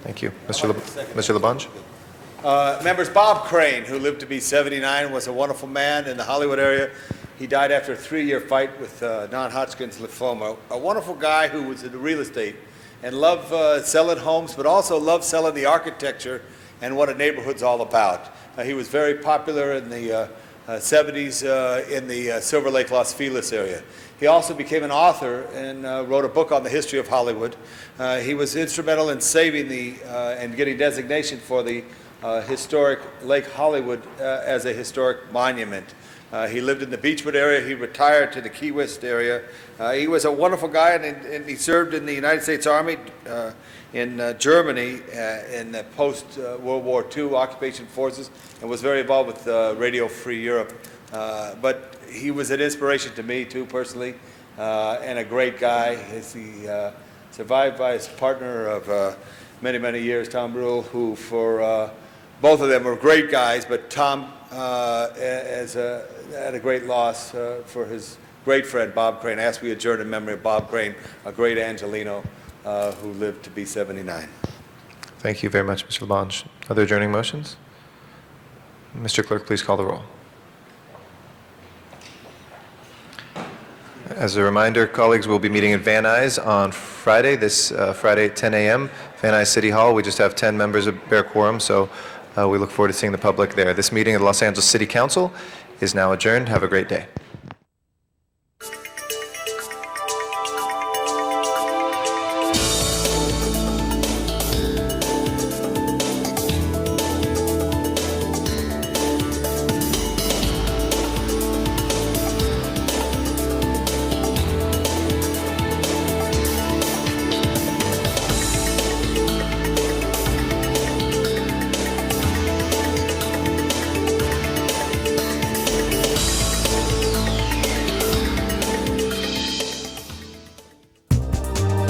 Thank you. Mr. Labange? Members, Bob Crane, who lived to be 79, was a wonderful man in the Hollywood area. He died after a 3-year fight with non-Hodgkin's lymphoma. A wonderful guy who was into real estate and loved selling homes, but also loved selling the architecture and what a neighborhood's all about. He was very popular in the 70s in the Silver Lake, Los Feliz area. He also became an author and wrote a book on the history of Hollywood. He was instrumental in saving and getting designation for the historic Lake Hollywood as a historic monument. He lived in the Beechwood area. He retired to the Key West area. He was a wonderful guy, and he served in the United States Army in Germany in the post-World War II occupation forces, and was very involved with Radio Free Europe. But he was an inspiration to me, too, personally, and a great guy. He survived by his partner of many, many years, Tom Brule, who for both of them were great guys, but Tom had a great loss for his great friend, Bob Crane. I ask we adjourn in memory of Bob Crane, a great Angelino who lived to be 79. Thank you very much, Mr. Labange. Other adjourning motions? Mr. Clerk, please call the roll. As a reminder, colleagues, we'll be meeting at Van Nuys on Friday, this Friday at 10 a.m., Van Nuys City Hall. We just have 10 members of Bear Quorum, so we look forward to seeing the public there. This meeting of the Los Angeles City Council is now adjourned. Have a great day.